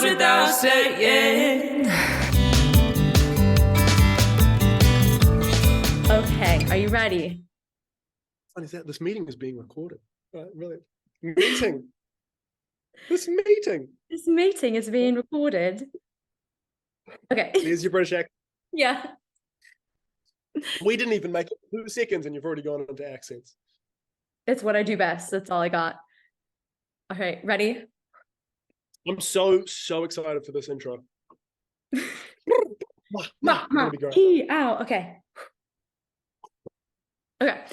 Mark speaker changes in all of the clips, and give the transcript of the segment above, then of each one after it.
Speaker 1: goes without saying.
Speaker 2: Okay, are you ready?
Speaker 3: Funny is that this meeting is being recorded. Really? Meeting. This meeting.
Speaker 2: This meeting is being recorded. Okay.
Speaker 3: There's your British accent.
Speaker 2: Yeah.
Speaker 3: We didn't even make it 2 seconds and you've already gone into accents.
Speaker 2: It's what I do best. That's all I got. Okay, ready?
Speaker 3: I'm so excited for this intro. It's gonna be great.
Speaker 2: Ow, okay. Okay.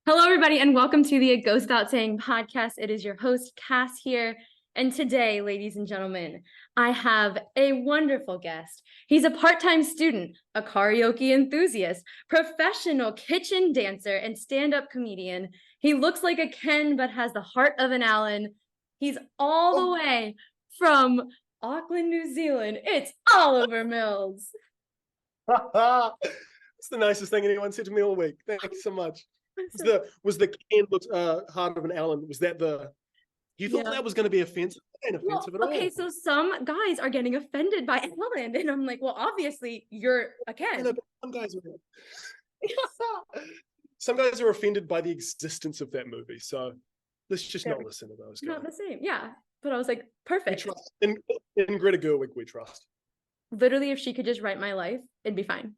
Speaker 2: Hello, everybody, and welcome to the It Goes Without Saying podcast. It is your host, Cass, here. And today, ladies and gentlemen, I have a wonderful guest. He's a part-time student, a karaoke enthusiast, professional kitchen dancer, and stand-up comedian. He looks like a Ken, but has the heart of an Allen. He's all the way from Auckland, New Zealand. It's Oliver Mills.
Speaker 3: It's the nicest thing anyone said to me all week. Thank you so much. Was the Ken looks heart of an Allen? Was that the? You thought that was going to be offensive? It ain't offensive at all.
Speaker 2: Okay, so some guys are getting offended by Allen, and I'm like, well, obviously you're a Ken.
Speaker 3: No, but some guys are offended by the existence of that movie. So let's just not listen to those guys.
Speaker 2: Not the same, yeah. But I was like, perfect.
Speaker 3: We trust. In Greta Gerwig, we trust.
Speaker 2: Literally, if she could just write my life, it'd be fine.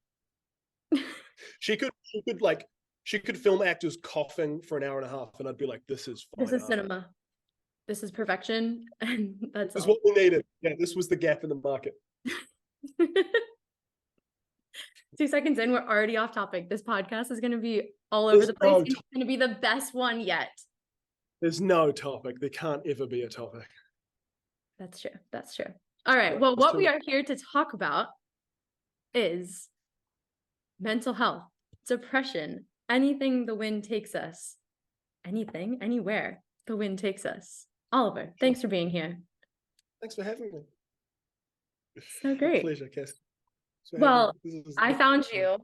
Speaker 3: She could film actors coughing for an hour and a half, and I'd be like, this is fine.
Speaker 2: This is cinema. This is perfection, and that's
Speaker 3: this is what we needed. Yeah, this was the gap in the market.
Speaker 2: 2 seconds in, we're already off topic. This podcast is going to be all over the place. It's going to be the best one yet.
Speaker 3: There's no topic. There can't ever be a topic.
Speaker 2: That's true. That's true. All right. Well, what we are here to talk about is mental health, depression, anything the wind takes us, anything, anywhere the wind takes us. Oliver, thanks for being here.
Speaker 3: Thanks for having me.
Speaker 2: So great.
Speaker 3: Pleasure, Cass.
Speaker 2: Well, I found you.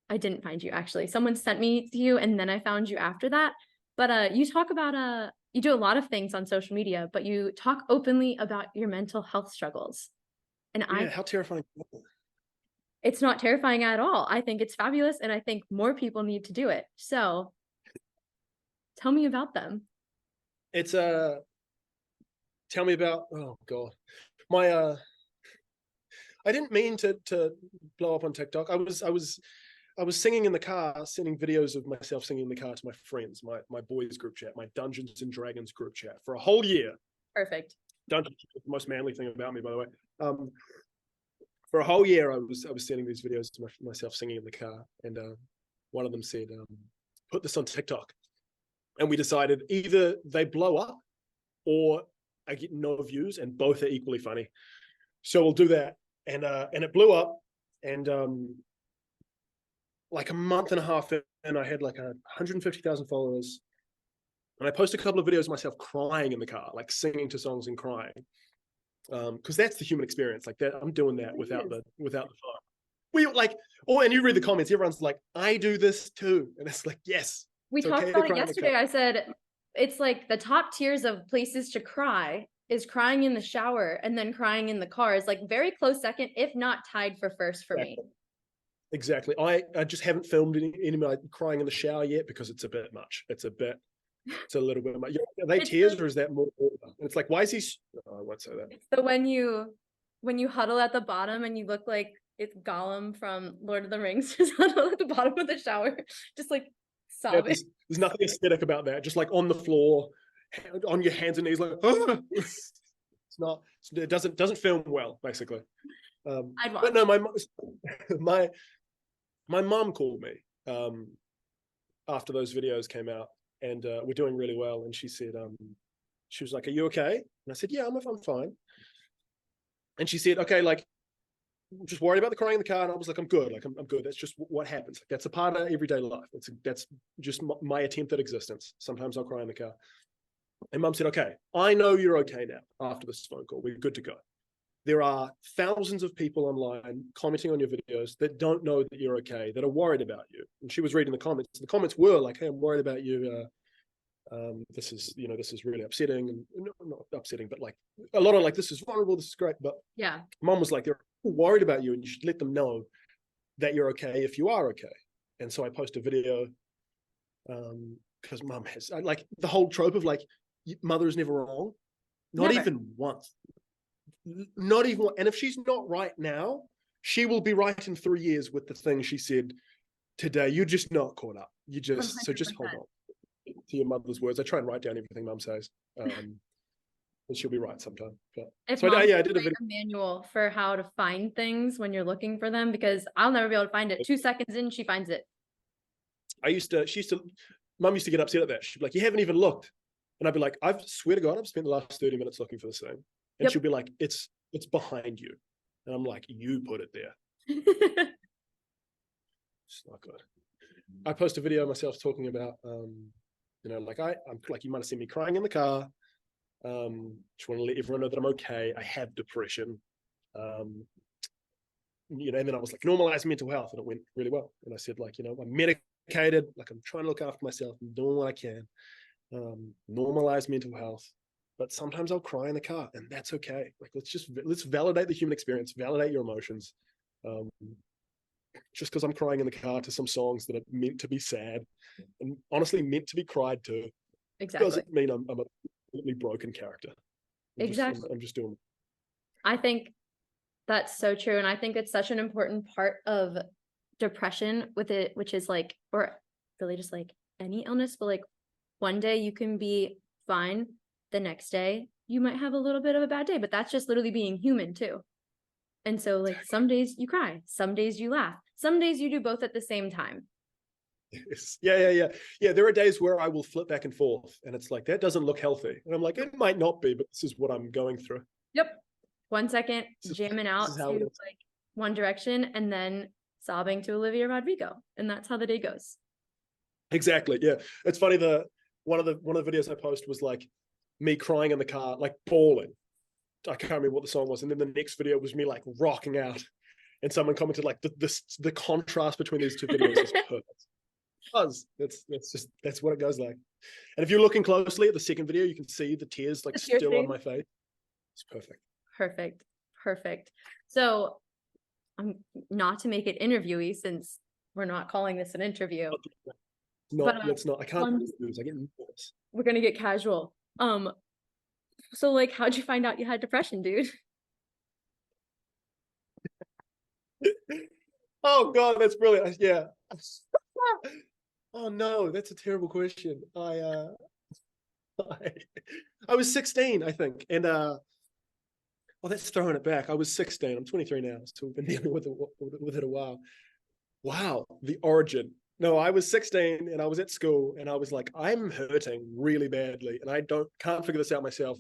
Speaker 2: I didn't find you, actually. Someone sent me to you, and then I found you after that. But you talk about, you do a lot of things on social media, but you talk openly about your mental health struggles. And
Speaker 3: how terrifying.
Speaker 2: It's not terrifying at all. I think it's fabulous, and I think more people need to do it. So tell me about them.
Speaker 3: It's tell me about, oh God. I didn't mean to blow up on TikTok. I was singing in the car, sending videos of myself singing in the car to my friends, my boys group chat, my Dungeons and Dragons group chat for a whole year.
Speaker 2: Perfect.
Speaker 3: Dungeons is the most manly thing about me, by the way. For a whole year, I was sending these videos to myself singing in the car, and one of them said, "Put this on TikTok." And we decided either they blow up or I get no views, and both are equally funny. So we'll do that. And it blew up, and like a month and a half in, I had like 150,000 followers. And I posted a couple of videos of myself crying in the car, like singing to songs and crying. Because that's the human experience. Like that, I'm doing that without the phone. We like, and you read the comments, everyone's like, I do this too. And it's like, yes.
Speaker 2: We talked about it yesterday. I said, it's like the top tiers of places to cry is crying in the shower and then crying in the car is like very close second, if not tied for first for me.
Speaker 3: Exactly. I just haven't filmed any like crying in the shower yet because it's a bit much. It's a little bit much. Are they tears or is that more? It's like, why is he? Oh, I won't say that.
Speaker 2: So when you huddle at the bottom and you look like it's Gollum from Lord of the Rings, just huddle at the bottom of the shower, just like sobbing.
Speaker 3: Yeah, there's nothing aesthetic about that. Just like on the floor, on your hands and knees, like it's not. It doesn't film well, basically.
Speaker 2: I'd watch.
Speaker 3: But no, my mom called me after those videos came out, and we're doing really well. And she said, she was like, "Are you okay?" And I said, "Yeah, I'm fine." And she said, "Okay, like, just worried about the crying in the car." And I was like, "I'm good. Like, I'm good. That's just what happens. Like, that's a part of everyday life. That's just my attempt at existence. Sometimes I'll cry in the car." And Mum said, "Okay, I know you're okay now after this phone call. We're good to go. There are thousands of people online commenting on your videos that don't know that you're okay, that are worried about you." And she was reading the comments. The comments were like, "Hey, I'm worried about you. this is really upsetting, and not upsetting, but like a lot of like, this is vulnerable, this is great. But
Speaker 2: Yeah.
Speaker 3: mom was like, they're worried about you and you should let them know that you're okay if you are okay. And so I post a video, because mom has like the whole trope of like, mother is never wrong, not
Speaker 2: Never.
Speaker 3: even once, not even. And if she's not right now, she will be right in 3 years with the thing she said today. You're just not caught up. So just hold
Speaker 2: 100%.
Speaker 3: on to your mother's words. I try and write down everything mom says, and she'll be right sometime. But
Speaker 2: If
Speaker 3: so
Speaker 2: mom
Speaker 3: I did a
Speaker 2: could
Speaker 3: video.
Speaker 2: write a manual for how to find things when you're looking for them, because I'll never be able to find it. 2 seconds in, she finds it.
Speaker 3: Mum used to get upset at that. She'd be like, you haven't even looked. And I'd be like, I swear to God, I've spent the last 30 minutes looking for this thing. And
Speaker 2: Yep.
Speaker 3: she'll be like, it's behind you. And I'm like, you put it there. It's not good. I post a video of myself talking about, like I'm like, you might have seen me crying in the car. Just want to let everyone know that I'm okay. I have depression. And then I was like, normalize mental health, and it went really well. And I said, like, I'm medicated, like I'm trying to look after myself, I'm doing what I can. Normalize mental health, but sometimes I'll cry in the car, and that's okay. Like, let's validate the human experience, validate your emotions. Just because I'm crying in the car to some songs that are meant to be sad and honestly meant to be cried to,
Speaker 2: Exactly.
Speaker 3: doesn't mean I'm a completely broken character.
Speaker 2: Exactly.
Speaker 3: I'm just doing.
Speaker 2: I think that's so true. And I think it's such an important part of depression with it, which is like, or really just like any illness, but like one day you can be fine. The next day you might have a little bit of a bad day, but that's just literally being human too. And so like some days you cry, some days you laugh, some days you do both at the same time.
Speaker 3: Yes. Yeah. There are days where I will flip back and forth, and it's like, that doesn't look healthy. And I'm like, it might not be, but this is what I'm going through.
Speaker 2: Yep. 1 second jamming out to like one direction, and then sobbing to Olivia Rodrigo, and that's how the day goes.
Speaker 3: Exactly. Yeah. It's funny. One of the videos I posted was like me crying in the car, like bawling. I can't remember what the song was. And then the next video was me like rocking out. And someone commented like, the contrast between these two videos is perfect. That's what it goes like. And if you're looking closely at the second video, you can see the tears like still on my face. It's perfect.
Speaker 2: Perfect. So I'm not to make it interviewy, since we're not calling this an interview.
Speaker 3: Let's not. I can't do this. I get nervous.
Speaker 2: We're gonna get casual. So like, how'd you find out you had depression, dude?
Speaker 3: Oh God, that's brilliant. Yeah. Oh no, that's a terrible question. I was 16, I think, and that's throwing it back. I was 16. I'm 23 now, so we've been dealing with it a while. Wow, the origin. No, I was 16 and I was at school, and I was like, I'm hurting really badly, and I can't figure this out myself.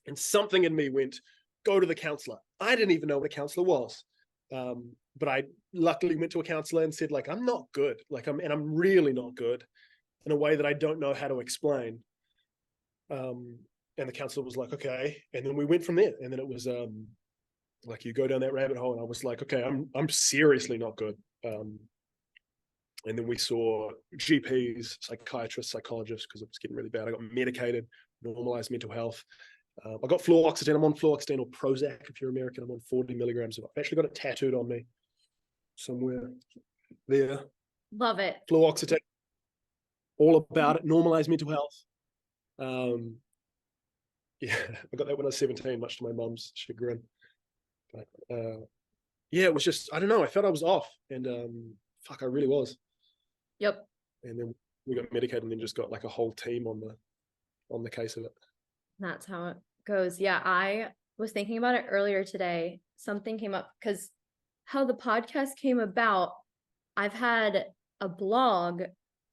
Speaker 3: And something in me went, go to the counselor. I didn't even know what a counselor was. But I luckily went to a counselor and said, like, I'm not good. Like, I'm really not good in a way that I don't know how to explain. And the counselor was like, okay. And then we went from there. And then it was like, you go down that rabbit hole, and I was like, okay, I'm seriously not good. And then we saw GPs, psychiatrists, psychologists, because it was getting really bad. I got medicated, normalized mental health. I got fluoxetine. I'm on fluoxetine, or Prozac if you're American. I'm on 40 milligrams. I've actually got it tattooed on me somewhere there.
Speaker 2: Love it.
Speaker 3: Fluoxetine, all about it. Normalize mental health. Yeah, I got that when I was 17, much to my mum's chagrin. But yeah, it was just, I don't know. I felt I was off, and I really was.
Speaker 2: Yep.
Speaker 3: And then we got medicated, and then just got like a whole team on the case of it.
Speaker 2: That's how it goes. Yeah, I was thinking about it earlier today. Something came up, because how the podcast came about, I've had a blog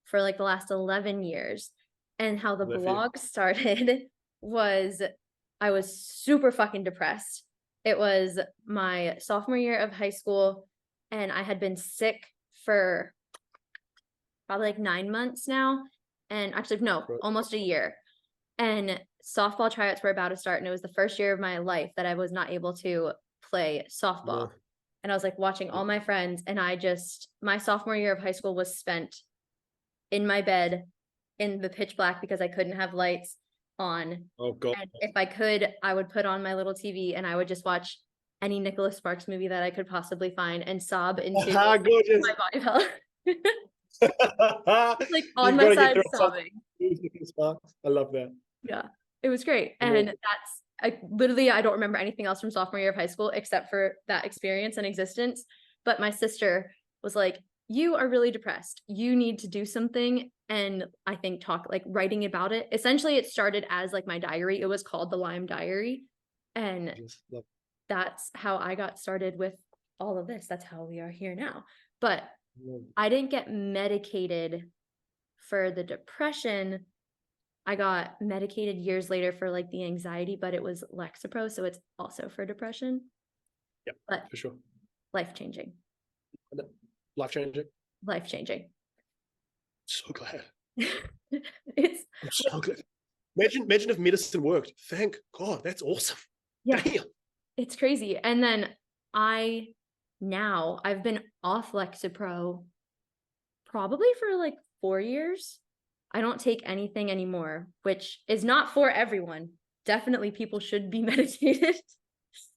Speaker 2: for like the last 11 years. And how the blog started was, I was super fucking depressed. It was my sophomore year of high school, and I had been sick for probably like 9 months now. And actually, no, almost a year. And softball tryouts were about to start, and it was the first year of my life that I was not able to play softball. And I was like watching all my friends, and my sophomore year of high school was spent in my bed in the pitch black because I couldn't have lights on.
Speaker 3: Oh God.
Speaker 2: And if I could, I would put on my little TV and I would just watch any Nicholas Sparks movie that I could possibly find and sob into
Speaker 3: Gorgeous.
Speaker 2: my body pillow. Like on
Speaker 3: You've
Speaker 2: my
Speaker 3: got to get
Speaker 2: side
Speaker 3: through
Speaker 2: sobbing.
Speaker 3: I love that.
Speaker 2: Yeah, it was great.
Speaker 3: Yeah.
Speaker 2: And I don't remember anything else from sophomore year of high school except for that experience and existence. But my sister was like, you are really depressed. You need to do something. And I think writing about it. Essentially, it started as like my diary. It was called the Lyme Diary. And that's how I got started with all of this. That's how we are here now. But I didn't get medicated for the depression. I got medicated years later for like the anxiety, but it was Lexapro. So it's also for depression.
Speaker 3: Yeah,
Speaker 2: but
Speaker 3: for sure.
Speaker 2: Life-changing.
Speaker 3: Life-changing.
Speaker 2: Life-changing.
Speaker 3: So glad.
Speaker 2: I'm
Speaker 3: so glad. Imagine if medicine worked. Thank God. That's awesome.
Speaker 2: Yeah.
Speaker 3: Damn.
Speaker 2: It's crazy. And then I've been off Lexapro probably for like 4 years. I don't take anything anymore, which is not for everyone. Definitely people should be medicated.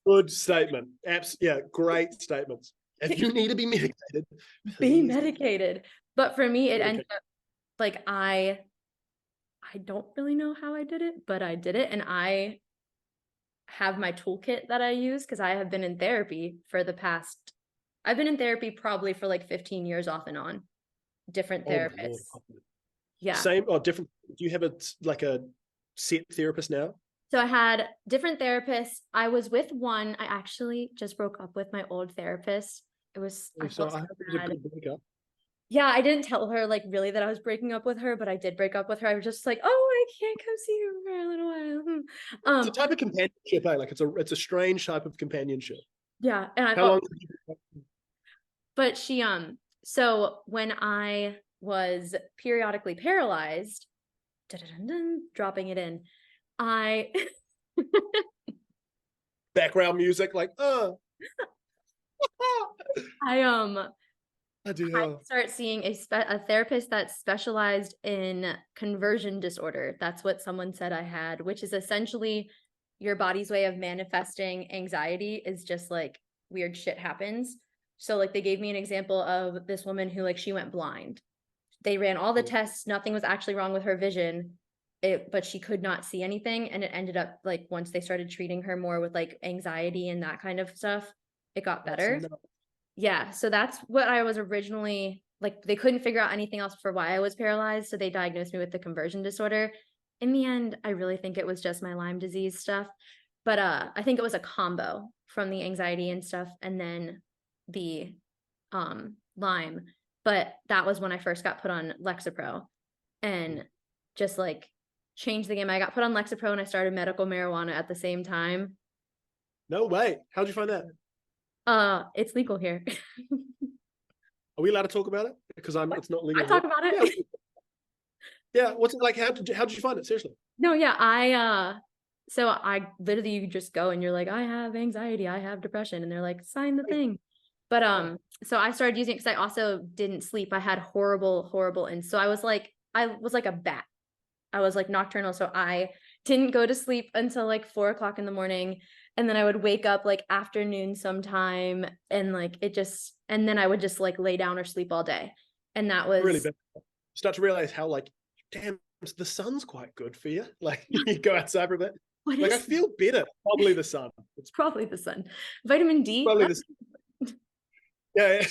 Speaker 3: Good statement. Yeah, great statements. If you need to be medicated,
Speaker 2: be medicated. But for me, it ended up like I don't really know how I did it, but I did it. And I have my toolkit that I use because I have been in therapy I've been in therapy probably for like 15 years off and on. Different therapists. Yeah.
Speaker 3: Same or different? Do you have a set therapist now?
Speaker 2: So I had different therapists. I was with one. I actually just broke up with my old therapist. It was I felt so bad. Yeah, I didn't tell her like really that I was breaking up with her, but I did break up with her. I was just like, oh, I can't come see you for a little while.
Speaker 3: It's a type of companionship, like it's a strange type of companionship.
Speaker 2: Yeah, and
Speaker 3: How long?
Speaker 2: But she so when I was periodically paralyzed, dropping it in, I
Speaker 3: background music like
Speaker 2: I start seeing a therapist that specialized in conversion disorder. That's what someone said I had, which is essentially your body's way of manifesting anxiety is just like weird shit happens. So like they gave me an example of this woman who like she went blind. They ran all the tests, nothing was actually wrong with her vision, but she could not see anything. And it ended up like once they started treating her more with like anxiety and that kind of stuff, it got better. Yeah, so that's what I was originally like. They couldn't figure out anything else for why I was paralyzed, so they diagnosed me with the conversion disorder. In the end, I really think it was just my Lyme disease stuff, but I think it was a combo from the anxiety and stuff, and then the Lyme. But that was when I first got put on Lexapro, and just like changed the game. I got put on Lexapro and I started medical marijuana at the same time.
Speaker 3: No way! How'd you find that?
Speaker 2: It's legal here.
Speaker 3: Are we allowed to talk about it? Because it's not legal.
Speaker 2: I talk about it.
Speaker 3: Yeah. What's it like? How did you find it? Seriously?
Speaker 2: No, yeah. So I literally, you just go and you're like, I have anxiety, I have depression. And they're like, sign the thing. But, so I started using it because I also didn't sleep. I had horrible. And so I was like a bat. I was like nocturnal. So I didn't go to sleep until like 4 o'clock in the morning. And then I would wake up like afternoon sometime and like and then I would just like lay down or sleep all day. And that was
Speaker 3: really bad. Start to realize how like, damn, the sun's quite good for you. Like you go outside for a bit. Like I feel better. Probably the sun.
Speaker 2: It's probably the sun. Vitamin D.
Speaker 3: Probably the sun. Yeah.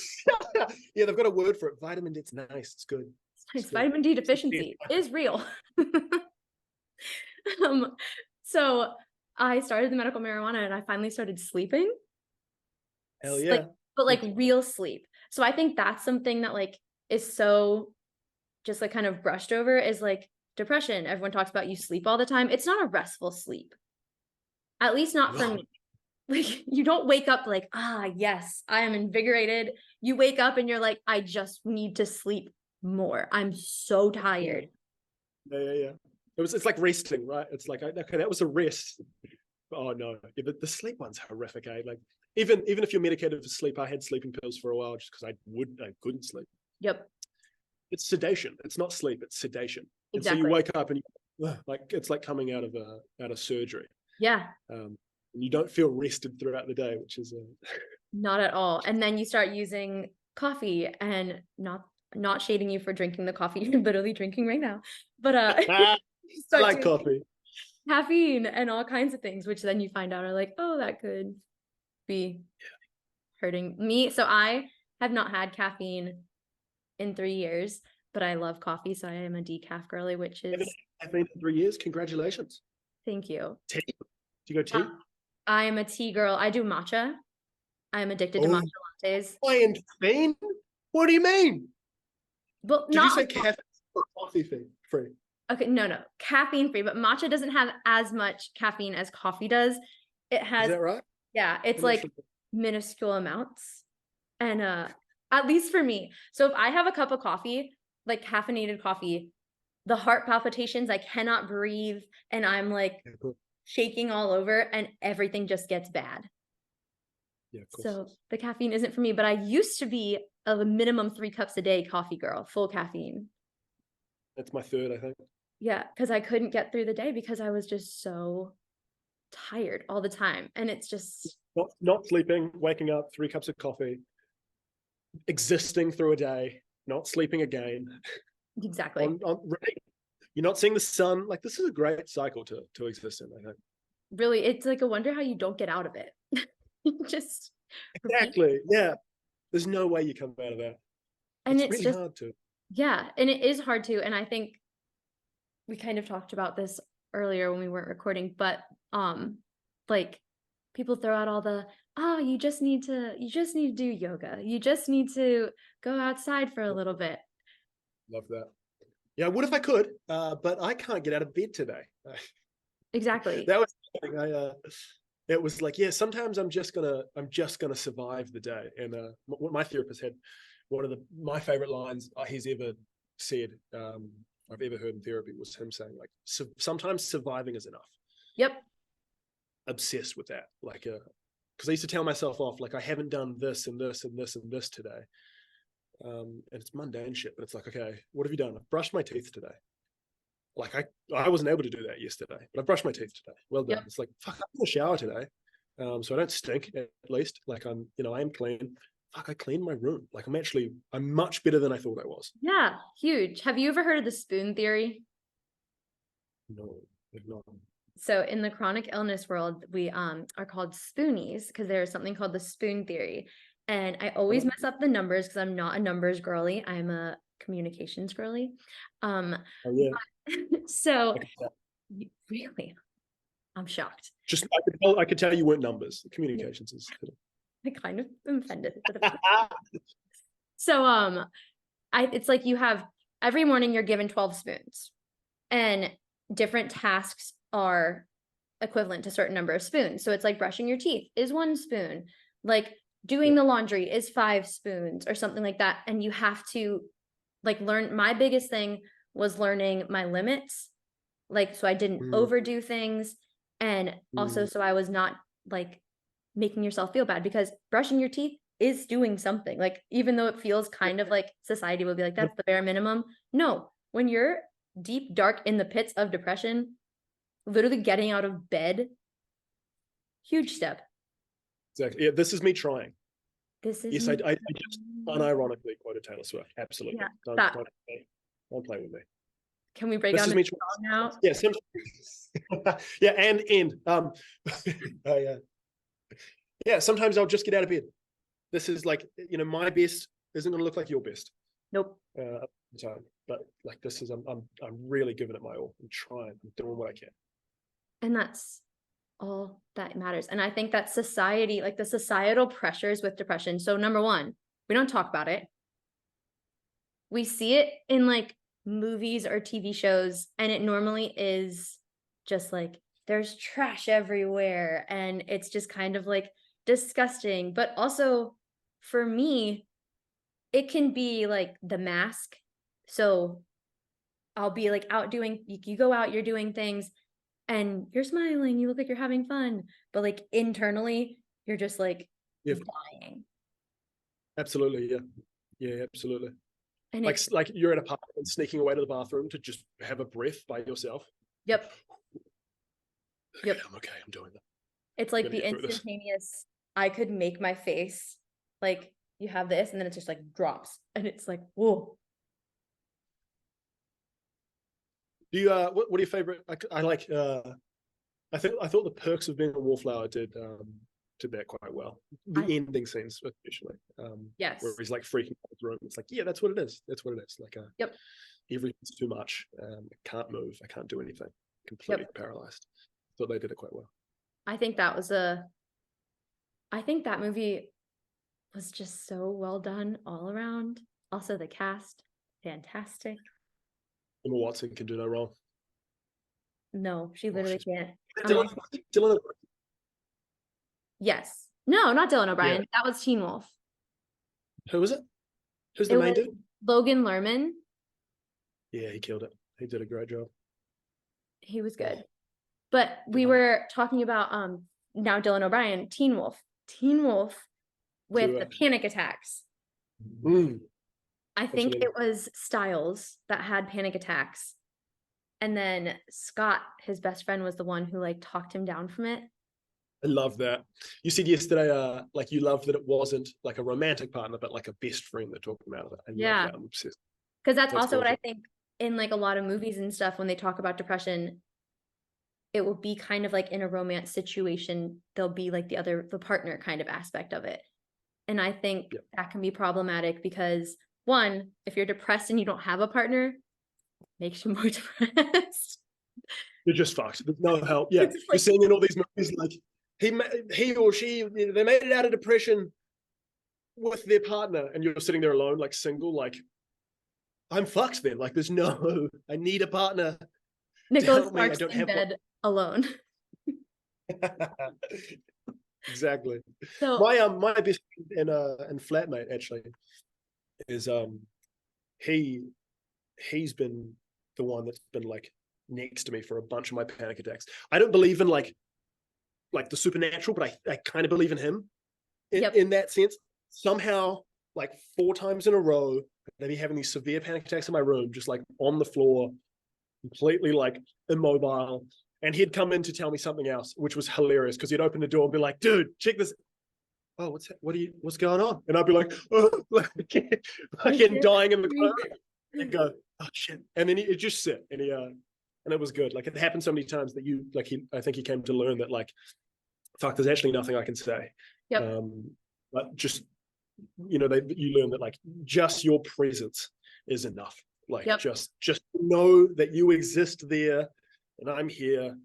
Speaker 3: Yeah, they've got a word for it. Vitamin D. It's nice. It's good.
Speaker 2: It's vitamin D deficiency is real. So I started the medical marijuana and I finally started sleeping.
Speaker 3: Hell yeah.
Speaker 2: But real sleep. So I think that's something that like is so just like kind of brushed over is like depression. Everyone talks about you sleep all the time. It's not a restful sleep. At least not for me. Like you don't wake up like, yes, I am invigorated. You wake up and you're like, I just need to sleep more. I'm so tired.
Speaker 3: Yeah. It's like resting, right? It's like, okay, that was a rest. Oh no, yeah, but the sleep one's horrific, eh? Like even if you're medicated for sleep, I had sleeping pills for a while just because I couldn't sleep.
Speaker 2: Yep.
Speaker 3: It's sedation. It's not sleep, it's sedation. And so you wake up and like it's like coming out of surgery.
Speaker 2: Yeah.
Speaker 3: And you don't feel rested throughout the day, which is
Speaker 2: not at all. And then you start using coffee, and not shading you for drinking the coffee you're literally drinking right now, but
Speaker 3: I like coffee,
Speaker 2: caffeine, and all kinds of things, which then you find out are like, oh, that could be hurting me. So I have not had caffeine in 3 years, but I love coffee, so I am a decaf girly, which is
Speaker 3: caffeine in 3 years. Congratulations.
Speaker 2: Thank you.
Speaker 3: Tea? Do you go tea?
Speaker 2: I am a tea girl. I do matcha. I am addicted to matcha lattes.
Speaker 3: And fiend? What do you mean?
Speaker 2: Well,
Speaker 3: Did you say caffeine or coffee free?
Speaker 2: Okay, no, caffeine free, but matcha doesn't have as much caffeine as coffee does. It has,
Speaker 3: is that right?
Speaker 2: Yeah, it's like minuscule amounts. And at least for me. So if I have a cup of coffee, like caffeinated coffee, the heart palpitations, I cannot breathe, and I'm like shaking all over, and everything just gets bad.
Speaker 3: Yeah, of course.
Speaker 2: So the caffeine isn't for me, but I used to be a minimum 3 cups a day coffee girl, full caffeine.
Speaker 3: That's my third, I think.
Speaker 2: Yeah, because I couldn't get through the day because I was just so tired all the time. And it's just
Speaker 3: not sleeping, waking up, 3 cups of coffee, existing through a day, not sleeping again.
Speaker 2: Exactly.
Speaker 3: You're not seeing the sun. Like, this is a great cycle to exist in, I think.
Speaker 2: Really, it's like a wonder how you don't get out of it. Just
Speaker 3: exactly. Yeah. There's no way you come out of that. And it's really just hard to.
Speaker 2: Yeah, and it is hard to. And I think we kind of talked about this earlier when we weren't recording, but like people throw out all the, oh, you just need to do yoga. You just need to go outside for a little bit.
Speaker 3: Love that. Yeah, what if I could? But I can't get out of bed today.
Speaker 2: Exactly.
Speaker 3: That was something it was like, yeah, sometimes I'm just gonna survive the day. And what my therapist had, one of my favorite lines he's ever said, I've ever heard in therapy, was him saying, like, sometimes surviving is enough.
Speaker 2: Yep.
Speaker 3: Obsessed with that, like, because I used to tell myself off, like, I haven't done this and this and this and this today, and it's mundane shit, but it's like, okay, what have you done? I've brushed my teeth today. Like, I wasn't able to do that yesterday, but I brushed my teeth today. Well done. Yep. It's like, fuck, I'm in the shower today, so I don't stink, at least. Like, I am clean. Fuck, I cleaned my room. Like, I'm much better than I thought I was.
Speaker 2: Yeah, huge. Have you ever heard of the spoon theory?
Speaker 3: No, I've not.
Speaker 2: So in the chronic illness world, we are called spoonies because there's something called the spoon theory. And I always mess up the numbers because I'm not a numbers girly. I'm a communications girly.
Speaker 3: Oh, yeah.
Speaker 2: So really, I'm shocked.
Speaker 3: Just I could tell you weren't numbers. Communications is.
Speaker 2: I kind of am offended. So it's like you have every morning you're given 12 spoons, and different tasks are equivalent to a certain number of spoons. So it's like brushing your teeth is 1 spoon, like doing the laundry is 5 spoons or something like that. And you have to like learn. My biggest thing was learning my limits, like, so I didn't overdo things, and also so I was not like making yourself feel bad, because brushing your teeth is doing something. Like, even though it feels kind of like society will be like, that's the bare minimum. No, when you're deep, dark in the pits of depression, literally getting out of bed, huge step.
Speaker 3: Exactly. Yeah, this is me trying.
Speaker 2: This is
Speaker 3: yes, I just unironically quoted Taylor Swift. Absolutely.
Speaker 2: Yeah,
Speaker 3: don't play with me.
Speaker 2: Can we break down the song now?
Speaker 3: Yeah, yeah, and yeah, sometimes I'll just get out of bed. This is like, my best isn't going to look like your best.
Speaker 2: Nope.
Speaker 3: At the time, but like, this is I'm really giving it my all. I'm trying. I'm doing what I can.
Speaker 2: And that's all that matters. And I think that society, like the societal pressures with depression. So number 1, we don't talk about it. We see it in like movies or TV shows, and it normally is just like there's trash everywhere, and it's just kind of like disgusting. But also for me, it can be like the mask. So I'll be like out doing, you go out, you're doing things, and you're smiling, you look like you're having fun, but like internally you're just like dying.
Speaker 3: Absolutely. Yeah, absolutely.
Speaker 2: And
Speaker 3: like you're at a party and sneaking away to the bathroom to just have a breath by yourself.
Speaker 2: yep. Yep.
Speaker 3: I'm okay. I'm doing that.
Speaker 2: It's like
Speaker 3: Gotta
Speaker 2: the
Speaker 3: get through this.
Speaker 2: instantaneous, I could make my face, like you have this and then it just like drops and it's like, whoa.
Speaker 3: Do you what are your favorite? I like I thought the Perks of Being a Wallflower did that quite well. The ending scenes especially.
Speaker 2: Yes.
Speaker 3: Where he's like freaking out the room. It's like, yeah, that's what it is. That's what it is. Like
Speaker 2: Yep.
Speaker 3: everything's too much. I can't move. I can't do anything. Completely paralyzed. Thought they did it quite well.
Speaker 2: I think that movie was just so well done all around. Also the cast, fantastic.
Speaker 3: Emma Watson can do no wrong.
Speaker 2: No, she literally can't.
Speaker 3: Dylan,
Speaker 2: Yes. No, not Dylan O'Brien.
Speaker 3: Yeah.
Speaker 2: That was Teen Wolf.
Speaker 3: Who was it? Who's the
Speaker 2: It
Speaker 3: main
Speaker 2: was
Speaker 3: dude?
Speaker 2: Logan Lerman.
Speaker 3: Yeah, he killed it. He did a great job.
Speaker 2: He was good. But we were talking about now Dylan O'Brien, Teen Wolf. Teen Wolf with the panic attacks. I think it was Styles that had panic attacks. And then Scott, his best friend, was the one who like talked him down from it.
Speaker 3: I love that. You said yesterday, like you loved that it wasn't like a romantic partner, but like a best friend that talked him out of it. I love that. I'm obsessed.
Speaker 2: Because that's also what I think in like a lot of movies and stuff, when they talk about depression, it will be kind of like in a romance situation, there'll be like the partner kind of aspect of it. And I think that can be problematic because one, if you're depressed and you don't have a partner, makes you more depressed.
Speaker 3: You're just fucked. There's no help. Yeah, you're seeing in all these movies like he or she, they made it out of depression with their partner, and you're sitting there alone, like single, like I'm fucked then. Like there's no, I need a partner.
Speaker 2: Nicholas Sparks in bed alone.
Speaker 3: Exactly.
Speaker 2: So
Speaker 3: my best friend and flatmate actually is he's been the one that's been like next to me for a bunch of my panic attacks. I don't believe in like the supernatural, but I kind of believe in him in that sense. Somehow, like 4 times in a row, I'd be having these severe panic attacks in my room, just like on the floor, completely like immobile. And he'd come in to tell me something else, which was hilarious because he'd open the door and be like, dude, check this. Oh, what's going on? And I'd be like, oh, like dying in the corner. And go, oh shit. And then it just sit and and it was good. Like it happened so many times that I think he came to learn that like, fuck, there's actually nothing I can say. But just, you learn that like just your presence is enough. Like just know that you exist there and I'm here.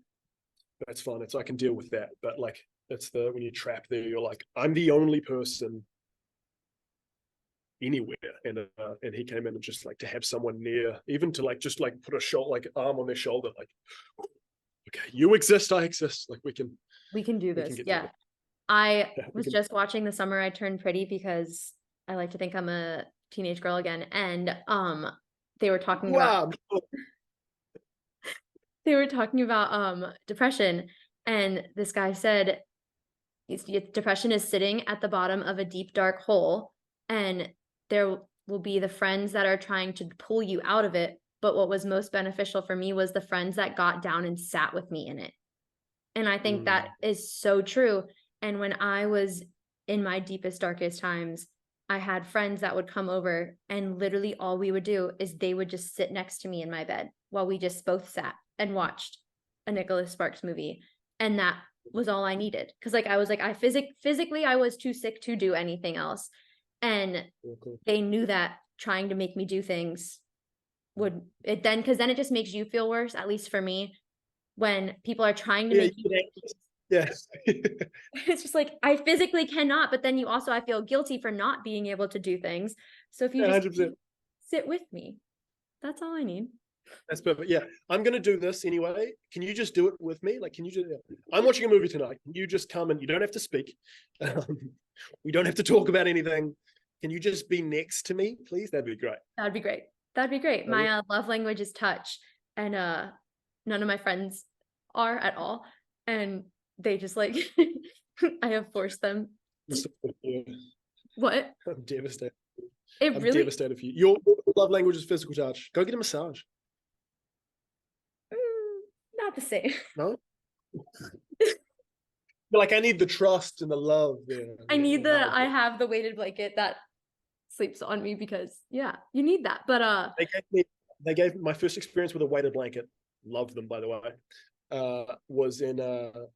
Speaker 3: That's fine. I can deal with that. But like, it's when you're trapped there, you're like, I'm the only person anywhere. And he came in and just like to have someone near, even to like, just like put a arm on their shoulder, like, okay, you exist, I exist. Like we can do this.
Speaker 2: Yeah. I was just watching The Summer I Turned Pretty because I like to think I'm a teenage girl again. And they were talking about depression, and this guy said depression is sitting at the bottom of a deep dark hole, and there will be the friends that are trying to pull you out of it, but what was most beneficial for me was the friends that got down and sat with me in it. And I think that is so true. And when I was in my deepest, darkest times, I had friends that would come over, and literally all we would do is they would just sit next to me in my bed while we just both sat and watched a Nicholas Sparks movie. And that was all I needed. Cause like, I was like, physically, I was too sick to do anything else. And they knew that trying to make me do things cause then it just makes you feel worse, at least for me, when people are trying to make you do things.
Speaker 3: Yes.
Speaker 2: It's just like, I physically cannot, but then I feel guilty for not being able to do things. So if you just sit with me, that's all I need.
Speaker 3: That's perfect. Yeah. I'm going to do this anyway. Can you just do it with me? Like, I'm watching a movie tonight. Can you just come and you don't have to speak. We don't have to talk about anything. Can you just be next to me, please? That'd be great.
Speaker 2: That'd be great. My love language is touch, and none of my friends are at all. And they just like, I have forced them.
Speaker 3: Yeah.
Speaker 2: What?
Speaker 3: I'm devastated.
Speaker 2: It
Speaker 3: I'm
Speaker 2: really,
Speaker 3: devastated for you. Your love language is physical touch. Go get a massage.
Speaker 2: not the same.
Speaker 3: No? You're like, I need the trust and the love there.
Speaker 2: I need
Speaker 3: the
Speaker 2: I have the weighted blanket that sleeps on me because yeah, you need that. But
Speaker 3: they gave my first experience with a weighted blanket. Loved them, by the way. Was in the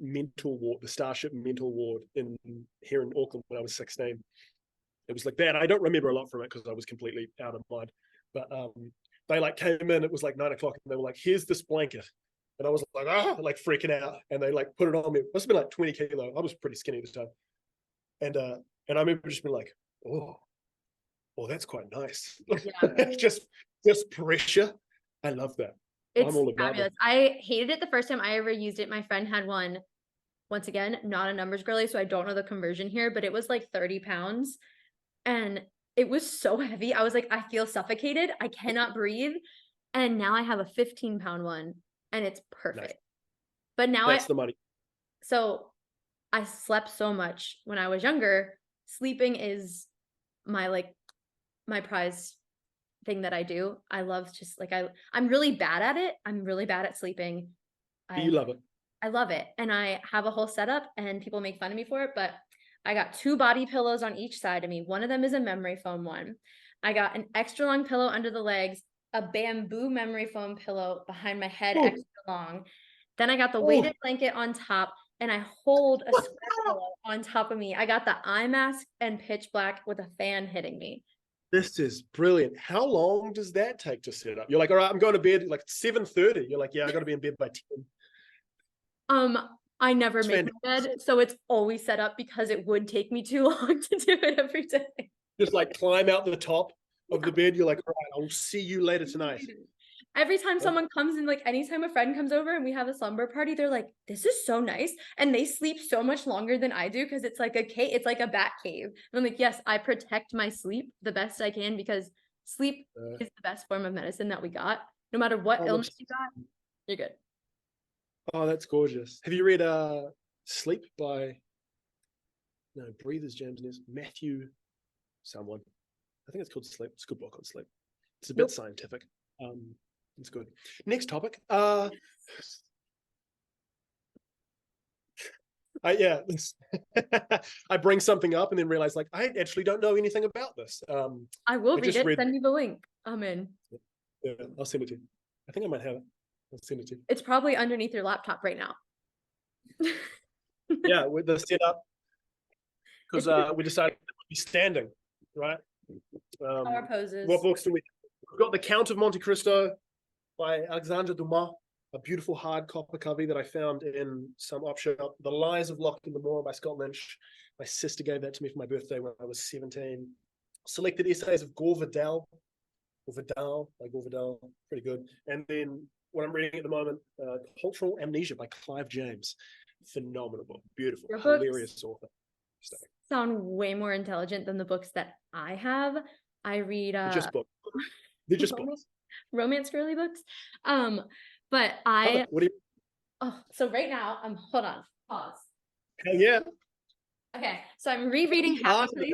Speaker 3: mental ward, the Starship mental ward here in Auckland when I was 16. It was like that. I don't remember a lot from it because I was completely out of mind. But they like came in. It was like 9 o'clock, and they were like, "Here's this blanket," and I was like, like freaking out. And they like put it on me. It must have been like 20 kilo. I was pretty skinny at the time, and I remember just being like, "Oh, that's quite nice."
Speaker 2: yeah,
Speaker 3: just pressure. I love that.
Speaker 2: it's
Speaker 3: I'm all about
Speaker 2: fabulous.
Speaker 3: it.
Speaker 2: I hated it the first time I ever used it. My friend had one. Once again, not a numbers girly, so I don't know the conversion here, but it was like 30 pounds. And it was so heavy. I was like, I feel suffocated. I cannot breathe. And now I have a 15-pound one and it's perfect.
Speaker 3: Nice.
Speaker 2: But now
Speaker 3: That's the money.
Speaker 2: So I slept so much when I was younger. Sleeping is my prize thing that I do. I love just like I'm really bad at it. I'm really bad at sleeping.
Speaker 3: You love it.
Speaker 2: I love it. And I have a whole setup and people make fun of me for it, but I got 2 body pillows on each side of me. One of them is a memory foam one. I got an extra long pillow under the legs, a bamboo memory foam pillow behind my head,
Speaker 3: Ooh.
Speaker 2: extra long. Then I got the weighted blanket on top and I hold a square pillow on top of me. I got the eye mask and pitch black with a fan hitting me.
Speaker 3: This is brilliant. How long does that take to set up? You're like, all right, I'm going to bed like 7:30. You're like, yeah, I got to be in bed by 10.
Speaker 2: I never make my bed, so it's always set up because it would take me too long to do it every day.
Speaker 3: Just like climb out the top of the bed. You're like, all right, I'll see you later tonight.
Speaker 2: Every time someone comes in, like anytime a friend comes over and we have a slumber party, they're like, this is so nice. And they sleep so much longer than I do because it's like a cave, it's like a bat cave. And I'm like, yes, I protect my sleep the best I can because sleep is the best form of medicine that we got. No matter what illness you got, you're good.
Speaker 3: Oh, that's gorgeous. Have you read Sleep by Breather's James Ness, Matthew someone? I think it's called Sleep. It's a good book on sleep. It's a bit scientific. It's good. Next topic. I bring something up and then realize like I actually don't know anything about this.
Speaker 2: I will read it. Send me the link. I'm in.
Speaker 3: Yeah, I'll send it to you. I think I might have it. I'll send it to you.
Speaker 2: It's probably underneath your laptop right now.
Speaker 3: Yeah, with the setup because we decided to be standing, right?
Speaker 2: Our poses.
Speaker 3: What books do we? We've got The Count of Monte Cristo by Alexandre Dumas, a beautiful hard copper copy that I found in some op shop. The Lies of Locke in the Moor by Scott Lynch. My sister gave that to me for my birthday when I was 17. Selected essays of Gore Vidal, pretty good. And then what I'm reading at the moment, Cultural Amnesia by Clive James. Phenomenal book, beautiful, hilarious author.
Speaker 2: Sound way more intelligent than the books that I have. I read
Speaker 3: just books. They're just books.
Speaker 2: Romance girly books. But
Speaker 3: what do you?
Speaker 2: Oh, so right now hold on, pause.
Speaker 3: Hell yeah.
Speaker 2: Okay, so I'm rereading Happy Place.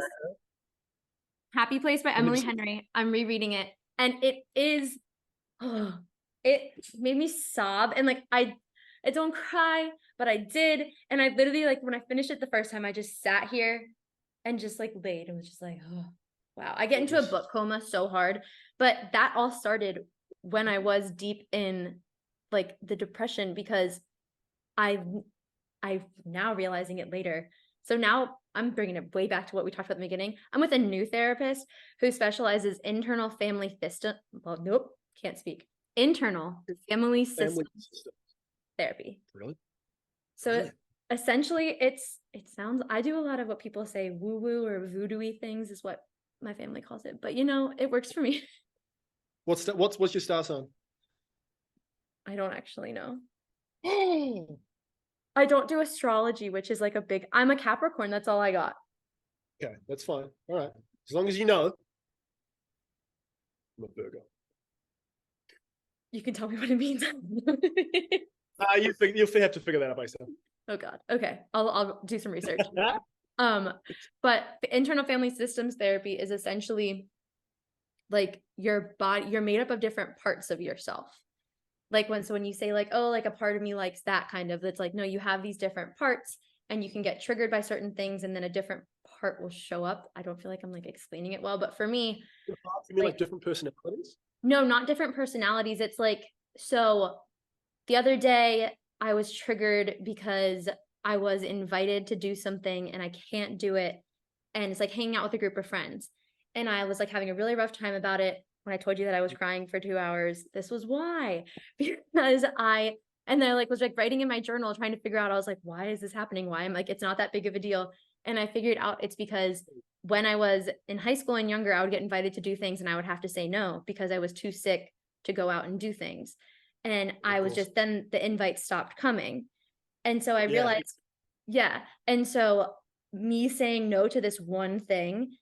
Speaker 2: Happy Place by Emily Henry. I'm rereading it, and it is, it made me sob, and like I don't cry, but I did, and I literally like when I finished it the first time, I just sat here and just like laid and was just like, oh wow. I get into a book coma so hard, but that all started when I was deep in like the depression because I'm now realizing it later. So now I'm bringing it way back to what we talked about in the beginning. I'm with a new therapist who specializes internal family system. Well, nope, can't speak. Internal family system therapy.
Speaker 3: Really?
Speaker 2: So essentially, it sounds. I do a lot of what people say woo woo or voodoo-y things is what my family calls it. But you know, it works for me.
Speaker 3: What's your star sign?
Speaker 2: I don't actually know. I don't do astrology, which is like I'm a Capricorn. That's all I got.
Speaker 3: Okay, that's fine. All right. As long as you know. I'm a Virgo.
Speaker 2: You can tell me what it means.
Speaker 3: You'll have to figure that out by yourself.
Speaker 2: Oh God. Okay. I'll do some research. But internal family systems therapy is essentially like your body, you're made up of different parts of yourself. Like when you say like, oh, like a part of me likes that kind of, it's like, no, you have these different parts and you can get triggered by certain things and then a different part will show up. I don't feel like I'm like explaining it well, but for me,
Speaker 3: You mean like different personalities?
Speaker 2: no, not different personalities. It's like, so the other day I was triggered because I was invited to do something and I can't do it. And it's like hanging out with a group of friends. And I was like having a really rough time about it. When I told you that I was crying for 2 hours, this was why. Because and then I like was like writing in my journal, trying to figure out, I was like, why is this happening? Why? I'm like, it's not that big of a deal. And I figured out it's because when I was in high school and younger, I would get invited to do things and I would have to say no because I was too sick to go out and do things. And I was just, then the invites stopped coming. And so I realized, yeah. And so me saying no to this one thing,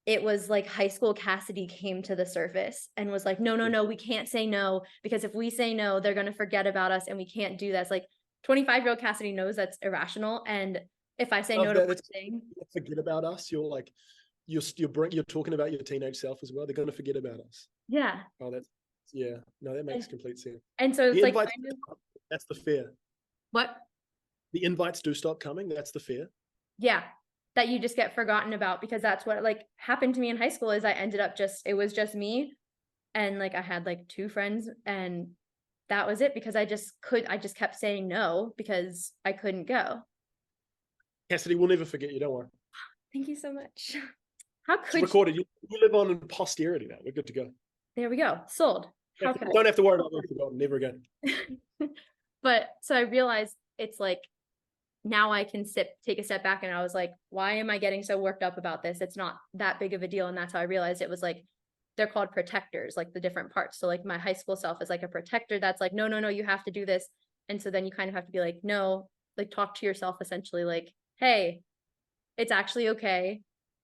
Speaker 2: it was like high school Cassidy came to the surface and was like, no, we can't say no, because if we say no, they're going to forget about us and we can't do that. It's like 25-year-old Cassidy knows that's irrational. And if I say no to one thing,
Speaker 3: forget about us. You're like, you're talking about your teenage self as well. They're going to forget about us.
Speaker 2: Yeah.
Speaker 3: Oh, no, that makes complete sense.
Speaker 2: And so it's like,
Speaker 3: that's the fear.
Speaker 2: What?
Speaker 3: The invites do stop coming. That's the fear.
Speaker 2: Yeah. That you just get forgotten about, because that's what like happened to me in high school is I ended up it was just me. And like, I had like 2 friends and that was it, because I just kept saying no because I couldn't go.
Speaker 3: Cassidy, we'll never forget you. Don't worry.
Speaker 2: Thank you so much. How could
Speaker 3: it's recorded? You live on in posterity now. We're good to go.
Speaker 2: There we go. Sold.
Speaker 3: How don't have to worry about being forgotten. Never again.
Speaker 2: But so I realized it's like, now I can take a step back, and I was like, why am I getting so worked up about this? It's not that big of a deal. And that's how I realized it was like, they're called protectors, like the different parts. So like my high school self is like a protector that's like, no, you have to do this. And so then you kind of have to be like, no, like talk to yourself essentially like, hey, it's actually okay.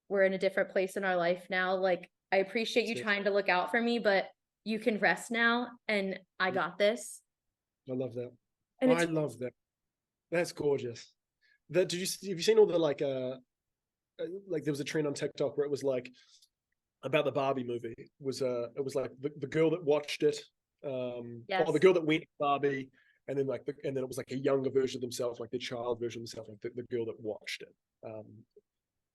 Speaker 2: We're in a different place in our life now. Like, I appreciate you trying to look out for me, but you can rest now. And I got this.
Speaker 3: I love that.
Speaker 2: And
Speaker 3: I love that. That's gorgeous. Have you seen all the like there was a trend on TikTok where it was like about the Barbie movie. It was like the girl that watched it,
Speaker 2: yes.
Speaker 3: Or the girl that went to Barbie, and then and then it was like a younger version of themselves, like the child version of themselves, like the girl that watched it.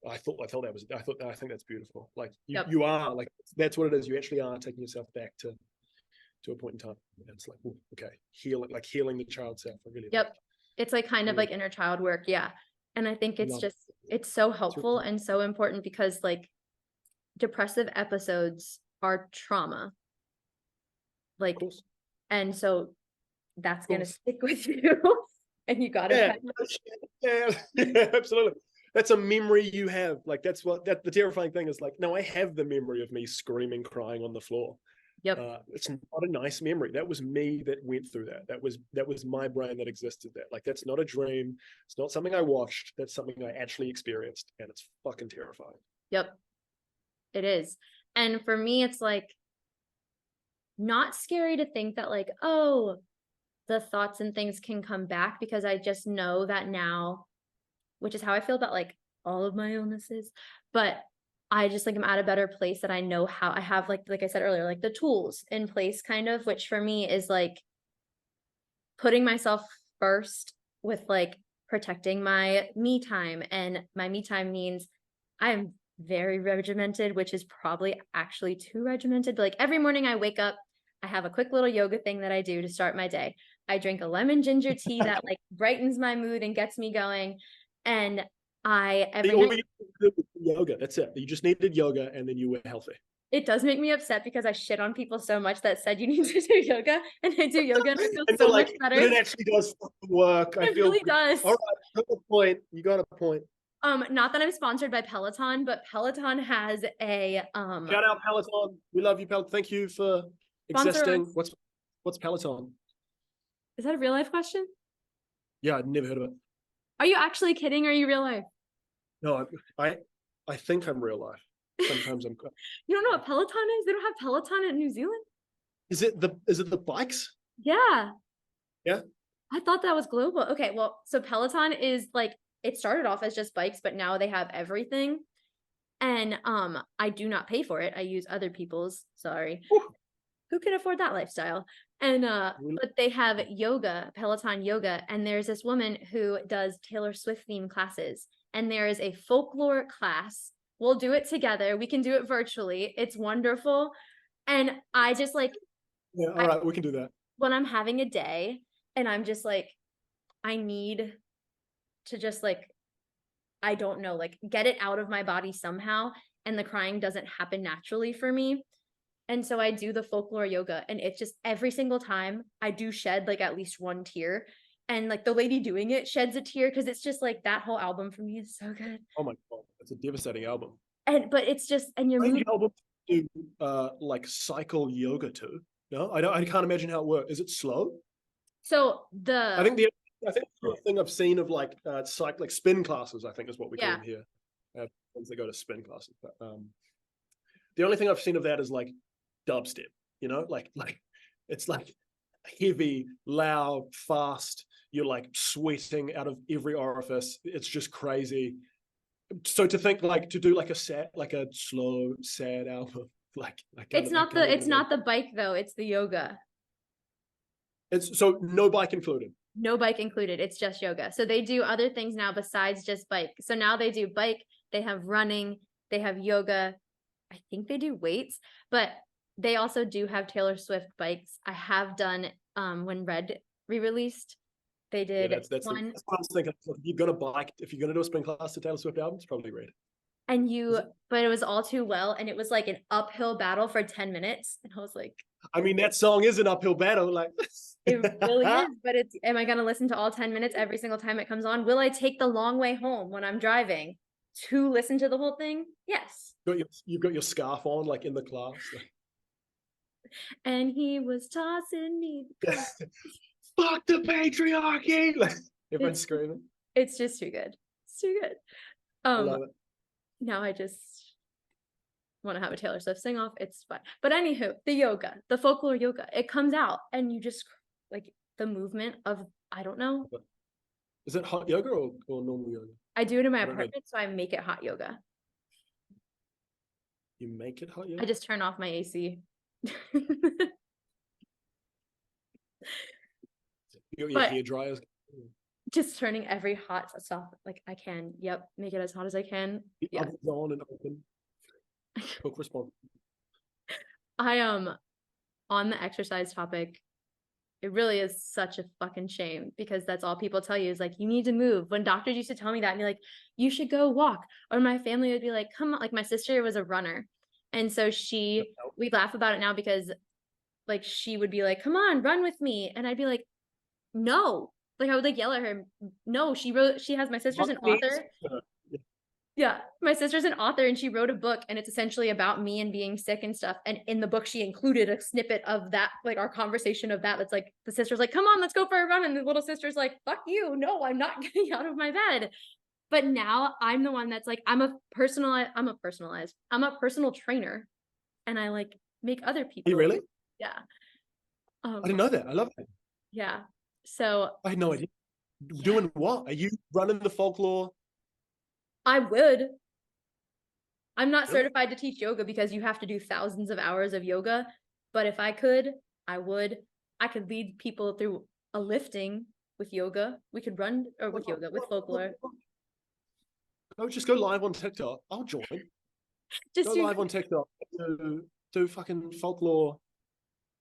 Speaker 3: I think that's beautiful. Like you are like, that's what it is. You actually are taking yourself back to a point in time. And it's like, okay, healing the child self. I really like.
Speaker 2: It's like kind of like inner child work. Yeah. And I think it's it's so helpful and so important, because like depressive episodes are trauma. Like, and so that's going to stick with you. And you got to.
Speaker 3: Yeah, absolutely. That's a memory you have. Like, that's the terrifying thing is like, no, I have the memory of me screaming, crying on the floor.
Speaker 2: Yep.
Speaker 3: It's not a nice memory. That was me that went through that. That was my brain that existed there. Like, that's not a dream. It's not something I watched. That's something I actually experienced. And it's fucking terrifying.
Speaker 2: Yep. It is. And for me, it's like not scary to think that like, oh, the thoughts and things can come back, because I just know that now, which is how I feel about like all of my illnesses. But I just like, I'm at a better place that I know how I have like I said earlier, like the tools in place kind of, which for me is like putting myself first with like protecting my me time. And my me time means I'm very regimented, which is probably actually too regimented. But like every morning I wake up, I have a quick little yoga thing that I do to start my day. I drink a lemon ginger tea that like brightens my mood and gets me going. And
Speaker 3: yoga. That's it. You just needed yoga, and then you were healthy.
Speaker 2: It does make me upset because I shit on people so much that said you need to do yoga, and I do yoga and I feel so much better.
Speaker 3: But it actually does work.
Speaker 2: It really does.
Speaker 3: All right, you got a point. You got a point.
Speaker 2: Not that I'm sponsored by Peloton, but Peloton has a
Speaker 3: shout out Peloton. We love you, Peloton. Thank you for existing. What's Peloton?
Speaker 2: Is that a real life question?
Speaker 3: Yeah, I'd never heard of it.
Speaker 2: Are you actually kidding? Or are you real life?
Speaker 3: No, I think I'm real life. Sometimes I'm.
Speaker 2: You don't know what Peloton is? They don't have Peloton in New Zealand.
Speaker 3: Is it the bikes?
Speaker 2: Yeah.
Speaker 3: Yeah.
Speaker 2: I thought that was global. Okay, well, so Peloton is like it started off as just bikes, but now they have everything. And I do not pay for it. I use other people's, sorry.
Speaker 3: Whew.
Speaker 2: Who can afford that lifestyle? And but they have yoga, Peloton yoga, and there's this woman who does Taylor Swift themed classes. And there is a folklore class. We'll do it together. We can do it virtually. It's wonderful. And I just like,
Speaker 3: Yeah, all right, we can do that.
Speaker 2: when I'm having a day and I'm just like, I need to just like, I don't know, like get it out of my body somehow. And the crying doesn't happen naturally for me. And so I do the folklore yoga, and it's just every single time I do shed like at least one tear. And like the lady doing it sheds a tear because it's just like that whole album for me is so good.
Speaker 3: Oh my God, that's a devastating album.
Speaker 2: And but it's just, and you're
Speaker 3: Strange album to like cycle yoga to. No, I can't imagine how it works. Is it slow?
Speaker 2: so
Speaker 3: I think the thing I've seen of like like spin classes, I think is what we call
Speaker 2: Yeah.
Speaker 3: them here. Once they go to spin classes, but the only thing I've seen of that is like dubstep. You know, like it's like heavy, loud, fast. You're like sweating out of every orifice. It's just crazy. So to think like to do like a slow, sad album, like
Speaker 2: it's not the bike though, it's the yoga.
Speaker 3: It's so no bike included.
Speaker 2: No bike included. It's just yoga. So they do other things now besides just bike. So now they do bike, they have running, they have yoga. I think they do weights, but they also do have Taylor Swift bikes. I have done when Red re-released. They did
Speaker 3: that's what I was thinking. If you're gonna do a spin class to Taylor Swift album, it's probably Red.
Speaker 2: And but it was all too well, and it was like an uphill battle for 10 minutes. And I was like,
Speaker 3: I mean, that song is an uphill battle, like
Speaker 2: it really is, but am I gonna listen to all 10 minutes every single time it comes on? Will I take the long way home when I'm driving to listen to the whole thing? Yes.
Speaker 3: You've got your scarf on, like in the class.
Speaker 2: And he was tossing me.
Speaker 3: Fuck the patriarchy! Like everyone's screaming.
Speaker 2: It's just too good. It's too good.
Speaker 3: I love it.
Speaker 2: Now I just want to have a Taylor Swift sing off. It's fun. But anywho, the yoga, the folklore yoga, it comes out and you just like the movement of, I don't know.
Speaker 3: Is it hot yoga or normal yoga?
Speaker 2: I do it in my apartment, so I make it hot yoga.
Speaker 3: You make it hot yoga?
Speaker 2: I just turn off my AC.
Speaker 3: Your hair dryers.
Speaker 2: Just turning every hot stuff like I can. Yep, make it as hot as I can.
Speaker 3: The
Speaker 2: Yeah.
Speaker 3: oven's on and open. Quick response.
Speaker 2: I on the exercise topic, it really is such a fucking shame because that's all people tell you is like, you need to move. When doctors used to tell me that and be like, you should go walk. Or my family would be like, come on. Like my sister was a runner. And so we laugh about it now because like she would be like, come on, run with me. And I'd be like, no. Like I would like yell at her. No, my sister's an author. Yeah, my sister's an author and she wrote a book and it's essentially about me and being sick and stuff. And in the book, she included a snippet of that, like our conversation of that. That's like, the sister's like, come on, let's go for a run. And the little sister's like, fuck you. No, I'm not getting out of my bed. But now I'm the one that's like, I'm a personal trainer. And I like make other people.
Speaker 3: Are you really?
Speaker 2: Yeah.
Speaker 3: I didn't know that. I love it.
Speaker 2: Yeah. So
Speaker 3: I had no idea. Doing what? Are you running the folklore?
Speaker 2: I would. I'm not
Speaker 3: Really?
Speaker 2: certified to teach yoga because you have to do thousands of hours of yoga. But if I could, I would. I could lead people through a lifting with yoga. We could run or with yoga, with folklore.
Speaker 3: Just go live on TikTok. I'll join.
Speaker 2: Just
Speaker 3: Go live on TikTok. Do fucking folklore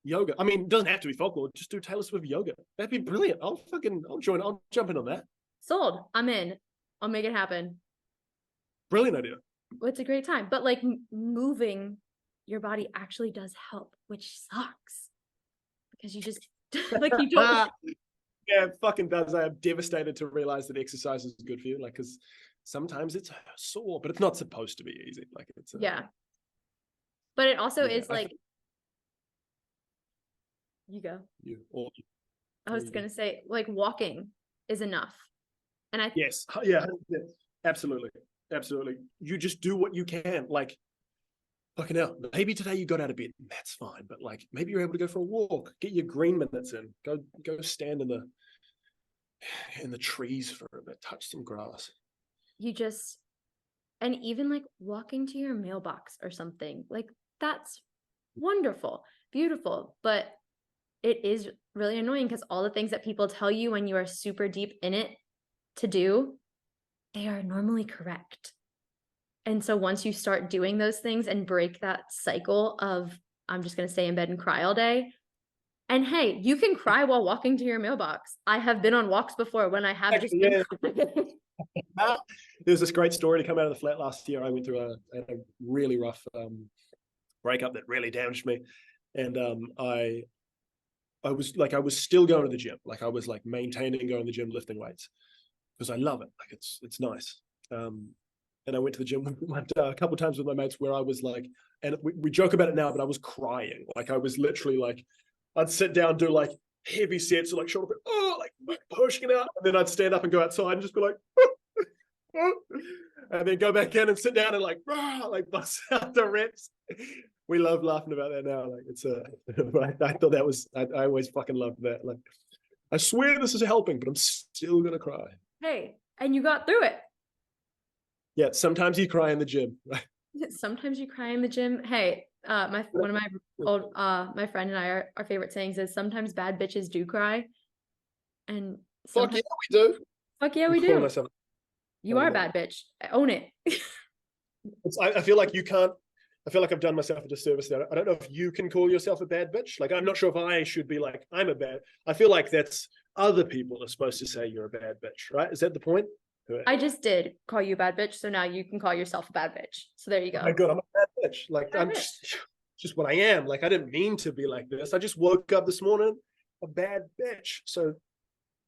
Speaker 3: yoga. I mean, it doesn't have to be folklore. Just do Taylor Swift yoga. That'd be brilliant. I'll join. I'll jump in on that.
Speaker 2: sold. I'm in. I'll make it happen.
Speaker 3: Brilliant idea.
Speaker 2: It's a great time. But like moving your body actually does help, which sucks. Because you just like you don't
Speaker 3: Yeah, it fucking does. I am devastated to realize that exercise is good for you. Like, because sometimes it's sore, but it's not supposed to be easy. Like, it's
Speaker 2: yeah. But it also
Speaker 3: yeah,
Speaker 2: is like you go. I was gonna say like walking is enough, and I
Speaker 3: yes, yeah, absolutely. You just do what you can. Like, fucking hell, maybe today you got out of bed, that's fine. But like, maybe you're able to go for a walk, get your green minutes in, go stand in in the trees for a bit, touch some grass.
Speaker 2: And even like walking to your mailbox or something, like that's wonderful, beautiful, but it is really annoying because all the things that people tell you when you are super deep in it to do, they are normally correct. And so once you start doing those things and break that cycle of, I'm just going to stay in bed and cry all day. And hey, you can cry while walking to your mailbox. I have been on walks before when I have just been
Speaker 3: There's this great story to come out of the flat last year. I went through a really rough breakup that really damaged me. And I was still going to the gym. Like I was like maintaining going to the gym, lifting weights because I love it. Like it's nice. And I went to the gym a couple of times with my mates where I was like, and we joke about it now, but I was crying. Like I was literally like, I'd sit down, do like heavy sets, like shoulder, like pushing it out, and then I'd stand up and go outside and just be like, and then go back in and sit down and like bust out the reps. We love laughing about that now. Like it's I thought that was, I always fucking loved that. Like, I swear this is helping, but I'm still gonna cry.
Speaker 2: Hey, and you got through it.
Speaker 3: Yeah, sometimes you cry in the gym.
Speaker 2: Sometimes you cry in the gym. Hey, one of my old my friend and I, our favorite sayings is sometimes bad bitches do cry. And
Speaker 3: fuck yeah, we do.
Speaker 2: Fuck yeah, we do.
Speaker 3: Myself.
Speaker 2: You are a bad bitch. Own it.
Speaker 3: I feel like you can't. I feel like I've done myself a disservice there. I don't know if you can call yourself a bad bitch. Like, I'm not sure if I should be like, I'm a bad. I feel like that's other people are supposed to say you're a bad bitch, right? Is that the point?
Speaker 2: I just did call you a bad bitch, so now you can call yourself a bad bitch. So there you go.
Speaker 3: Oh my God, I'm a bad bitch. Like I'm just what I am. Like I didn't mean to be like this. I just woke up this morning a bad bitch. So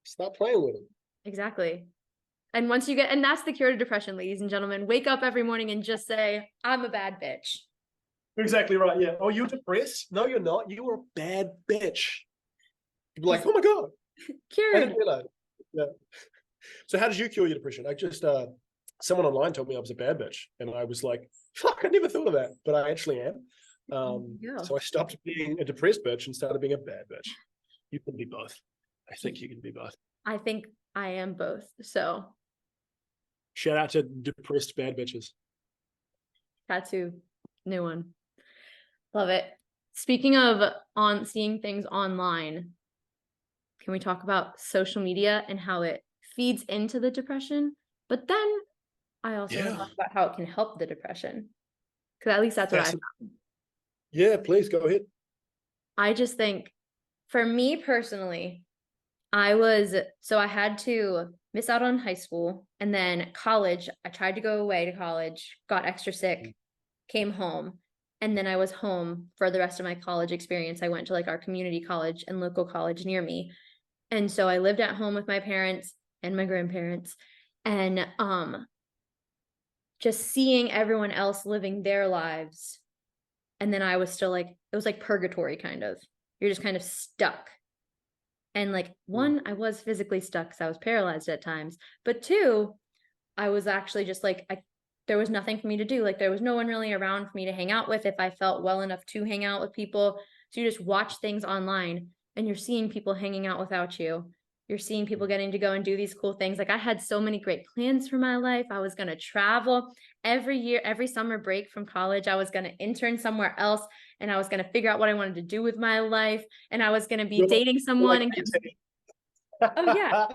Speaker 3: stop playing with it.
Speaker 2: Exactly. And once you get, and that's the cure to depression, ladies and gentlemen. Wake up every morning and just say, I'm a bad bitch.
Speaker 3: You're exactly right. Yeah. Oh, you're depressed? No, you're not. You were a bad bitch. You'd be like, oh my God.
Speaker 2: Cured.
Speaker 3: I didn't realize. Yeah. So how did you cure your depression? I just someone online told me I was a bad bitch, and I was like, fuck, I never thought of that, but I actually am. So I stopped being a depressed bitch and started being a bad bitch. You can be both. I think you can be both.
Speaker 2: I think I am both. So
Speaker 3: shout out to depressed bad bitches.
Speaker 2: Tattoo, new one. Love it. Speaking of seeing things online, can we talk about social media and how it feeds into the depression? But then I also want to talk about how it can help the depression, because at least that's what I found.
Speaker 3: Yeah, please go ahead.
Speaker 2: I just think, for me personally, I had to miss out on high school, and then college. I tried to go away to college, got extra sick, came home, and then I was home for the rest of my college experience. I went to like our community college and local college near me. And so I lived at home with my parents and my grandparents, and just seeing everyone else living their lives. And then I was still like, it was like purgatory kind of. You're just kind of stuck. And like, one, I was physically stuck because I was paralyzed at times. But two, I was actually just like, there was nothing for me to do. Like there was no one really around for me to hang out with if I felt well enough to hang out with people. So you just watch things online and you're seeing people hanging out without you. You're seeing people getting to go and do these cool things. Like I had so many great plans for my life. I was going to travel every year, every summer break from college. I was going to intern somewhere else, and I was going to figure out what I wanted to do with my life. And I was going to be dating someone.
Speaker 3: Like,
Speaker 2: and oh yeah.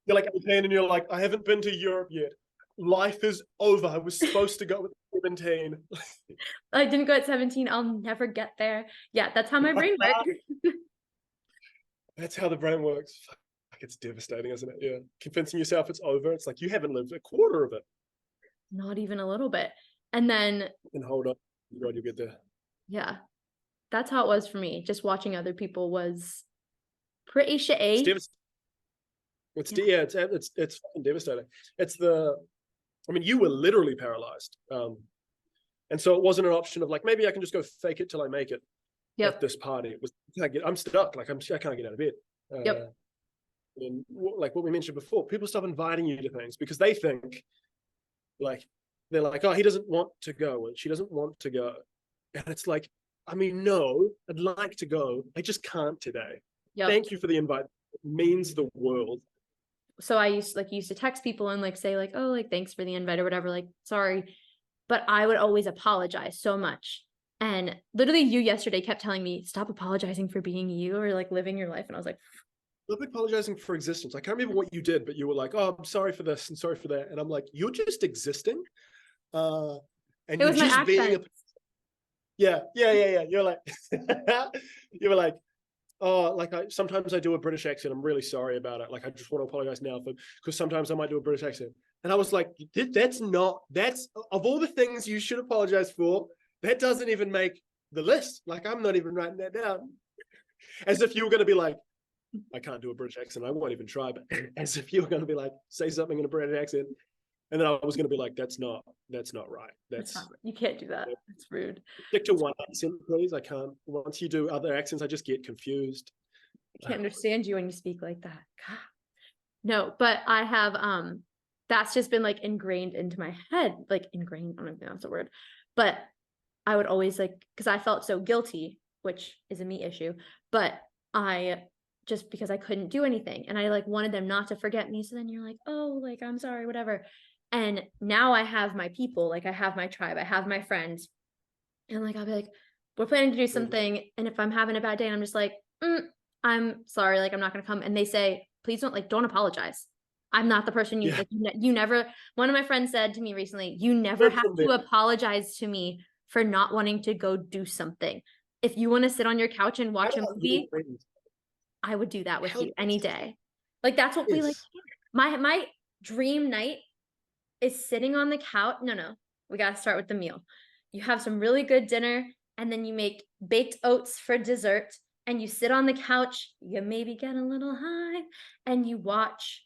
Speaker 3: You're like 18 and you're like, I haven't been to Europe yet. Life is over. I was supposed to go with 17.
Speaker 2: I didn't go at 17. I'll never get there. Yeah, that's how my brain works.
Speaker 3: That's how the brain works. It's devastating, isn't it? Yeah. Convincing yourself it's over. It's like you haven't lived a quarter of it.
Speaker 2: Not even a little bit. And then
Speaker 3: hold on. God, you'll get there.
Speaker 2: Yeah. That's how it was for me. Just watching other people was pretty shitty.
Speaker 3: It's fucking devastating. You were literally paralyzed. And so it wasn't an option of like, maybe I can just go fake it till I make it. At this party. It was, I'm stuck. Like I can't get out of bed. And like what we mentioned before, people stop inviting you to things because they think like, they're like, oh, he doesn't want to go and she doesn't want to go. And it's like, no, I'd like to go. I just can't today. Thank you for the invite. It means the world.
Speaker 2: so I used to text people and like say like, oh, like thanks for the invite or whatever, like sorry. But I would always apologize so much. And literally you yesterday kept telling me, stop apologizing for being you or like living your life. And I was like,
Speaker 3: I'm apologizing for existence. I can't remember what you did, but you were like, oh, I'm sorry for this and sorry for that. And I'm like, you're just existing. And
Speaker 2: it
Speaker 3: you're
Speaker 2: was my
Speaker 3: just being
Speaker 2: accent.
Speaker 3: yeah. You're like, you were like, oh, like sometimes I do a British accent. I'm really sorry about it. Like, I just want to apologize now because sometimes I might do a British accent. And I was like, that's of all the things you should apologize for, that doesn't even make the list. Like, I'm not even writing that down. As if you were going to be like, I can't do a British accent. I won't even try, but as if you were going to be like, say something in a British accent. And then I was going to be like, that's not right.
Speaker 2: You can't do that. It's rude.
Speaker 3: Stick to one accent, please. I can't. Once you do other accents, I just get confused.
Speaker 2: I can't understand you when you speak like that. God. No, but I have that's just been like ingrained into my head, like ingrained, I don't know if that's the word, but I would always like, because I felt so guilty, which is a me issue, but I just because I couldn't do anything and I like wanted them not to forget me. So then you're like, oh, like I'm sorry, whatever. And now I have my people, like I have my tribe, I have my friends, and like I'll be like, we're planning to do something, and if I'm having a bad day and I'm just like, I'm sorry, like I'm not gonna come, and they say, please don't apologize. I'm not the person you like, you never. One of my friends said to me recently, you never have to apologize to me for not wanting to go do something. If you want to sit on your couch and watch a movie, I would do that with you any day. Like that's what we like. My dream night is sitting on the couch. No, we gotta start with the meal. You have some really good dinner, and then you make baked oats for dessert, and you sit on the couch, you maybe get a little high, and you watch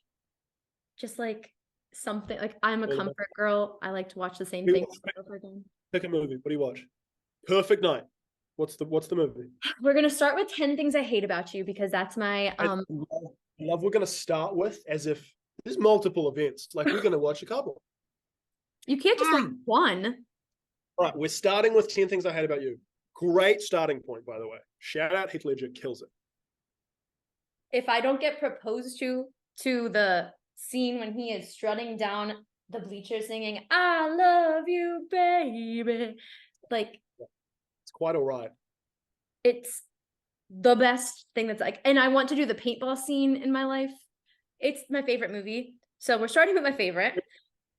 Speaker 2: just like something. Like I'm a comfort girl. I like to watch the same thing over again.
Speaker 3: Pick a movie. What do you watch? Perfect Night. What's the movie?
Speaker 2: We're gonna start with 10 Things I Hate About You because that's my
Speaker 3: I love we're gonna start with as if there's multiple events. Like we're gonna watch a couple.
Speaker 2: You can't just like one.
Speaker 3: All right, we're starting with 10 Things I Hate About You. Great starting point, by the way. Shout out Heath Ledger, kills it.
Speaker 2: If I don't get proposed to the scene when he is strutting down the bleachers singing, I love you, baby. Like,
Speaker 3: it's quite all right.
Speaker 2: It's the best thing that's like, and I want to do the paintball scene in my life. It's my favorite movie. So we're starting with my favorite.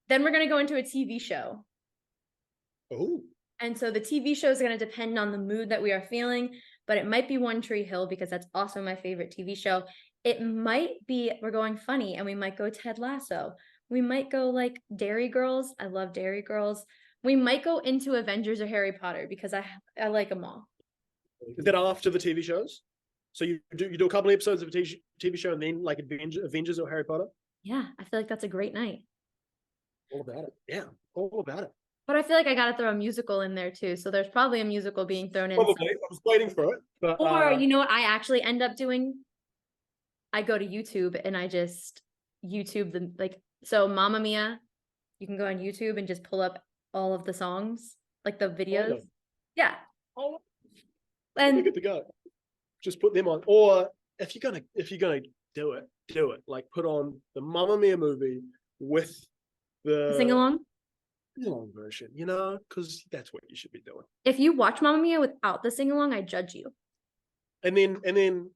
Speaker 2: Then we're going to go into a TV show.
Speaker 3: Oh.
Speaker 2: And so the TV show is going to depend on the mood that we are feeling, but it might be One Tree Hill because that's also my favorite TV show. It might be, we're going funny, and we might go Ted Lasso. We might go like Dairy Girls. I love Dairy Girls. We might go into Avengers or Harry Potter because I like them all.
Speaker 3: Is that after the TV shows? So you do a couple of episodes of a TV show and then like Avengers or Harry Potter?
Speaker 2: Yeah, I feel like that's a great night.
Speaker 3: All about it. Yeah, all about it.
Speaker 2: But I feel like I got to throw a musical in there too. So there's probably a musical being thrown in.
Speaker 3: Probably. I was waiting for it. But,
Speaker 2: or you know what I actually end up doing? I go to YouTube and I just YouTube the like. So Mamma Mia, you can go on YouTube and just pull up all of the songs, like the videos. Yeah.
Speaker 3: And good to go. Just put them on. Or if you're gonna do it. Like put on the Mamma Mia movie with the
Speaker 2: sing along
Speaker 3: version, you know, because that's what you should be doing.
Speaker 2: If you watch Mamma Mia without the sing along, I judge you.
Speaker 3: And then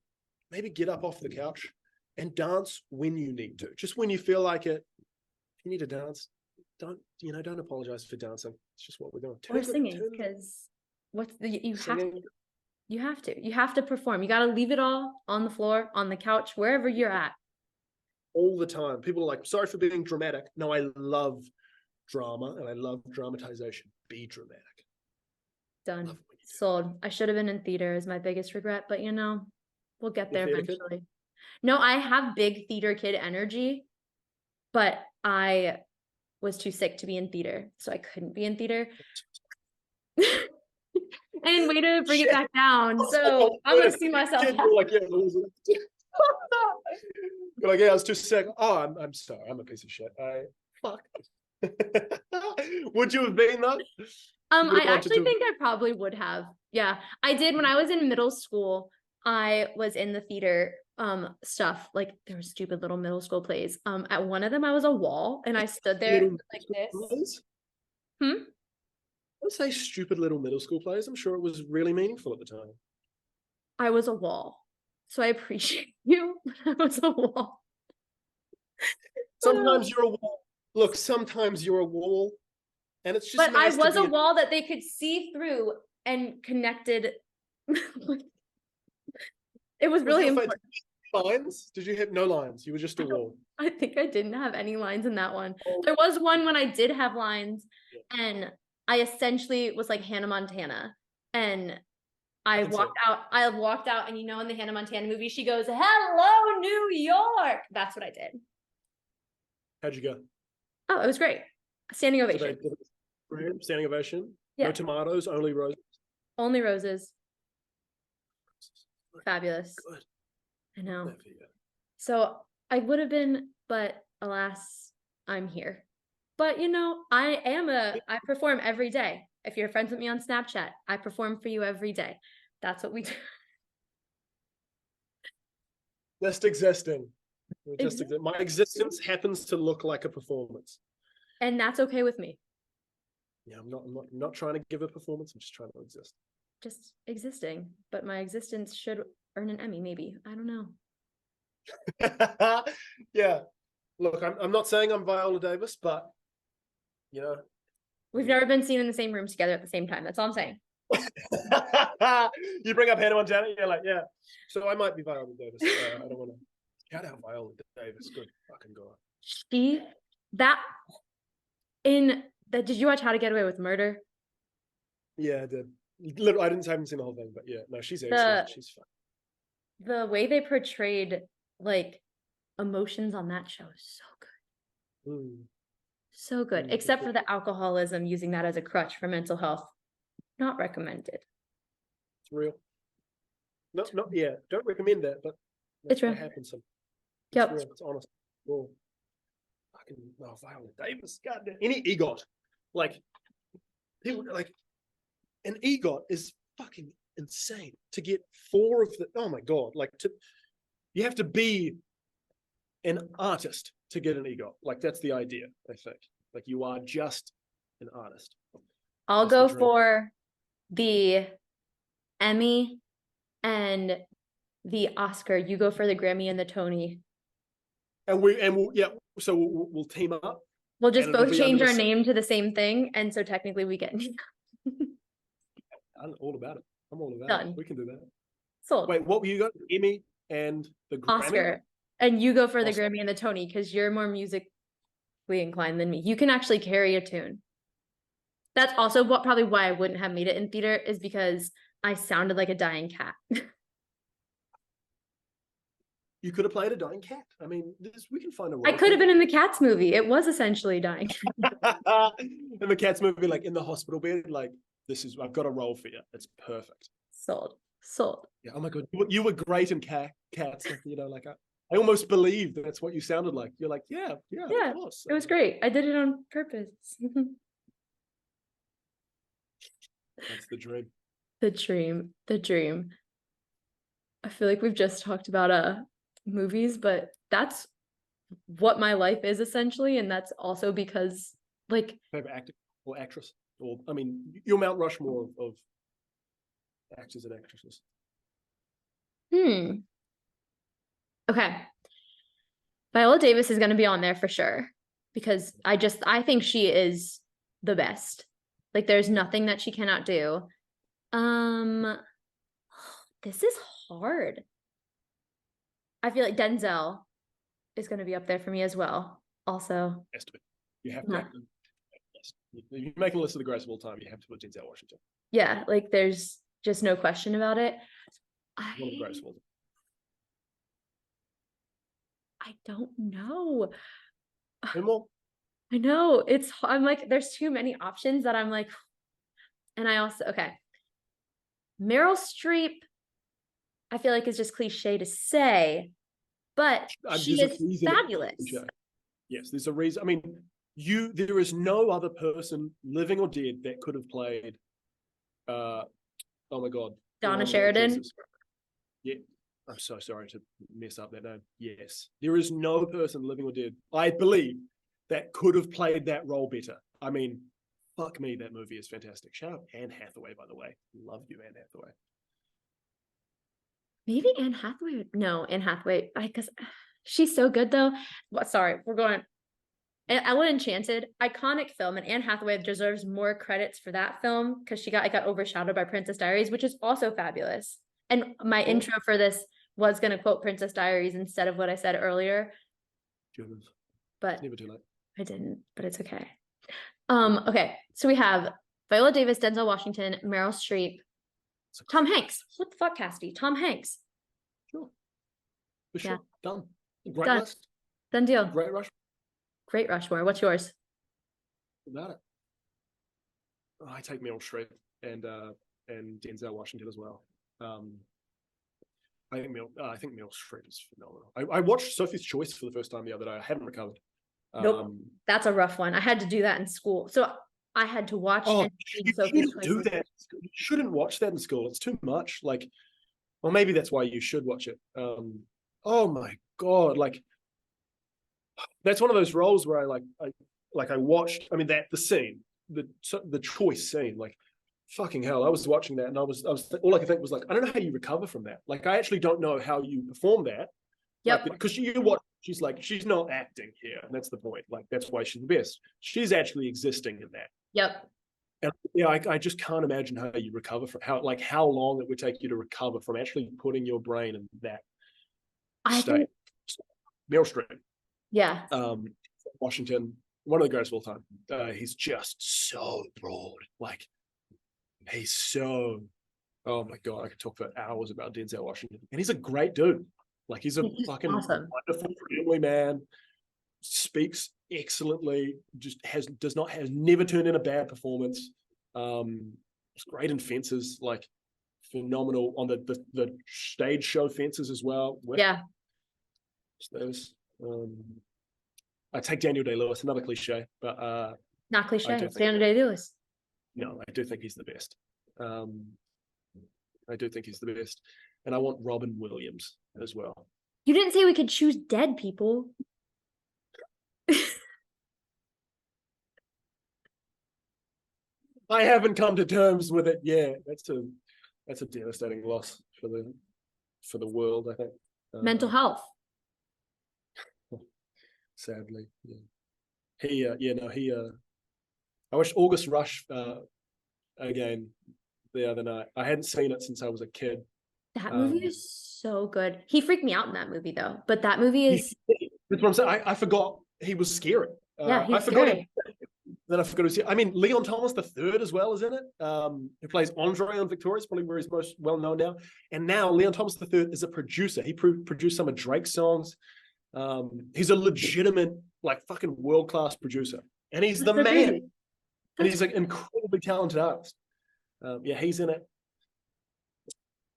Speaker 3: maybe get up off the couch and dance when you need to. Just when you feel like it. If you need to dance, don't apologize for dancing. It's just what we're doing.
Speaker 2: Or singing, because you have to perform. You got to leave it all on the floor, on the couch, wherever you're at.
Speaker 3: All the time. People are like, sorry for being dramatic. No, I love drama and I love dramatization. Be dramatic.
Speaker 2: Done. Sold. I should have been in theater is my biggest regret, but we'll get there eventually. No, I have big theater kid energy, but I was too sick to be in theater, so I couldn't be in theater. And way to bring it back down. So I'm gonna see myself.
Speaker 3: You're like, yeah, I was too sick. Oh, I'm sorry. I'm a piece of shit. Fuck. Would you have been that?
Speaker 2: I actually think I probably would have. Yeah, I did when I was in middle school. I was in the theater stuff. Like there were stupid little middle school plays. At one of them I was a wall and I stood there
Speaker 3: Little
Speaker 2: like
Speaker 3: middle school
Speaker 2: this.
Speaker 3: plays? I would say stupid little middle school plays. I'm sure it was really meaningful at the time.
Speaker 2: I was a wall. So I appreciate you, but I was a wall.
Speaker 3: Sometimes you're a wall. Look, sometimes you're a wall, and it's just
Speaker 2: But
Speaker 3: nice
Speaker 2: I was
Speaker 3: to
Speaker 2: a
Speaker 3: be
Speaker 2: wall that they could see through and connected. It was really important.
Speaker 3: Lines? Did you have no lines? You were just a wall.
Speaker 2: I think I didn't have any lines in that one.
Speaker 3: Oh.
Speaker 2: There was one when I did have lines, and I essentially was like Hannah Montana. And I walked out, and you know, in the Hannah Montana movie, she goes, "Hello, New York." That's what I did.
Speaker 3: How'd you go?
Speaker 2: Oh, it was great. Standing ovation.
Speaker 3: Standing ovation.
Speaker 2: Yeah.
Speaker 3: No tomatoes, only roses.
Speaker 2: Only roses. Fabulous.
Speaker 3: Good.
Speaker 2: I know.
Speaker 3: Good for you.
Speaker 2: So I would have been, but alas, I'm here. But you know, I perform every day. If you're friends with me on Snapchat, I perform for you every day. That's what we do.
Speaker 3: Just existing. My existence happens to look like a performance.
Speaker 2: And that's okay with me.
Speaker 3: Yeah, I'm not trying to give a performance. I'm just trying to exist.
Speaker 2: Just existing. But my existence should earn an Emmy, maybe. I don't know.
Speaker 3: Yeah. Look, I'm not saying I'm Viola Davis, but you know.
Speaker 2: We've never been seen in the same room together at the same time. That's all I'm saying.
Speaker 3: You bring up Hannah Montana, you're like, yeah. So I might be Viola Davis. I don't want to shout out Viola Davis. Good fucking God.
Speaker 2: Did you watch How to Get Away with Murder?
Speaker 3: Yeah, I did. Literally, I haven't seen the whole thing, but yeah, no, she's excellent. She's fun.
Speaker 2: The way they portrayed like emotions on that show is so good. So good. Except for the alcoholism, using that as a crutch for mental health. Not recommended.
Speaker 3: It's real. No, yeah, don't recommend that, but
Speaker 2: it's real.
Speaker 3: It happens.
Speaker 2: Yep.
Speaker 3: Real. It's honest. Well, fucking Viola Davis. Goddamn. Any EGOT. Like, people like an EGOT is fucking insane to get 4 of the. Oh my God. Like, you have to be an artist to get an EGOT. Like, that's the idea, I think. Like, you are just an artist.
Speaker 2: I'll go for the Emmy and the Oscar. You go for the Grammy and the Tony.
Speaker 3: And we'll yeah. So we'll team up.
Speaker 2: We'll just both change our name to the same thing, and so technically we get.
Speaker 3: I'm all about it. I'm all about
Speaker 2: Done.
Speaker 3: it. We can do that.
Speaker 2: Sold.
Speaker 3: Wait, what were you got? Emmy and the Grammy?
Speaker 2: Oscar, and you go for the Grammy and the Tony because you're more musically inclined than me. You can actually carry a tune. That's also probably why I wouldn't have made it in theater, is because I sounded like a dying cat.
Speaker 3: You could have played a dying cat. I mean, we can find a role.
Speaker 2: I could have been in the Cats movie. It was essentially dying.
Speaker 3: In the Cats movie, like in the hospital bed, like, I've got a role for you. It's perfect.
Speaker 2: Sold.
Speaker 3: Yeah. Oh my God, you were great in Cats. Like, you know, like I almost believe that's what you sounded like. You're like, yeah, of course.
Speaker 2: It was great. I did it on purpose.
Speaker 3: That's the dream.
Speaker 2: The dream. I feel like we've just talked about movies, but that's what my life is essentially, and that's also because like
Speaker 3: favorite actor or actress, or I mean, your Mount Rushmore of actors and actresses.
Speaker 2: Okay, Viola Davis is going to be on there for sure because I think she is the best. Like, there's nothing that she cannot do. This is hard. I feel like Denzel is going to be up there for me as well. Also,
Speaker 3: has to be. You have to. You're making a list of the greatest of all time. You have to put Denzel Washington.
Speaker 2: Yeah, like there's just no question about it.
Speaker 3: One of the greatest of all time.
Speaker 2: I don't know.
Speaker 3: I
Speaker 2: know I'm like, there's too many options that I'm like, and I also, okay. Meryl Streep, I feel like is just cliche to say, but she is fabulous.
Speaker 3: Yes, there's a reason. I mean, there is no other person, living or dead, that could have played, oh my God.
Speaker 2: Donna Sheridan.
Speaker 3: Yeah. I'm so sorry to mess up that name. Yes, there is no person, living or dead, I believe, that could have played that role better. I mean, fuck me, that movie is fantastic. Shout out Anne Hathaway, by the way. Love you, Anne Hathaway.
Speaker 2: Maybe Anne Hathaway. No, Anne Hathaway. Because she's so good though. Well, sorry, we're going. Ella Enchanted, iconic film, and Anne Hathaway deserves more credits for that film because she got overshadowed by Princess Diaries, which is also fabulous. And my intro for this was going to quote Princess Diaries instead of what I said earlier, but
Speaker 3: never too late.
Speaker 2: I didn't. But it's okay. Okay, so we have Viola Davis, Denzel Washington, Meryl Streep, Tom Hanks. What the fuck, Cassidy? Tom Hanks.
Speaker 3: Sure. For sure.
Speaker 2: Yeah.
Speaker 3: Done. Great
Speaker 2: Done.
Speaker 3: list.
Speaker 2: Done deal.
Speaker 3: Great rush.
Speaker 2: Great Rushmore. What's yours?
Speaker 3: About it. Oh, I take Meryl Streep and Denzel Washington as well. I think Meryl Streep is phenomenal. I watched Sophie's Choice for the first time the other day. I haven't recovered.
Speaker 2: Nope. That's a rough one. I had to do that in school. So I had to watch and read Sophie's Choice.
Speaker 3: Do that. You shouldn't watch that in school. It's too much. Like, well, maybe that's why you should watch it. Oh my God. Like, that's one of those roles where I watched, I mean, the scene, the choice scene, like, fucking hell, I was watching that and I was all I could think was like, I don't know how you recover from that. Like, I actually don't know how you perform that.
Speaker 2: Yep.
Speaker 3: Because you watch, she's not acting here. And that's the point. Like, that's why she's the best. She's actually existing in that.
Speaker 2: Yep.
Speaker 3: And yeah, I just can't imagine how you recover from how long it would take you to recover from actually putting your brain in that state. Meryl Streep.
Speaker 2: Yeah.
Speaker 3: Washington, one of the greatest of all time. He's just so broad. Like, he's so, oh my God, I could talk for hours about Denzel Washington. And he's a great dude. Like, he's fucking awesome, wonderful family man, speaks excellently, has never turned in a bad performance. It's great in Fences, like phenomenal on the stage show Fences as well.
Speaker 2: Yeah.
Speaker 3: I take Daniel Day-Lewis, another cliche, but
Speaker 2: not cliche. It's Daniel Day-Lewis.
Speaker 3: No, I do think he's the best. I do think he's the best, and I want Robin Williams as well.
Speaker 2: You didn't say we could choose dead people.
Speaker 3: I haven't come to terms with it yet. That's a devastating loss for the world, I think.
Speaker 2: Mental health.
Speaker 3: Sadly, yeah. I watched August Rush again the other night. I hadn't seen it since I was a kid.
Speaker 2: That movie is so good. He freaked me out in that movie though, but that movie is.
Speaker 3: That's what I'm saying. I forgot he was scary.
Speaker 2: Yeah, he's
Speaker 3: I forgot
Speaker 2: scary.
Speaker 3: Then I forgot I mean, Leon Thomas III as well is in it. Who plays Andre on Victorious, probably where he's most well known now. And now Leon Thomas III is a producer. He produced some of Drake's songs. He's a legitimate, like, fucking world-class producer. And he's the man. And he's an incredibly talented artist. Yeah, he's in it.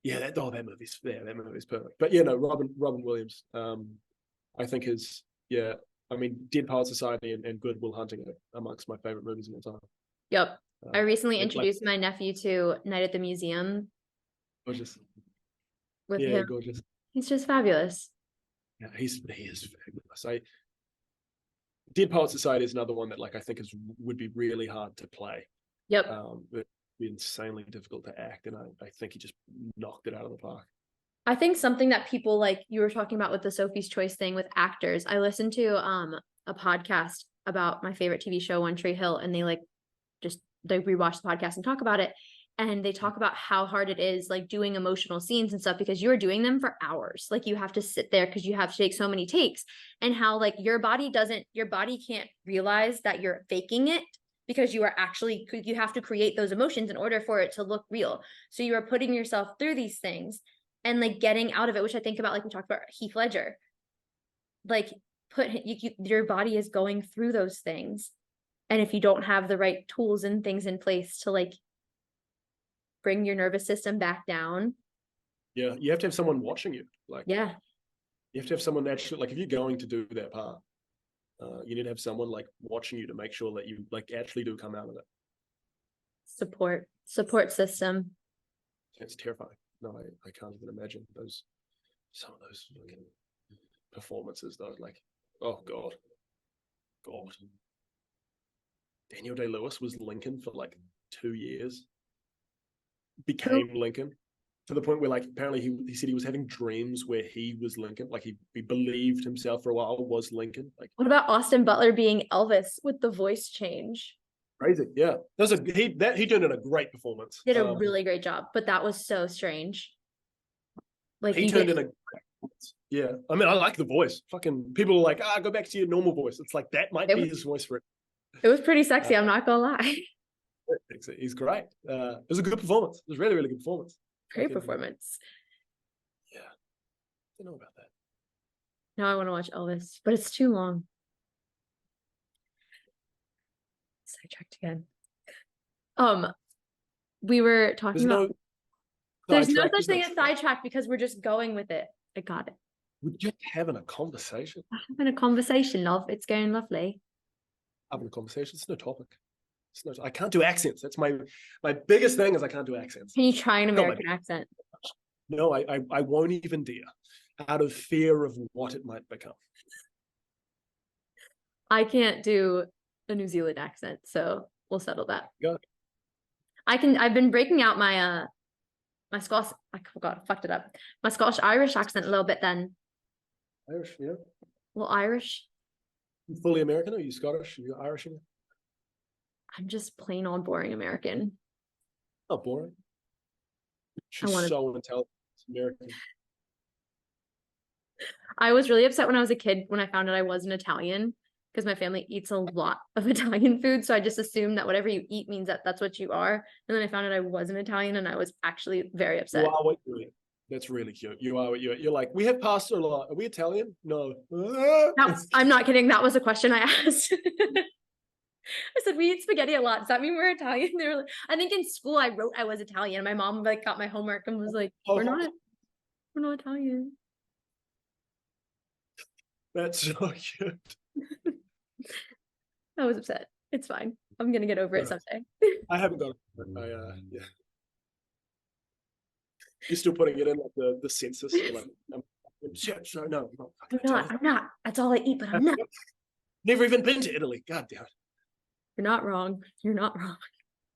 Speaker 3: Yeah, that movie's perfect. But yeah, no, Robin Williams, I think I mean, Dead Poets Society and Good Will Hunting are amongst my favorite movies of all time.
Speaker 2: Yep. I recently introduced my nephew to Night at the Museum.
Speaker 3: Gorgeous.
Speaker 2: With him.
Speaker 3: Gorgeous.
Speaker 2: He's just fabulous. Yeah,
Speaker 3: he is fabulous. Dead Poets Society is another one that, like, I think would be really hard to play.
Speaker 2: Yep.
Speaker 3: It'd be insanely difficult to act, and I think he just knocked it out of the park.
Speaker 2: I think something that people, like you were talking about with the Sophie's Choice thing with actors, I listened to a podcast about my favorite TV show, One Tree Hill, and they rewatch the podcast and talk about it, and they talk about how hard it is, like, doing emotional scenes and stuff, because you're doing them for hours. Like, you have to sit there because you have to take so many takes, and how, like, your body can't realize that you're faking it, because you have to create those emotions in order for it to look real. So you are putting yourself through these things and, like, getting out of it, which I think about, like we talked about Heath Ledger, like, your body is going through those things. And if you don't have the right tools and things in place to, like, bring your nervous system back down.
Speaker 3: Yeah, you have to have someone watching you. Like,
Speaker 2: yeah,
Speaker 3: you have to have someone actually, like, if you're going to do that part, you need to have someone, like, watching you to make sure that you, like, actually do come out of it.
Speaker 2: Support system.
Speaker 3: It's terrifying. No, I can't even imagine those some of those fucking performances though, like, oh God. Daniel Day-Lewis was Lincoln for like 2 years, became Lincoln, to the point where like apparently he said he was having dreams where he was Lincoln, like he believed himself for a while was Lincoln. Like,
Speaker 2: What about Austin Butler being Elvis with the voice change?
Speaker 3: crazy. Yeah, he turned in a great performance.
Speaker 2: Did a really great job, but that was so strange. Like
Speaker 3: He turned in a great performance. Yeah, I mean, I like the voice. Fucking people are like, go back to your normal voice. It's like that might be his voice for it.
Speaker 2: It was pretty sexy. I'm not gonna lie.
Speaker 3: He's great. It was a good performance. It was really, really good performance.
Speaker 2: Great performance.
Speaker 3: Yeah, I don't know about that.
Speaker 2: Now I want to watch Elvis, but it's too long. Sidetracked again. We were talking about. There's no such thing as sidetrack because we're just going with it. I got it.
Speaker 3: We're just having a conversation.
Speaker 2: Having a conversation, love. It's going lovely.
Speaker 3: Having a conversation. It's no topic. I can't do accents. That's my biggest thing is I can't do accents.
Speaker 2: Can you try an American accent?
Speaker 3: No, I won't even dare, out of fear of what it might become.
Speaker 2: I can't do a New Zealand accent, so we'll settle that.
Speaker 3: Go.
Speaker 2: I've been breaking out my my Scottish. I forgot, I fucked it up. My Scottish Irish accent a little bit then.
Speaker 3: Irish, yeah.
Speaker 2: Well, Irish.
Speaker 3: You fully American or are you Scottish? Are you Irish?
Speaker 2: I'm just plain old boring American.
Speaker 3: Not boring. She's so intelligent. It's American.
Speaker 2: I was really upset when I was a kid when I found out I wasn't Italian because my family eats a lot of Italian food. So I just assumed that whatever you eat means that that's what you are. And then I found out I wasn't Italian and I was actually very upset.
Speaker 3: You are what you eat. That's really cute. You are what you eat. You're like, we have pasta a lot. Are we Italian? No.
Speaker 2: I'm not kidding. That was a question I asked. I said, we eat spaghetti a lot. Does that mean we're Italian? They were like, I think in school I wrote I was Italian. My mom like got my homework and was like, we're not Italian.
Speaker 3: That's so cute.
Speaker 2: I was upset. It's fine. I'm gonna get over it someday.
Speaker 3: I haven't got it. Yeah. You're still putting it in like the census. Like, no,
Speaker 2: I'm not. That's all I eat, but I'm not.
Speaker 3: Never even been to Italy. God damn it.
Speaker 2: You're not wrong. You're not wrong.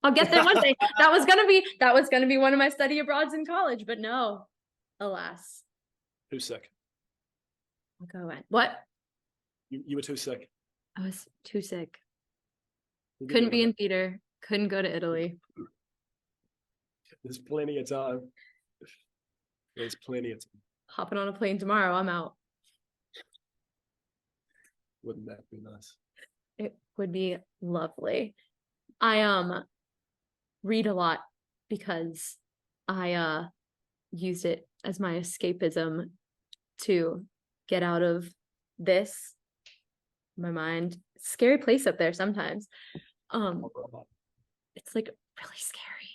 Speaker 2: I'll get there one day. That was gonna be one of my study abroads in college, but no, alas.
Speaker 3: Too sick.
Speaker 2: I'll go in. What?
Speaker 3: You were too sick.
Speaker 2: I was too sick. Couldn't be in theater. Couldn't go to Italy.
Speaker 3: There's plenty of time. There's plenty of time.
Speaker 2: Hopping on a plane tomorrow. I'm out.
Speaker 3: Wouldn't that be nice?
Speaker 2: It would be lovely. I read a lot because I used it as my escapism to get out of this. My mind. Scary place up there sometimes. It's like really scary.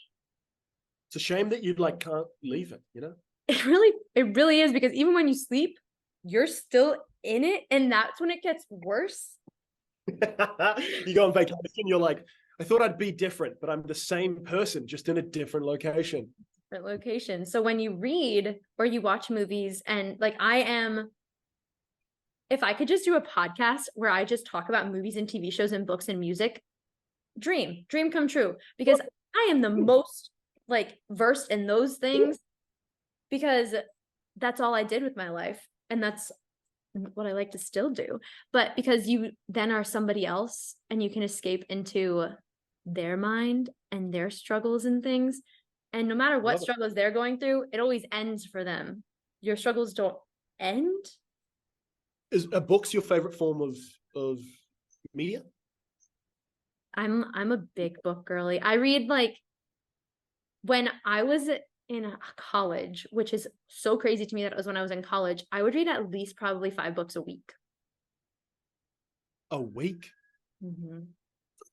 Speaker 3: It's a shame that you like can't leave it, you know?
Speaker 2: It really is, because even when you sleep, you're still in it, and that's when it gets worse.
Speaker 3: You go on vacation, you're like, I thought I'd be different, but I'm the same person, just in a different location.
Speaker 2: Different location. So when you read or you watch movies, and like if I could just do a podcast where I just talk about movies and TV shows and books and music, dream come true, because I am the most like versed in those things, because that's all I did with my life, and that's what I like to still do. But because you then are somebody else and you can escape into their mind and their struggles and things, and no matter what struggles they're going through, it always ends for them. Your struggles don't end.
Speaker 3: Are books your favorite form of media?
Speaker 2: I'm a big book girly. I read, like, when I was in college, which is so crazy to me that it was when I was in college, I would read at least probably 5 books a week.
Speaker 3: A week?
Speaker 2: Mm-hmm.
Speaker 3: It's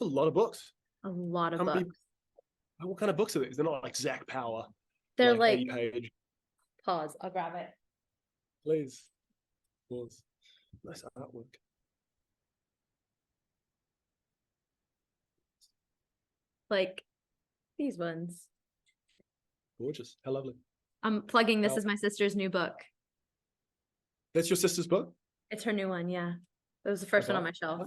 Speaker 3: a lot of books.
Speaker 2: A lot of books.
Speaker 3: What kind of books are these? They're not like Zach Power.
Speaker 2: They're like
Speaker 3: 80-page.
Speaker 2: Pause. I'll grab it.
Speaker 3: Please. Pause. Nice artwork.
Speaker 2: Like these ones.
Speaker 3: Gorgeous. How lovely.
Speaker 2: I'm plugging this
Speaker 3: Oh.
Speaker 2: is my sister's new book.
Speaker 3: That's your sister's book?
Speaker 2: It's her new one, yeah. It was the first one on my shelf.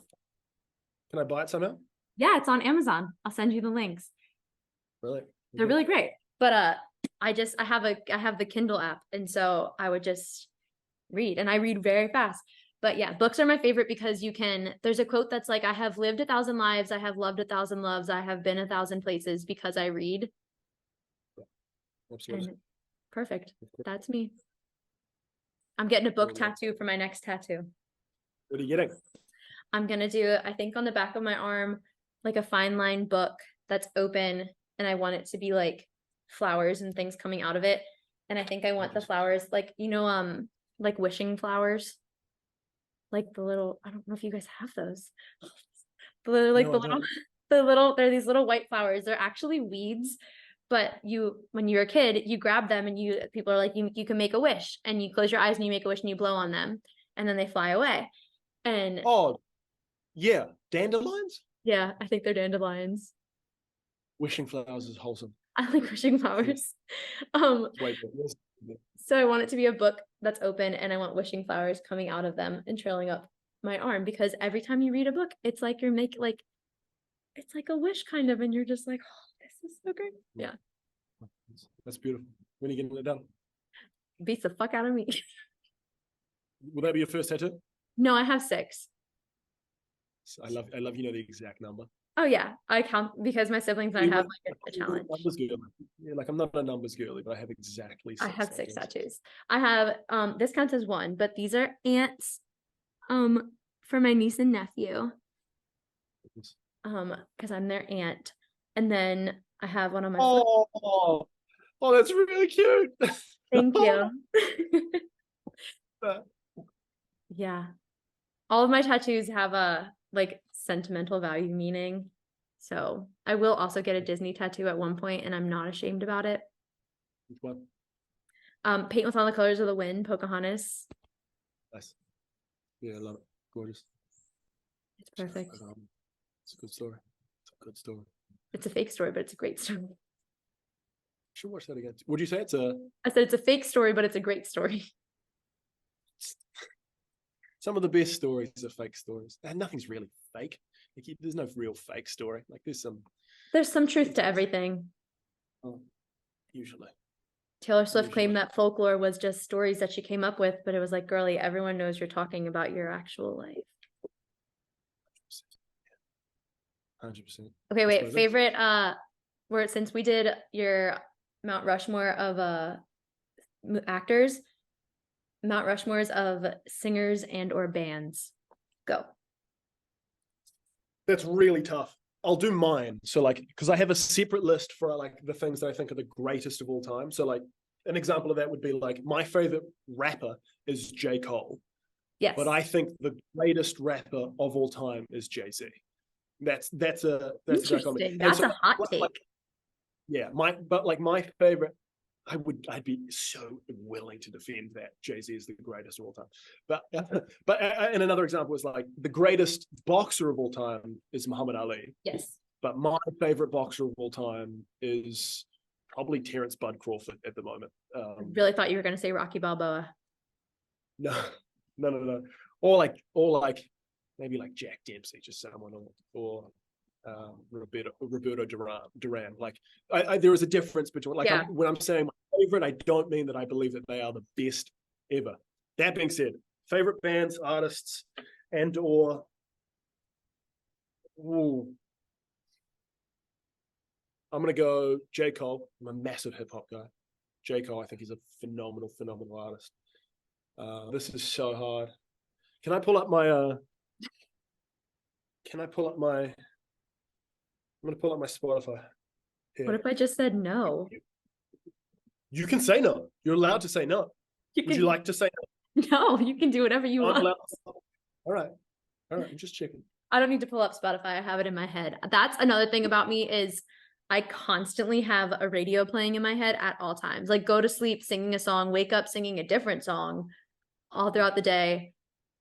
Speaker 3: Can I buy it somehow?
Speaker 2: Yeah, it's on Amazon. I'll send you the links.
Speaker 3: Really?
Speaker 2: They're really great. But I have the Kindle app, and so I would just read, and I read very fast. But yeah, books are my favorite because there's a quote that's like, I have lived 1,000 lives, I have loved 1,000 loves, I have been 1,000 places because I read.
Speaker 3: Absolutely.
Speaker 2: And perfect. That's me. I'm getting a book tattoo for my next tattoo.
Speaker 3: What are you getting?
Speaker 2: I'm gonna do, I think on the back of my arm, like a fine line book that's open, and I want it to be like flowers and things coming out of it. And I think I want the flowers like, like wishing flowers. Like the little, I don't know if you guys have those. They're these little white flowers. They're actually weeds, but when you're a kid, you grab them and people are like, you can make a wish, and you close your eyes and you make a wish and you blow on them, and then they fly away. And
Speaker 3: oh, yeah, dandelions.
Speaker 2: Yeah, I think they're dandelions.
Speaker 3: Wishing flowers is wholesome.
Speaker 2: I like wishing flowers. So I want it to be a book that's open, and I want wishing flowers coming out of them and trailing up my arm, because every time you read a book, it's like it's like a wish kind of, and you're just like, oh, this is so great. Yeah.
Speaker 3: That's beautiful. When are you getting it done?
Speaker 2: Beats the fuck out of me.
Speaker 3: Will that be your first tattoo?
Speaker 2: No, I have 6.
Speaker 3: I love you know the exact number.
Speaker 2: Oh yeah, I count because my siblings and I have like a challenge.
Speaker 3: Yeah, like I'm not a numbers girly, but I have exactly 6
Speaker 2: I have 6 tattoos. I have this counts as 1, but these are ants for my niece and nephew. Because I'm their aunt. And then I have one on my
Speaker 3: oh, that's really cute.
Speaker 2: Thank you. Yeah. All of my tattoos have a like sentimental value meaning. So I will also get a Disney tattoo at one point, and I'm not ashamed about it.
Speaker 3: Which one?
Speaker 2: Paint with all the colors of the wind, Pocahontas.
Speaker 3: Nice. Yeah, I love it. Gorgeous.
Speaker 2: It's perfect.
Speaker 3: It's a good story. It's a good story.
Speaker 2: It's a fake story, but it's a great story.
Speaker 3: Should watch that again. Would you say
Speaker 2: I said it's a fake story, but it's a great story.
Speaker 3: Some of the best stories are fake stories. And nothing's really fake. Like, there's no real fake story. Like there's some
Speaker 2: truth to everything.
Speaker 3: Usually.
Speaker 2: Taylor Swift claimed that folklore was just stories that she came up with, but it was like, girly, everyone knows you're talking about your actual life.
Speaker 3: 100%.
Speaker 2: Okay, wait, favorite since we did your Mount Rushmore of actors, Mount Rushmores of singers and or bands. Go.
Speaker 3: That's really tough. I'll do mine. So like, because I have a separate list for like the things that I think are the greatest of all time. So like an example of that would be like my favorite rapper is J. Cole.
Speaker 2: Yes.
Speaker 3: But I think the greatest rapper of all time is Jay-Z. That's
Speaker 2: interesting. That's a hot take.
Speaker 3: Like, yeah, my favorite, I'd be so willing to defend that Jay-Z is the greatest of all time. But and another example is like the greatest boxer of all time is Muhammad Ali.
Speaker 2: Yes.
Speaker 3: But my favorite boxer of all time is probably Terrence Bud Crawford at the moment.
Speaker 2: I really thought you were going to say Rocky Balboa.
Speaker 3: No. Or like maybe like Jack Dempsey, just someone, or Roberto Duran. Like there is a difference between like when I'm saying my favorite, I don't mean that I believe that they are the best ever. That being said, favorite bands, artists, and or I'm gonna go J. Cole. I'm a massive hip hop guy. J. Cole, I think he's a phenomenal artist. This is so hard. Can I pull up my I'm gonna pull up my Spotify. Here.
Speaker 2: What if I just said no?
Speaker 3: You can say no. You're allowed to say no. Would you like to say
Speaker 2: no? No, you can do whatever you want.
Speaker 3: All right. I'm just checking.
Speaker 2: I don't need to pull up Spotify. I have it in my head. That's another thing about me is I constantly have a radio playing in my head at all times. Like go to sleep singing a song, wake up singing a different song, all throughout the day,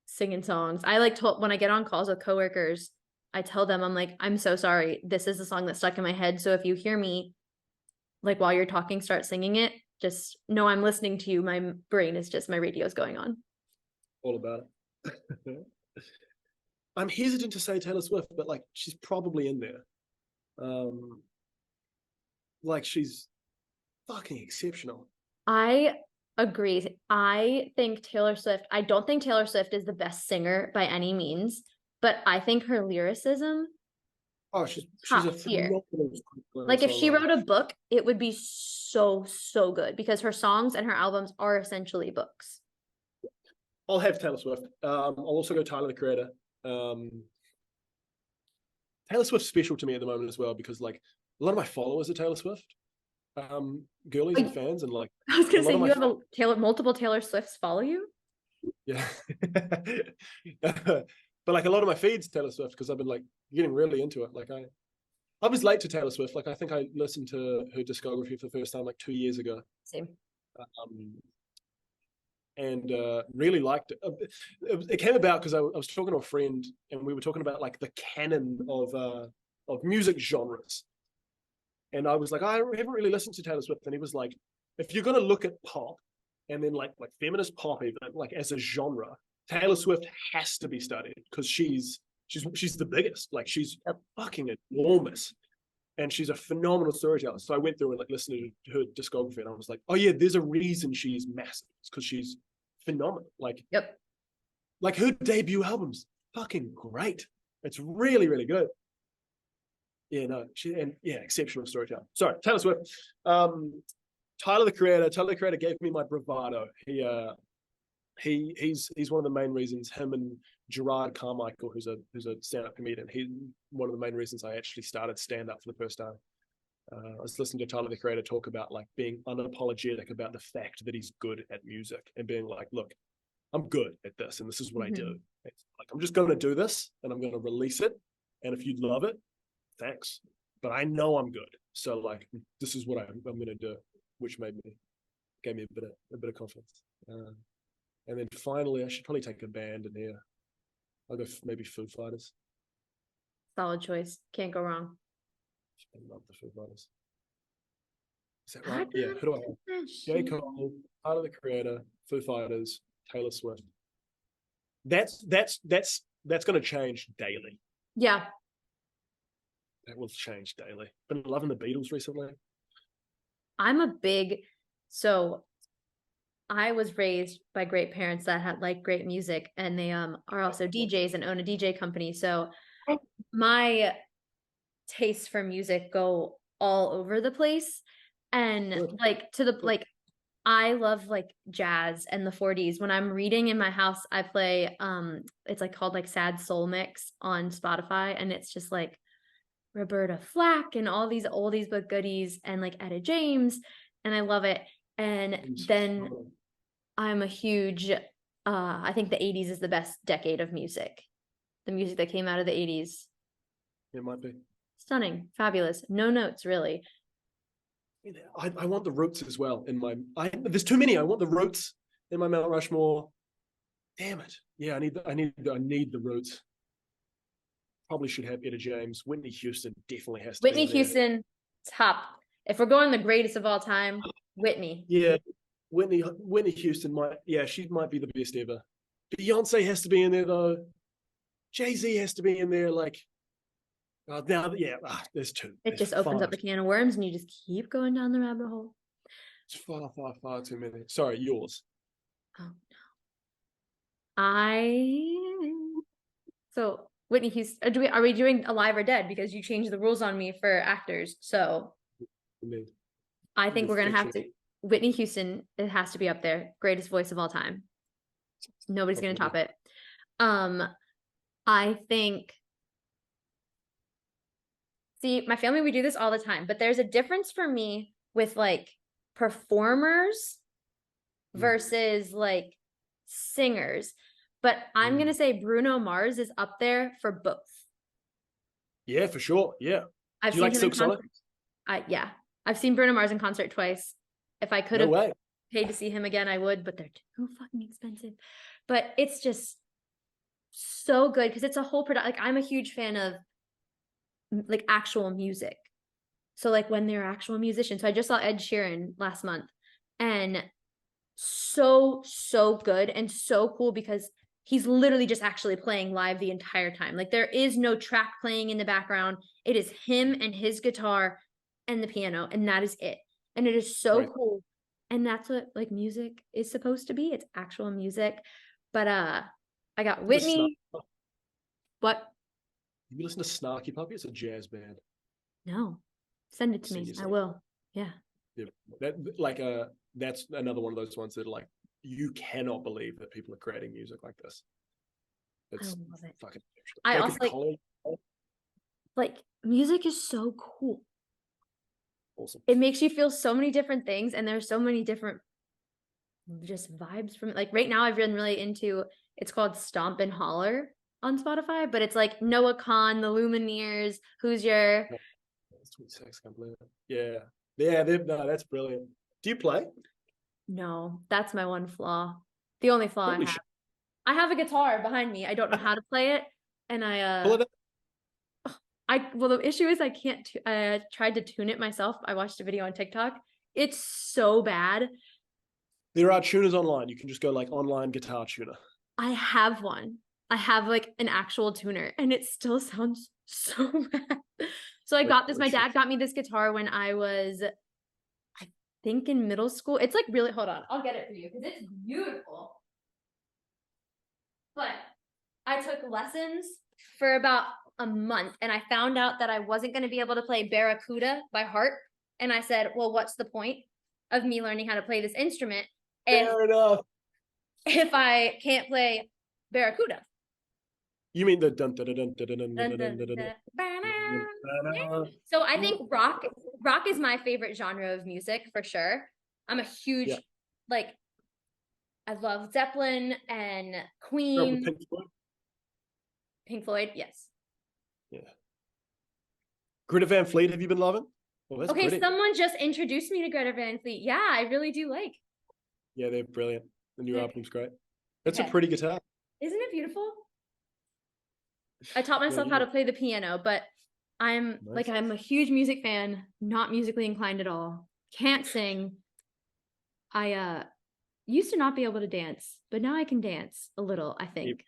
Speaker 2: singing songs. I like when I get on calls with coworkers, I tell them, I'm like, I'm so sorry. This is the song that stuck in my head. So if you hear me, like while you're talking, start singing it, just know I'm listening to you. My brain is just, my radio's going on.
Speaker 3: All about it. I'm hesitant to say Taylor Swift, but like she's probably in there. Like she's fucking exceptional.
Speaker 2: I agree. I don't think Taylor Swift is the best singer by any means, but I think her lyricism,
Speaker 3: Oh, she's
Speaker 2: top
Speaker 3: a
Speaker 2: tier.
Speaker 3: phenomenal
Speaker 2: Like if she
Speaker 3: songwriter.
Speaker 2: wrote a book, it would be so, so good because her songs and her albums are essentially books.
Speaker 3: I'll have Taylor Swift. I'll also go Tyler the Creator. Taylor Swift's special to me at the moment as well because like a lot of my followers are Taylor Swift. Girlies and fans, and like
Speaker 2: I was gonna say you have multiple Taylor Swifts follow you.
Speaker 3: Yeah. But like a lot of my feeds Taylor Swift because I've been like getting really into it. Like I was late to Taylor Swift. Like I think I listened to her discography for the first time like 2 years ago.
Speaker 2: Same.
Speaker 3: And really liked it. It came about because I was talking to a friend and we were talking about like the canon of music genres. And I was like, I haven't really listened to Taylor Swift. And he was like, if you're going to look at pop and then like feminist pop, even like as a genre, Taylor Swift has to be studied because she's the biggest. Like she's fucking enormous. And she's a phenomenal storyteller. So I went through and like listened to her discography and I was like, oh yeah, there's a reason she's massive. It's because she's phenomenal. Like, like her debut album's fucking great. It's really, really good. Yeah, no, exceptional storyteller. Sorry, Taylor Swift. Tyler the Creator gave me my bravado. He's one of the main reasons. Him and Gerard Carmichael, who's a stand-up comedian, he's one of the main reasons I actually started stand-up for the first time. I was listening to Tyler the Creator talk about like being unapologetic about the fact that he's good at music and being like, look, I'm good at this and this is what I do. It's like I'm just going to do this and I'm going to release it, and if you love it, thanks. But I know I'm good, so like this is what I'm going to do, which gave me a bit of confidence. And then finally, I should probably take a band in here. I'll go maybe Foo Fighters.
Speaker 2: Solid choice. Can't go wrong.
Speaker 3: I love the Foo Fighters. Is that right? Yeah. Who do I have? J. Cole, Tyler the Creator, Foo Fighters, Taylor Swift. That's going to change daily.
Speaker 2: Yeah.
Speaker 3: That will change daily. Been loving the Beatles recently.
Speaker 2: So I was raised by great parents that had like great music, and they are also DJs and own a DJ company. So my tastes for music go all over the place, and I love like jazz and the 40s. When I'm reading in my house, I play it's like called like Sad Soul Mix on Spotify, and it's just like Roberta Flack and all these oldies but goodies and like Etta James, and I love it. And then I'm a huge I think the 80s is the best decade of music. The music that came out of the 80s.
Speaker 3: It might be.
Speaker 2: Stunning, fabulous. No notes really.
Speaker 3: I want the Roots as well in my there's too many. I want the Roots in my Mount Rushmore. Damn it. Yeah, I need the Roots. Probably should have Etta James. Whitney Houston definitely has to
Speaker 2: Whitney
Speaker 3: be
Speaker 2: Houston, top. If we're going the greatest of all time, Whitney.
Speaker 3: Yeah, Whitney Houston she might be the best ever. Beyonce has to be in there though. Jay-Z has to be in there. Like there's two.
Speaker 2: It just opens up a can of worms and you just keep going down the rabbit hole.
Speaker 3: It's far too many. Sorry, yours.
Speaker 2: Oh no. So Whitney Houston, are we doing alive or dead? Because you changed the rules on me for actors. So I think we're going to have to, Whitney Houston, it has to be up there. Greatest voice of all time. Nobody's going to top it. I think, see, my family, we do this all the time, but there's a difference for me with like performers versus like singers. But I'm going to say Bruno Mars is up there for both.
Speaker 3: Yeah, for sure. Yeah.
Speaker 2: Do you like Silk Sonic? Yeah. I've seen Bruno Mars in concert twice. If I could have paid to see him again, I would, but they're too fucking expensive. But it's just so good because it's a whole production. Like I'm a huge fan of like actual music. So like when they're actual musicians. So I just saw Ed Sheeran last month and so good and so cool because he's literally just actually playing live the entire time. Like there is no track playing in the background. It is him and his guitar and the piano, and that is it. And it is so cool. And that's what like music is supposed to be. It's actual music. But I got Whitney. What?
Speaker 3: You listen to Snarky Puppy? It's a jazz band.
Speaker 2: No. Send it to me. I will. Yeah.
Speaker 3: Yeah. That's another one of those ones that are like, you cannot believe that people are creating music like this. It's
Speaker 2: I love it.
Speaker 3: fucking.
Speaker 2: I also like music is so cool.
Speaker 3: Awesome.
Speaker 2: It makes you feel so many different things, and there's so many different just vibes from like right now I've been really into, it's called Stomp and Holler on Spotify, but it's like Noah Kahn, the Lumineers, Who's Your.
Speaker 3: It's 26, I can't believe it. Yeah. No, that's brilliant. Do you play?
Speaker 2: No, that's my one flaw. The only flaw I have. I have a guitar behind me. I don't know how to play it, and well, the issue is I can't. I tried to tune it myself. I watched a video on TikTok. It's so bad.
Speaker 3: There are tuners online. You can just go like online guitar tuner.
Speaker 2: I have one. I have like an actual tuner, and it still sounds so bad. So I got this. My dad got me this guitar when I was, I think, in middle school. It's like really. Hold on, I'll get it for you because it's beautiful. But I took lessons for about a month, and I found out that I wasn't going to be able to play Barracuda by heart. And I said, well, what's the point of me learning how to play this instrument if I can't play Barracuda?
Speaker 3: You mean the dun dun dun dun dun dun dun dun dun.
Speaker 2: So I think rock is my favorite genre of music for sure. I'm a huge like, I love Zeppelin and Queen. Pink Floyd, yes.
Speaker 3: Yeah. Greta Van Fleet, have you been loving? Well,
Speaker 2: okay, pretty. Someone just introduced me to Greta Van Fleet. Yeah, I really do like.
Speaker 3: Yeah, they're brilliant. The new album's great. That's a pretty guitar.
Speaker 2: Isn't it beautiful? I taught myself how to play the piano, but I'm a huge music fan, not musically inclined at all. Can't sing. I used to not be able to dance, but now I can dance a little, I think.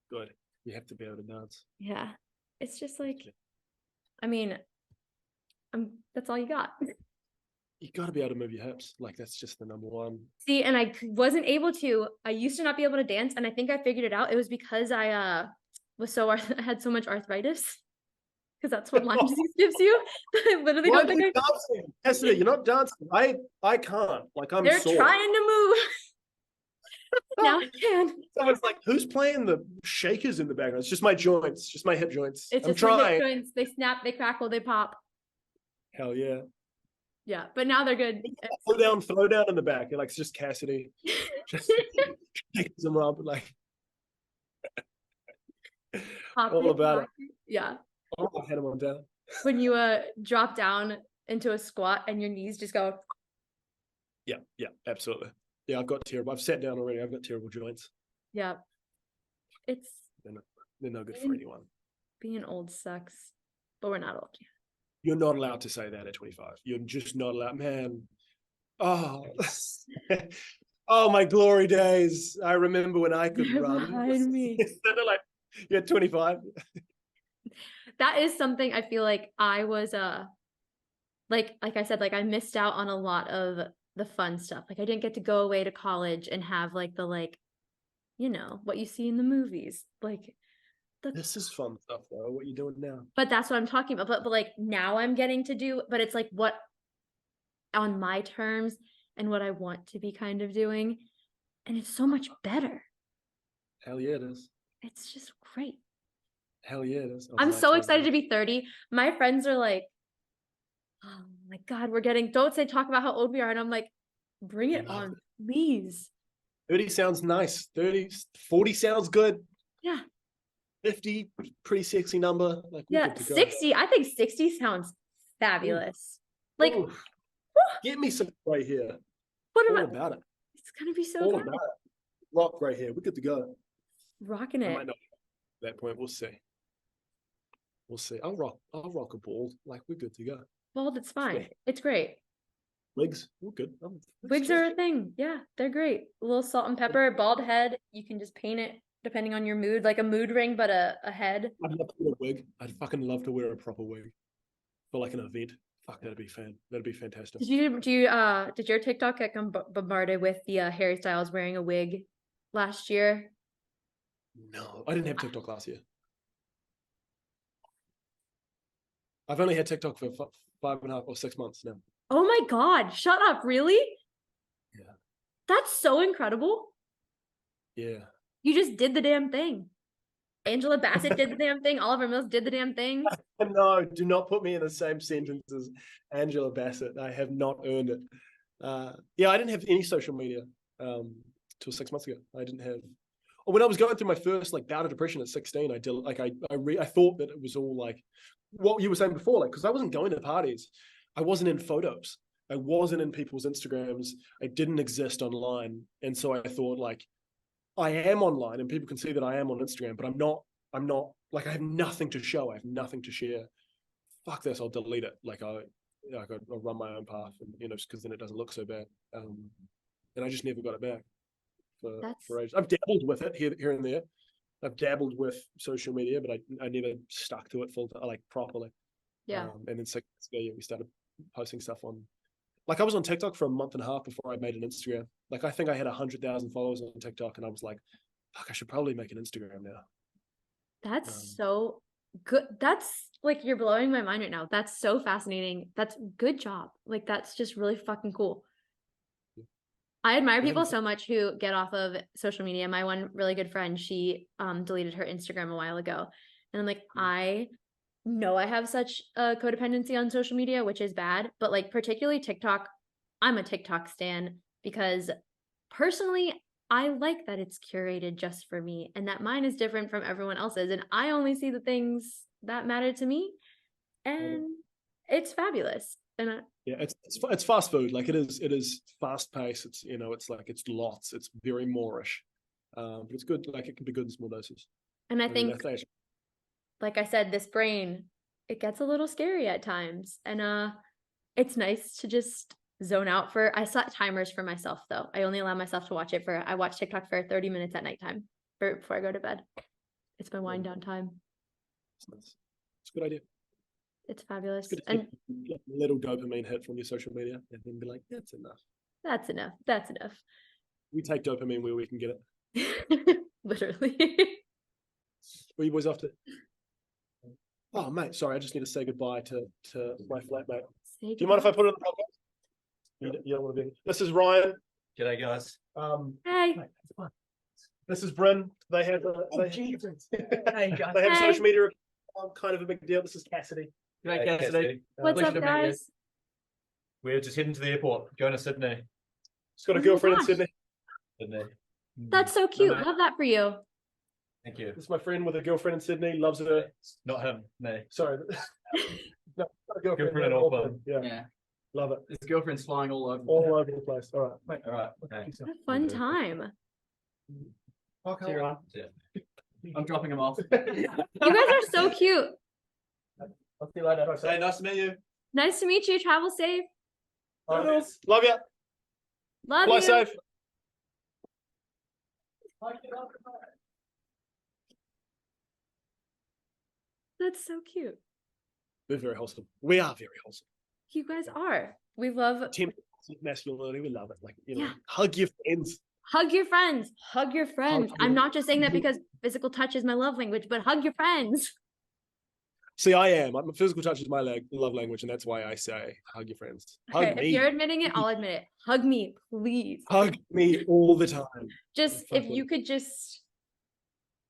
Speaker 3: Good. You have to be able to dance.
Speaker 2: Yeah. It's just like, I mean, that's all you got.
Speaker 3: You got to be able to move your hips. Like, that's just the number one.
Speaker 2: See, and I wasn't able to. I used to not be able to dance, and I think I figured it out. It was because I I had so much arthritis. Because that's what Lyme disease gives you. I literally don't think
Speaker 3: dancing? Cassidy, you're not dancing. I can't. Like, I'm
Speaker 2: They're
Speaker 3: sore.
Speaker 2: trying to move. Now I can.
Speaker 3: Someone's like, who's playing the shakers in the background? It's just my joints, just my hip joints.
Speaker 2: It's just my hip joints. They snap, they crackle, they pop.
Speaker 3: Hell yeah.
Speaker 2: Yeah, but now they're good.
Speaker 3: Throw down in the back. You're like, it's just Cassidy. Just kicks them up, like all about it.
Speaker 2: Yeah.
Speaker 3: Oh, I had him on down.
Speaker 2: When you drop down into a squat and your knees just go.
Speaker 3: Yeah, absolutely. Yeah, I've sat down already. I've got terrible joints.
Speaker 2: Yeah. They're
Speaker 3: no good for anyone.
Speaker 2: Being old sucks, but we're not old yet.
Speaker 3: You're not allowed to say that at 25. You're just not allowed, man. Oh, oh, my glory days. I remember when I could run.
Speaker 2: Behind me.
Speaker 3: Like, you're 25.
Speaker 2: That is something I feel like I was like I said, like I missed out on a lot of the fun stuff. Like I didn't get to go away to college and have like the what you see in the movies. Like
Speaker 3: this is fun stuff though, what you're doing now.
Speaker 2: But that's what I'm talking about. But like now I'm getting to do, but it's like what on my terms and what I want to be kind of doing. And it's so much better.
Speaker 3: Hell yeah, it is.
Speaker 2: It's just great.
Speaker 3: Hell yeah, it is.
Speaker 2: I'm so excited to be 30. My friends are like, oh my God, don't talk about how old we are. And I'm like, bring it on, please. 30
Speaker 3: sounds nice. 40 sounds good.
Speaker 2: Yeah.
Speaker 3: 50, pretty sexy number. Like,
Speaker 2: yeah, 60. I think 60 sounds fabulous. Ooh. Like,
Speaker 3: ooh. Get me some right here.
Speaker 2: What
Speaker 3: about it?
Speaker 2: It's gonna be so
Speaker 3: all
Speaker 2: good.
Speaker 3: About it. Rock right here. We're good to go.
Speaker 2: Rocking it.
Speaker 3: I might not at that point. We'll see. I'll rock a bald. Like, we're good to go.
Speaker 2: Bald, it's fine. It's great.
Speaker 3: Wigs, oh, good.
Speaker 2: Wigs are a thing. Yeah, they're great. A little salt and pepper, bald head. You can just paint it depending on your mood, like a mood ring, but a head.
Speaker 3: I'd love to wear a wig. I'd fucking love to wear a proper wig for like an event. Fuck, that'd be fantastic.
Speaker 2: Did your TikTok get bombarded with the Harry Styles wearing a wig last year?
Speaker 3: No, I didn't have TikTok last year. I've only had TikTok for 5.5 or 6 months now.
Speaker 2: Oh my God, shut up, really?
Speaker 3: Yeah.
Speaker 2: That's so incredible.
Speaker 3: Yeah.
Speaker 2: You just did the damn thing. Angela Bassett did the damn thing. Oliver Mills did the damn thing.
Speaker 3: No, do not put me in the same sentence as Angela Bassett. I have not earned it. Yeah, I didn't have any social media till 6 months ago. I didn't have. When I was going through my first like bout of depression at 16, I did like I thought that it was all like what you were saying before, like because I wasn't going to parties, I wasn't in photos, I wasn't in people's Instagrams, I didn't exist online, and so I thought like I am online and people can see that I am on Instagram, but I'm not like I have nothing to show, I have nothing to share. Fuck this, I'll delete it. Like I'll run my own path, and because then it doesn't look so bad. And I just never got it back for ages. I've dabbled with it here and there. I've dabbled with social media, but I never stuck to it properly.
Speaker 2: Yeah.
Speaker 3: And then 6 months ago, we started posting stuff on. Like I was on TikTok for a month and a half before I made an Instagram. Like I think I had 100,000 followers on TikTok, and I was like, "Fuck, I should probably make an Instagram now."
Speaker 2: That's so good. That's like you're blowing my mind right now. That's so fascinating. That's good job. Like that's just really fucking cool. I admire people so much who get off of social media. My one really good friend, she deleted her Instagram a while ago. And I'm like, I know I have such a codependency on social media, which is bad. But like particularly TikTok, I'm a TikTok stan because personally, I like that it's curated just for me and that mine is different from everyone else's. And I only see the things that matter to me. And it's fabulous. And
Speaker 3: yeah, it's fast food. Like it is fast paced. It's it's like it's lots. It's very Moorish, but it's good. Like it can be good in small doses.
Speaker 2: And I think, like I said, this brain, it gets a little scary at times, and it's nice to just zone out for. I set timers for myself though. I only allow myself to watch it for. I watch TikTok for 30 minutes at nighttime before I go to bed. It's my wind down time.
Speaker 3: It's a good idea.
Speaker 2: It's fabulous.
Speaker 3: It's good to get a little dopamine hit from your social media and then be like, that's enough.
Speaker 2: That's enough. That's enough.
Speaker 3: We take dopamine where we can get it.
Speaker 2: Literally.
Speaker 3: Where you boys off to? Oh, mate, sorry, I just need to say goodbye to my flatmate. Do you mind if I put it on the podcast? You don't want to be. This is Ryan.
Speaker 1: G'day, guys.
Speaker 2: Hey.
Speaker 3: This is Bryn. They have
Speaker 1: Hey, guys.
Speaker 3: they have social media. Kind of a big deal. This is Cassidy.
Speaker 1: G'day, Cassidy.
Speaker 2: What's up, guys?
Speaker 1: We're just heading to the airport, going to Sydney.
Speaker 3: He's got a girlfriend in Sydney.
Speaker 2: That's so cute. Love that for you.
Speaker 1: Thank you.
Speaker 3: This is my friend with a girlfriend in Sydney. Loves her.
Speaker 1: Not him, me.
Speaker 3: Sorry. No, not a girlfriend in Auckland. Yeah. Love it.
Speaker 4: His girlfriend's flying all over.
Speaker 3: All over the place. All right.
Speaker 1: All right. Okay.
Speaker 2: What a fun time.
Speaker 3: Okay.
Speaker 4: See you around. I'm dropping him off.
Speaker 2: You guys are so cute.
Speaker 3: I'll see you later.
Speaker 1: Hey, nice to meet you.
Speaker 2: Nice to meet you. Travel safe.
Speaker 3: Love you.
Speaker 2: Love
Speaker 3: Fly
Speaker 2: you.
Speaker 3: safe.
Speaker 2: That's so cute.
Speaker 3: We're very wholesome. We are very wholesome.
Speaker 2: You guys are. We love
Speaker 3: 10% masculinity. We love it. Like,
Speaker 2: Yeah.
Speaker 3: hug your friends.
Speaker 2: hug your friends. Hug your friends. I'm not just saying that because physical touch is my love language, but hug your friends.
Speaker 3: See, I am. Physical touch is my love language, and that's why I say hug your friends. Hug
Speaker 2: Okay,
Speaker 3: me.
Speaker 2: if you're admitting it, I'll admit it. Hug me, please.
Speaker 3: Hug me all the time.
Speaker 2: Just if you could just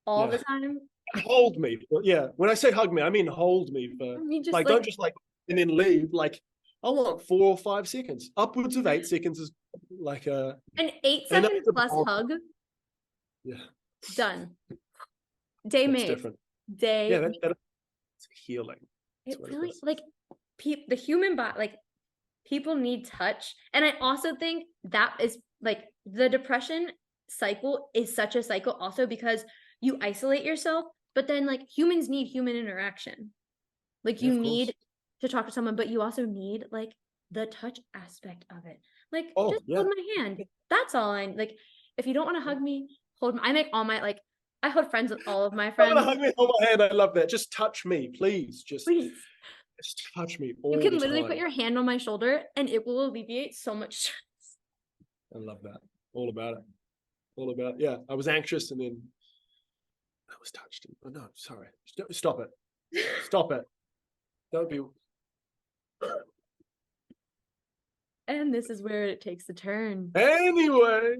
Speaker 2: all the time.
Speaker 3: Hold me. Yeah. When I say hug me, I mean hold me for
Speaker 2: I mean, just
Speaker 3: like don't just like and then leave. Like I want 4 or 5 seconds. Upwards of 8 seconds is like a
Speaker 2: an 8 seconds plus hug.
Speaker 3: Yeah.
Speaker 2: Done. Day
Speaker 3: It's
Speaker 2: made.
Speaker 3: different.
Speaker 2: Day.
Speaker 3: Yeah, it's healing.
Speaker 2: It
Speaker 3: That's what
Speaker 2: really
Speaker 3: is.
Speaker 2: like the human body, like people need touch. And I also think that is like the depression cycle is such a cycle also because you isolate yourself, but then like humans need human interaction. Like
Speaker 3: Yeah,
Speaker 2: you
Speaker 3: of course.
Speaker 2: need to talk to someone, but you also need like the touch aspect of it. Like,
Speaker 3: Oh,
Speaker 2: just
Speaker 3: yeah.
Speaker 2: hold my hand. That's all I like. If you don't want to hug me, I make all my, like, I hold friends with all of my
Speaker 3: Don't
Speaker 2: friends.
Speaker 3: wanna hug me, hold my hand. I love that. Just touch me, please. Just touch me all
Speaker 2: You can
Speaker 3: the
Speaker 2: literally
Speaker 3: time.
Speaker 2: put your hand on my shoulder and it will alleviate so much stress.
Speaker 3: I love that. All about it. All about it. Yeah. I was anxious and then I was touched. Oh no, sorry. Stop it. Stop it. Don't be.
Speaker 2: And this is where it takes a turn.
Speaker 3: Anyway.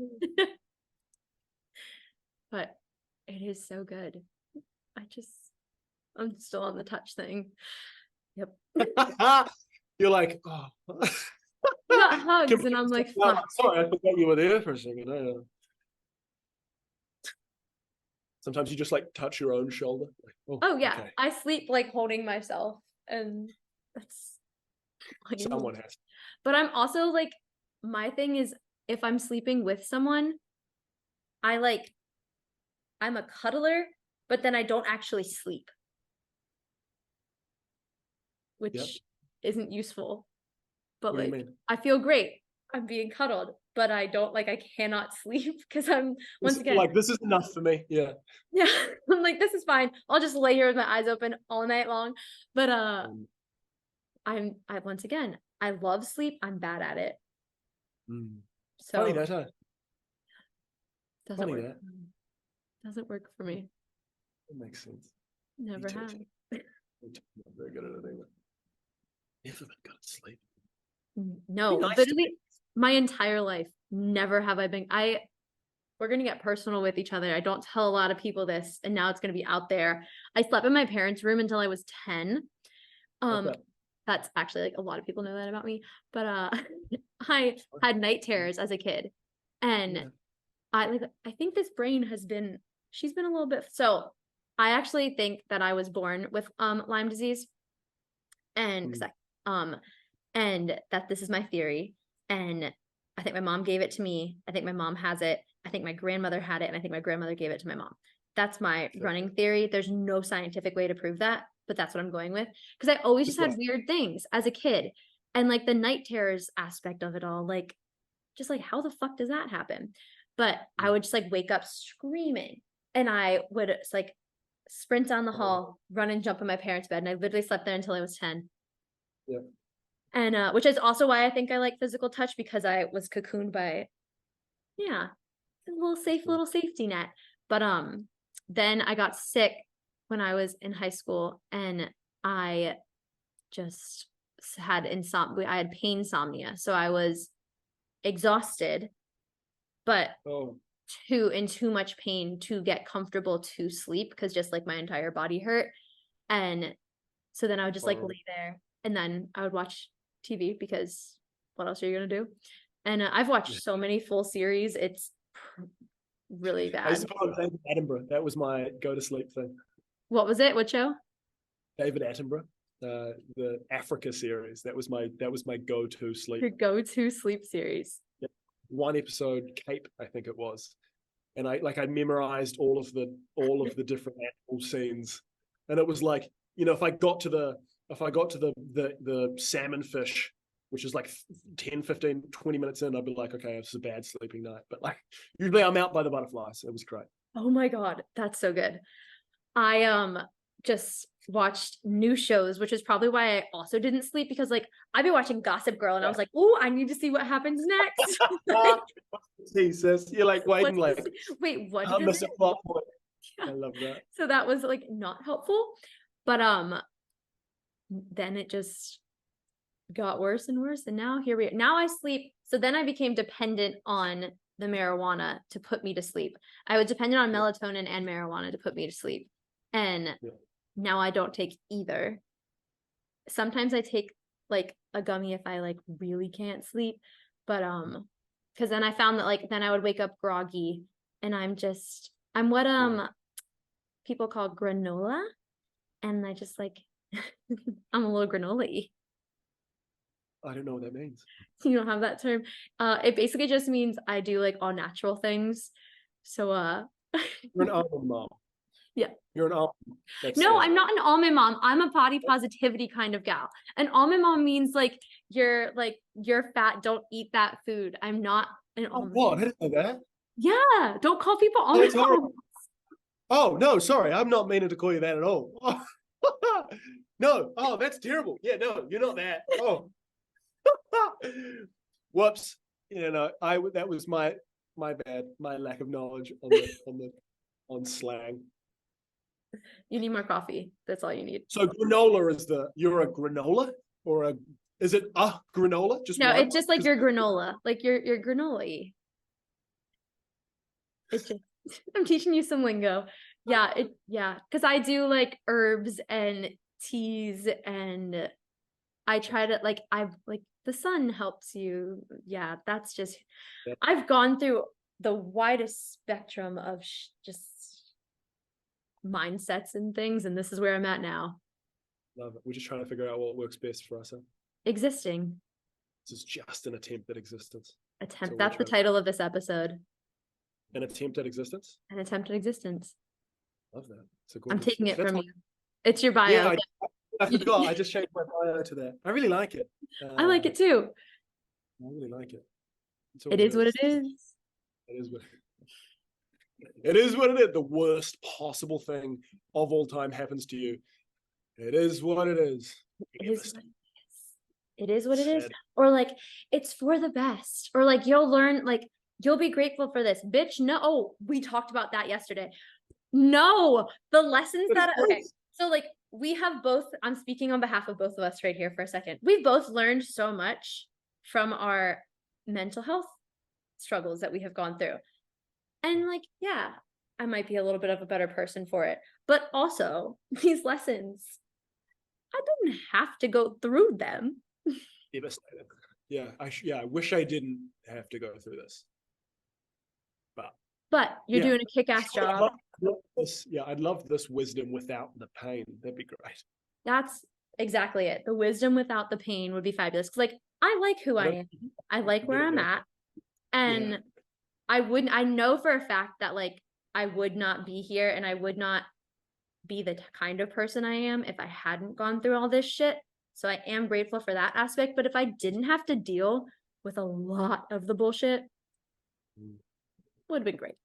Speaker 2: But it is so good. I'm still on the touch thing. Yep.
Speaker 3: You're like, oh.
Speaker 2: We got hugs and I'm like,
Speaker 3: No,
Speaker 2: fuck.
Speaker 3: sorry, I forgot you were there for a second. Sometimes you just like touch your own shoulder. Like,
Speaker 2: Oh yeah,
Speaker 3: okay.
Speaker 2: I sleep like holding myself, and that's all you need.
Speaker 3: Someone has.
Speaker 2: But I'm also like, my thing is, if I'm sleeping with someone, I'm a cuddler, but then I don't actually sleep, which
Speaker 3: Yep.
Speaker 2: isn't useful. But
Speaker 3: What do you
Speaker 2: like,
Speaker 3: mean?
Speaker 2: I feel great. I'm being cuddled, but I don't like, I cannot sleep because I'm once
Speaker 3: This-
Speaker 2: again
Speaker 3: like this is enough for me. Yeah.
Speaker 2: yeah, I'm like, this is fine. I'll just lay here with my eyes open all night long. But I once again, I love sleep. I'm bad at it. So
Speaker 3: Funny that, huh?
Speaker 2: doesn't
Speaker 3: funny
Speaker 2: work.
Speaker 3: that.
Speaker 2: Doesn't work for me.
Speaker 3: That makes sense.
Speaker 2: Never
Speaker 3: too,
Speaker 2: have.
Speaker 3: too. I'm not very good at it either. Never been good at sleep.
Speaker 2: No,
Speaker 3: nice to
Speaker 2: literally my entire life, never have I been. We're gonna get personal with each other. I don't tell a lot of people this, and now it's gonna be out there. I slept in my parents' room until I was 10.
Speaker 3: Okay.
Speaker 2: That's actually like a lot of people know that about me. But I had night terrors as a kid. And
Speaker 3: Yeah.
Speaker 2: I think this brain she's been a little bit, so I actually think that I was born with Lyme disease. And and that this is my theory. And I think my mom gave it to me. I think my mom has it. I think my grandmother had it, and I think my grandmother gave it to my mom. That's my running theory. There's no scientific way to prove that, but that's what I'm going with. Because I always just had weird things as a kid. And like the night terrors aspect of it all, like, just like, how the fuck does that happen? But I would just like wake up screaming, and I would just, like, sprint down the hall, run and jump in my parents' bed. And I literally slept there until I was 10.
Speaker 3: Yeah.
Speaker 2: And which is also why I think I like physical touch, because I was cocooned by, yeah, a little safety net. But then I got sick when I was in high school, and I just had insomnia. I had pain insomnia, so I was exhausted, but in too much pain to get comfortable to sleep, because just like my entire body hurt. And so then I would just like lay there, and then I would watch TV, because what else are you gonna do? And I've watched so many full series. It's really bad.
Speaker 3: I used to put on David Attenborough. That was my go to sleep thing.
Speaker 2: What was it? What show?
Speaker 3: David Attenborough, the Africa series. That was my go to sleep.
Speaker 2: Your go-to sleep series.
Speaker 3: Yeah. One episode, Cape, I think it was, and I memorized all of the different animal scenes, and it was like, you know, if I got to the salmon fish, which is like 10, 15, 20 minutes in, I'd be like, okay, this is a bad sleeping night. But like, usually I'm out by the butterflies. It was great.
Speaker 2: Oh my God, that's so good. I just watched new shows, which is probably why I also didn't sleep, because like I've been watching Gossip Girl, and I was like, oh, I need to see what happens next.
Speaker 3: Jesus, you're like waiting, like,
Speaker 2: wait, what?
Speaker 3: I miss a plot point.
Speaker 2: Yeah.
Speaker 3: I love that.
Speaker 2: So that was like not helpful, but then it just got worse and worse, and now here we are. Now I sleep. So then I became dependent on the marijuana to put me to sleep. I was dependent on melatonin and marijuana to put me to sleep, and now I don't take either. Sometimes I take like a gummy if I like really can't sleep, but because then I found that like then I would wake up groggy, and I'm what people call granola, and I just like I'm a little granola-y.
Speaker 3: I don't know what that means.
Speaker 2: You don't have that term. It basically just means I do like all natural things. So
Speaker 3: You're an almond mom.
Speaker 2: Yeah.
Speaker 3: You're an almond.
Speaker 2: No, I'm not an almond mom. I'm a body positivity kind of gal. An almond mom means like you're fat, don't eat that food. I'm not an
Speaker 3: Oh,
Speaker 2: almond
Speaker 3: what? I
Speaker 2: mom.
Speaker 3: didn't know that.
Speaker 2: Yeah, don't call people
Speaker 3: Oh,
Speaker 2: almond
Speaker 3: that's horrible.
Speaker 2: moms.
Speaker 3: Oh, no, sorry. I'm not meaning to call you that at all. No. Oh, that's terrible. Yeah, no, you're not that. Oh. Whoops. That was my bad. My lack of knowledge on slang.
Speaker 2: You need more coffee. That's all you need.
Speaker 3: So granola you're a granola is it a granola? Just
Speaker 2: No,
Speaker 3: one?
Speaker 2: it's just like your granola, like your granola-y. It's just I'm teaching you some lingo. Yeah, because I do like herbs and teas, and I try to like the sun helps you. Yeah, that's just
Speaker 3: Yeah.
Speaker 2: I've gone through the widest spectrum of just mindsets and things, and this is where I'm at now.
Speaker 3: Love it. We're just trying to figure out what works best for us. Huh?
Speaker 2: Existing.
Speaker 3: This is just an attempt at existence.
Speaker 2: Attempt.
Speaker 3: So
Speaker 2: That's the title of this episode.
Speaker 3: An attempt at existence?
Speaker 2: An attempt at existence.
Speaker 3: Love that. It's a
Speaker 2: I'm
Speaker 3: gorgeous-
Speaker 2: taking it
Speaker 3: that's
Speaker 2: from
Speaker 3: how-
Speaker 2: you. It's your bio.
Speaker 3: Yeah, I forgot. I just changed my bio to that. I really like it.
Speaker 2: I like it too.
Speaker 3: I really like it. It's
Speaker 2: It is what it is.
Speaker 3: It is what it is. What it is. The worst possible thing of all time happens to you. It is what it is.
Speaker 2: It is what it is. It is what it is.
Speaker 3: Sad.
Speaker 2: Or like, it's for the best. Or like, you'll learn, like, you'll be grateful for this. Bitch, no. Oh, we talked about that yesterday. No, the lessons
Speaker 3: But
Speaker 2: that,
Speaker 3: it's
Speaker 2: okay.
Speaker 3: nice.
Speaker 2: So like, we have both, I'm speaking on behalf of both of us right here for a second. We've both learned so much from our mental health struggles that we have gone through. And like, yeah, I might be a little bit of a better person for it. But also, these lessons, I didn't have to go through them.
Speaker 3: Devastated. Yeah, I wish I didn't have to go through this.
Speaker 2: But you're
Speaker 3: Yeah.
Speaker 2: doing a kick-ass
Speaker 3: I'd
Speaker 2: job.
Speaker 3: love this. Yeah, I'd love this wisdom without the pain. That'd be great.
Speaker 2: That's exactly it. The wisdom without the pain would be fabulous. Because like, I like who I am. I like where I'm at. And I know for a fact that like, I would not be here and I would not be the kind of person I am if I hadn't gone through all this shit. So I am grateful for that aspect. But if I didn't have to deal with a lot of the bullshit, would have been great.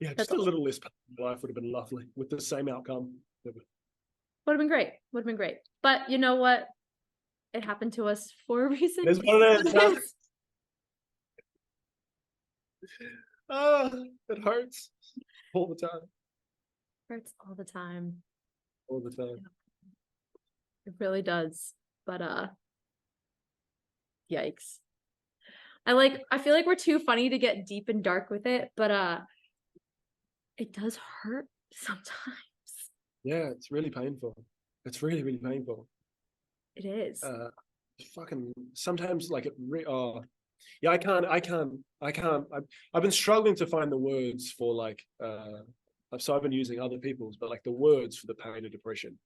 Speaker 3: Yeah,
Speaker 2: That's
Speaker 3: just a little less pain in life would have been lovely with the same outcome.
Speaker 2: Would have been great. Would have been great. But you know what? It happened to us for a reason.
Speaker 3: It is what it is. Huh? Oh, it hurts all the time.
Speaker 2: Hurts all the time.
Speaker 3: All the time.
Speaker 2: It really does. But yikes. I feel like we're too funny to get deep and dark with it, but it does hurt sometimes.
Speaker 3: Yeah, it's really painful. It's really, really painful.
Speaker 2: It is.
Speaker 3: Fucking sometimes like yeah, I can't I've been struggling to find the words for like so I've been using other people's, but like the words for the pain of depression,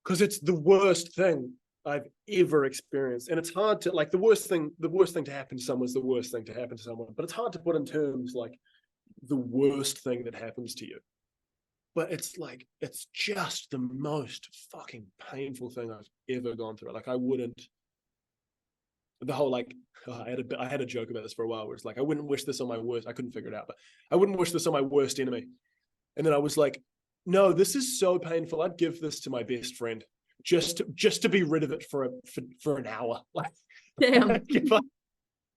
Speaker 3: because it's the worst thing I've ever experienced. And it's hard to like the worst thing to happen to someone is the worst thing to happen to someone, but it's hard to put in terms like the worst thing that happens to you. But it's like, it's just the most fucking painful thing I've ever gone through. Like I wouldn't, the whole like, I had a joke about this for a while where it's like, I wouldn't wish this on my worst, I couldn't figure it out, but I wouldn't wish this on my worst enemy. And then I was like, no, this is so painful. I'd give this to my best friend just to be rid of it for an hour. Like,
Speaker 2: Damn.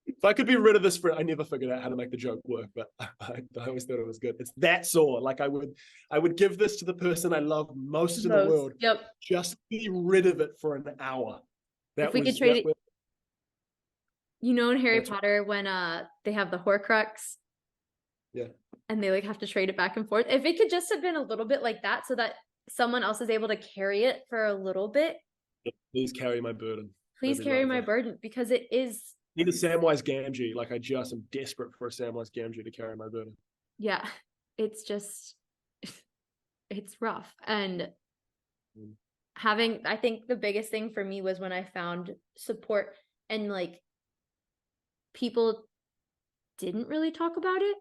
Speaker 3: if I could be rid of this I never figured out how to make the joke work, but I always thought it was good. It's that sore. Like I would give this to the person I love most in the world.
Speaker 2: Yep.
Speaker 3: Just be rid of it for an hour.
Speaker 2: If we could trade it, you know, in Harry
Speaker 3: That's-
Speaker 2: Potter when they have the Horcrux.
Speaker 3: Yeah.
Speaker 2: And they like have to trade it back and forth. If it could just have been a little bit like that so that someone else is able to carry it for a little bit.
Speaker 3: Please carry my burden.
Speaker 2: Please
Speaker 3: That'd be
Speaker 2: carry my
Speaker 3: lovely.
Speaker 2: burden, because it is.
Speaker 3: Need a Samwise Gamgee. Like I just am desperate for a Samwise Gamgee to carry my burden.
Speaker 2: Yeah, it's just, it's rough. And I think the biggest thing for me was when I found support and like people didn't really talk about it.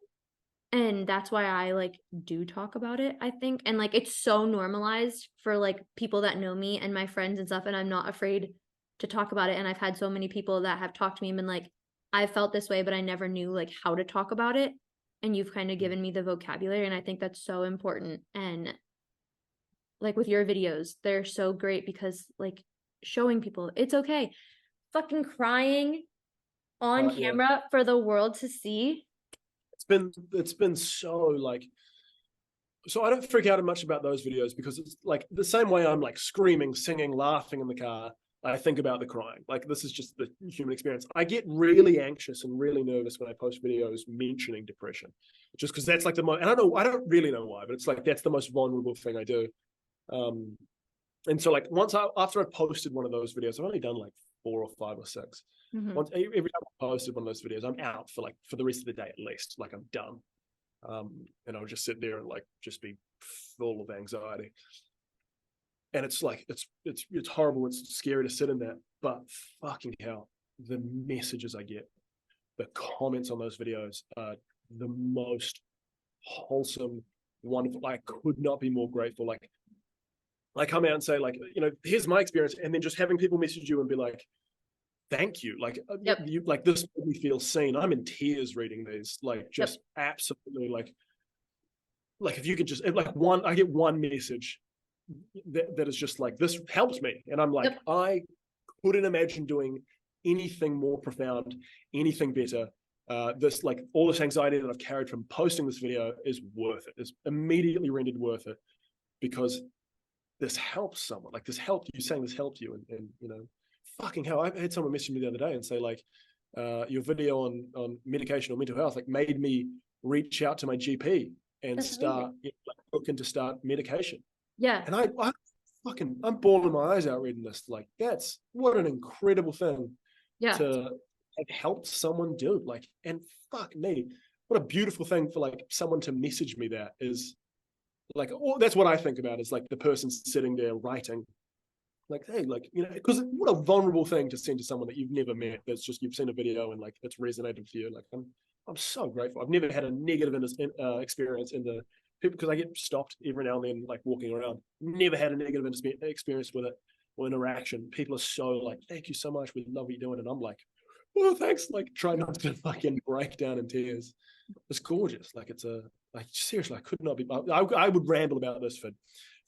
Speaker 2: And that's why I like do talk about it, I think. And like it's so normalized for like people that know me and my friends and stuff, and I'm not afraid to talk about it. And I've had so many people that have talked to me and been like, I felt this way, but I never knew like how to talk about it. And you've kind of given me the vocabulary, and I think that's so important. And like with your videos, they're so great because like showing people it's okay. Fucking crying on
Speaker 3: Yeah.
Speaker 2: camera for the world to see.
Speaker 3: It's been so like, so I don't freak out much about those videos because it's like the same way I'm like screaming, singing, laughing in the car. I think about the crying. Like this is just the human experience. I get really anxious and really nervous when I post videos mentioning depression, just because that's like the most. And I don't really know why, but it's like that's the most vulnerable thing I do. And so like after I posted one of those videos, I've only done like 4 or 5 or 6.
Speaker 2: Mhm.
Speaker 3: Once every time I posted one of those videos, I'm out for the rest of the day at least. Like I'm done. And I'll just sit there and like just be full of anxiety. And it's like it's horrible, it's scary to sit in that, but fucking hell, the messages I get, the comments on those videos are the most wholesome, wonderful. I could not be more grateful. Like I come out and say, like, you know, here's my experience, and then just having people message you and be like, thank you. Like
Speaker 2: Yep.
Speaker 3: you like this made me feel seen. I'm in tears reading these, like just absolutely like if you could just like I get one message that is just like, this helped me. And I'm like,
Speaker 2: Yep.
Speaker 3: I couldn't imagine doing anything more profound, anything better. This like all this anxiety that I've carried from posting this video is worth it. It's immediately rendered worth it because this helps someone. Like this helped you, saying this helped you. And you know, fucking hell, I had someone message me the other day and say like, your video on medication or mental health like made me reach out to my GP and
Speaker 2: That's
Speaker 3: start looking to start medication.
Speaker 2: Yeah.
Speaker 3: And I'm bawling my eyes out reading this. Like that's what an incredible thing
Speaker 2: Yeah.
Speaker 3: to have helped someone do. Like, and fuck me, what a beautiful thing for like someone to message me that is like, oh, that's what I think about is like the person sitting there writing like, hey, like, you know, because what a vulnerable thing to send to someone that you've never met. That's just, you've seen a video and like it's resonated with you. Like I'm so grateful. I've never had a negative experience in the people, because I get stopped every now and then, like walking around. Never had a negative experience with it or interaction. People are so like, thank you so much. We love what you're doing. And I'm like, well, thanks. Like try not to fucking break down in tears. It's gorgeous. Like it's like seriously, I could not be, I would ramble about this for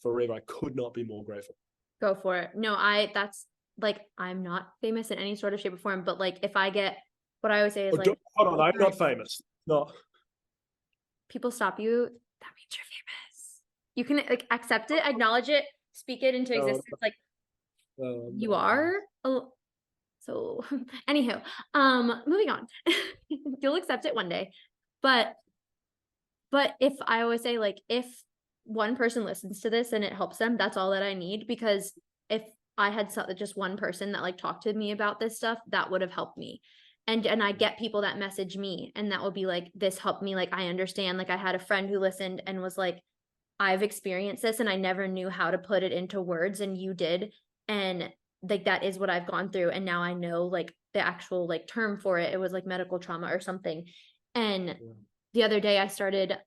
Speaker 3: forever. I could not be more grateful.
Speaker 2: Go for it. No, that's like, I'm not famous in any sort of shape or form, but like if I get, what I always say is like,
Speaker 3: hold on, I'm not famous. No.
Speaker 2: people stop you, that means you're famous. You can like accept it, acknowledge it, speak it into existence. Like you are. So anywho, moving on. You'll accept it one day. But if I always say like, if one person listens to this and it helps them, that's all that I need. Because if I had just one person that like talked to me about this stuff, that would have helped me. And I get people that message me and that would be like, this helped me. Like, I understand. Like I had a friend who listened and was like, I've experienced this and I never knew how to put it into words, and you did. And like, that is what I've gone through. And now I know like the actual like term for it. It was like medical trauma or something. And the other day I started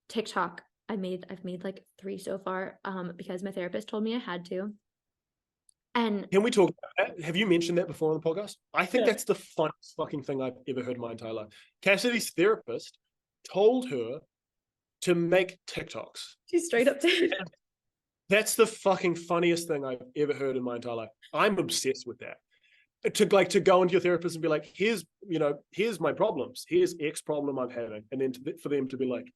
Speaker 2: TikTok. I've made like 3 so far, because my therapist told me I had to. And
Speaker 3: can we talk about that? Have you mentioned that before on the podcast? I think that's the funniest fucking thing I've ever heard in my entire life. Cassidy's therapist told her to make TikToks.
Speaker 2: she straight up did.
Speaker 3: That's the fucking funniest thing I've ever heard in my entire life. I'm obsessed with that. To go into your therapist and be like, here's my problems. Here's X problem I'm having. And then for them to be like,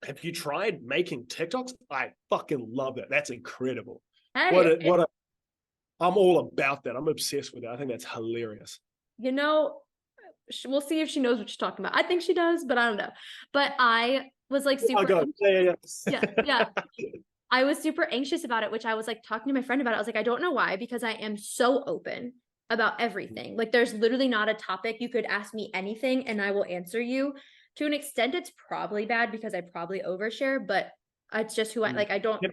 Speaker 3: have you tried making TikToks? I fucking love that. That's incredible.
Speaker 2: Hey,
Speaker 3: I'm all about that. I'm obsessed with that. I think that's hilarious.
Speaker 2: you know, we'll see if she knows what she's talking about. I think she does, but I don't know. But I was like super.
Speaker 3: Oh God.
Speaker 2: Yeah. I was super anxious about it, which I was like talking to my friend about it. I was like, I don't know why, because I am so open about everything. Like there's literally not a topic. You could ask me anything and I will answer you. To an extent, it's probably bad because I probably overshare, but it's just who I like. I don't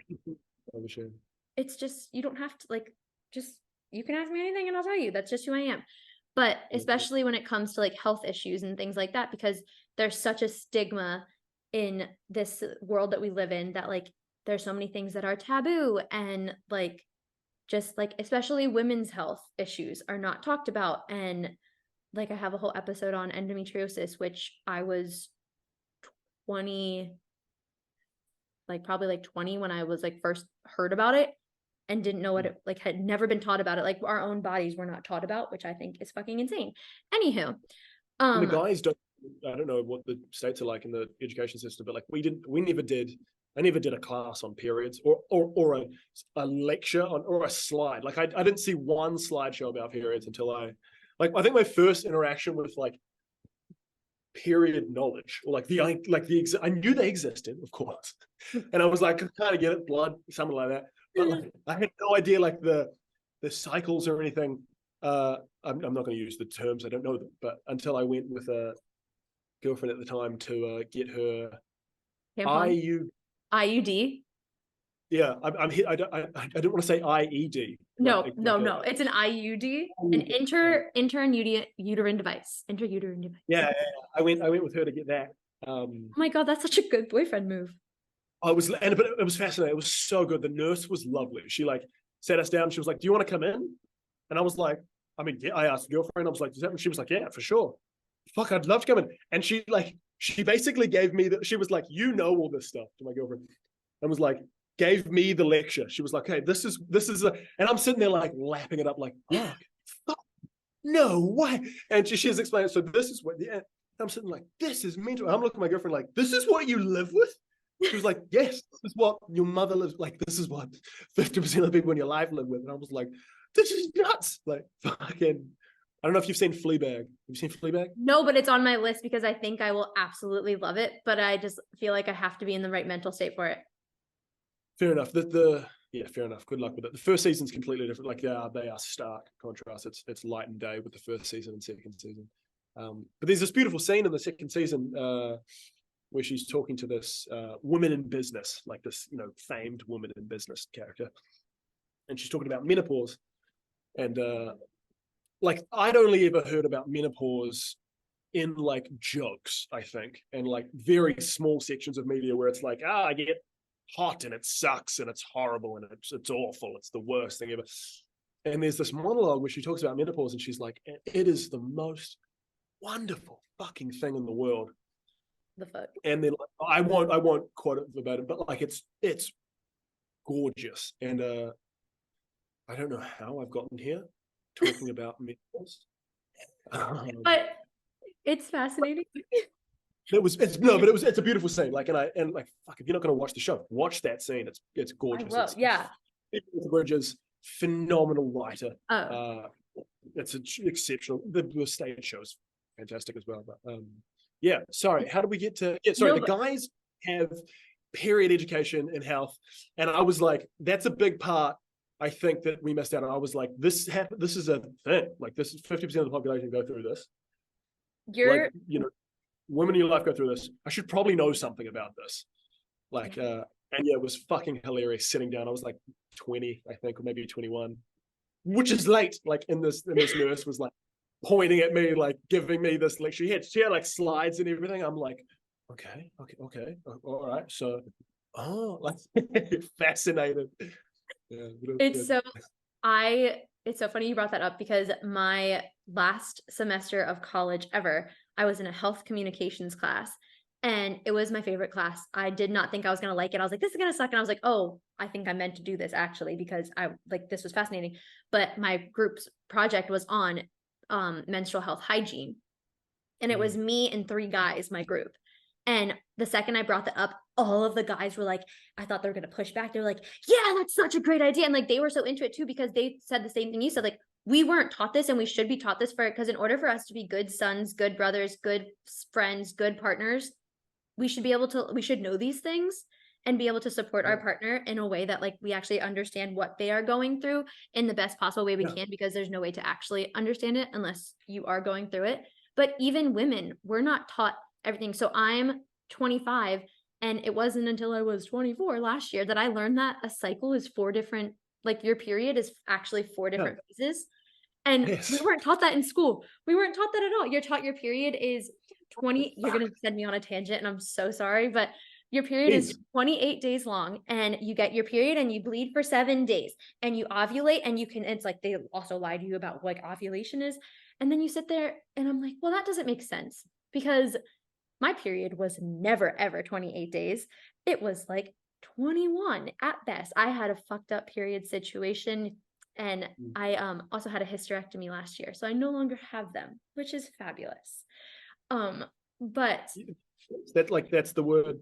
Speaker 2: overshare. It's just, you don't have to like, just, you can ask me anything and I'll tell you. That's just who I am. but especially when it comes to like health issues and things like that, because there's such a stigma in this world that we live in that like there's so many things that are taboo, and like just like especially women's health issues are not talked about. And like I have a whole episode on endometriosis, which I was 20, like probably like 20 when I was like first heard about it, and didn't know what it like, had never been taught about it. Like our own bodies were not taught about, which I think is fucking insane. Anywho,
Speaker 3: And the guys don't. I don't know what the states are like in the education system, but like I never did a class on periods or a lecture on or a slide. Like I didn't see one slideshow about periods until I think my first interaction with like period knowledge or I knew they existed, of course, and I was like, I kind of get it, blood, something like that, but like I had no idea like the cycles or anything. I'm not going to use the terms, I don't know them, but until I went with a girlfriend at the time to get her
Speaker 2: tampon? IUD.
Speaker 3: Yeah, I don't want to say IED.
Speaker 2: No,
Speaker 3: like
Speaker 2: no. It's an IUD, an uterine device. Intrauterine device.
Speaker 3: Yeah. I went with her to get that.
Speaker 2: Oh my God, that's such a good boyfriend move.
Speaker 3: But it was fascinating. It was so good. The nurse was lovely. She like sat us down. She was like, "Do you want to come in?" And I was like, I mean, yeah, I asked the girlfriend. I was like, "Does that?" She was like, "Yeah, for sure." Fuck, I'd love to come in. And she basically gave me she was like, "You know all this stuff," to my girlfriend, and was like, gave me the lecture. She was like, "Hey, this is and I'm sitting there like lapping it up, like, "Oh, fuck, no way!" And she's explaining. So this is what. Yeah, I'm sitting like, "This is mental." I'm looking at my girlfriend like, "This is what you live with?" She was like, "Yes, this is what your mother lives like. This is what 50% of the people in your life live with." And I was like, "This is nuts!" Like, fucking. I don't know if you've seen Fleabag. Have you seen Fleabag?
Speaker 2: No, but it's on my list because I think I will absolutely love it. But I just feel like I have to be in the right mental state for it.
Speaker 3: Fair enough. Yeah, fair enough. Good luck with it. The first season's completely different. Like they are stark contrast. It's light and day with the first season and second season. But there's this beautiful scene in the second season where she's talking to this woman in business, like this, famed woman in business character, and she's talking about menopause. And like I'd only ever heard about menopause in like jokes, I think, and like very small sections of media where it's like, I get hot and it sucks and it's horrible and it's awful, it's the worst thing ever. And there's this monologue where she talks about menopause and she's like, it is the most wonderful fucking thing in the world.
Speaker 2: The fuck.
Speaker 3: And then like, I won't quote it verbatim, but like it's gorgeous. And I don't know how I've gotten here talking about menopause.
Speaker 2: But it's fascinating.
Speaker 3: It's a beautiful scene. Like, and like, fuck, if you're not going to watch the show, watch that scene. It's gorgeous.
Speaker 2: I will, yeah.
Speaker 3: Bridges, phenomenal writer.
Speaker 2: Oh.
Speaker 3: It's exceptional. The stage show's fantastic as well. But yeah, sorry. How do we get to? Yeah, sorry. The guys have period education and health, and I was like, that's a big part. I think that we missed out on. I was like, this is a thing. Like, this is 50% of the population go through this.
Speaker 2: You're
Speaker 3: like, women in your life go through this. I should probably know something about this. Like, and yeah, it was fucking hilarious sitting down. I was like 20, I think, or maybe 21, which is late. Like, and this nurse was like pointing at me, like giving me this lecture. She had like slides and everything. I'm like, okay, all right. So, like fascinated. Yeah,
Speaker 2: it's so funny you brought that up because my last semester of college ever, I was in a health communications class and it was my favorite class. I did not think I was going to like it. I was like, this is going to suck. And I was like, oh, I think I meant to do this actually, because this was fascinating. But my group's project was on menstrual health hygiene. And it was me and 3 guys, my group. And the second I brought that up, all of the guys were like, I thought they were going to push back. They were like, yeah, that's such a great idea. And like, they were so into it too, because they said the same thing you said, like, we weren't taught this and we should be taught this because in order for us to be good sons, good brothers, good friends, good partners, we should know these things and be able to support our partner in a way that like we actually understand what they are going through in the best possible way we can, because there's no way to actually understand it unless you are going through it. But even women, we're not taught everything. So I'm 25 and it wasn't until I was 24 last year that I learned that a cycle is 4 different, like your period is actually 4 different phases. And we
Speaker 3: Yes.
Speaker 2: weren't taught that in school. We weren't taught that at all. You're taught your period is 20. You're going to send me on a tangent, and I'm so sorry, but your period is
Speaker 3: Please.
Speaker 2: 28 days long, and you get your period and you bleed for 7 days, and you ovulate, and you can, it's like they also lie to you about what ovulation is. And then you sit there, and I'm like, well, that doesn't make sense, because my period was never, ever 28 days. It was like 21 at best. I had a fucked up period situation, and I also had a hysterectomy last year, so I no longer have them, which is fabulous. But
Speaker 3: That's the word.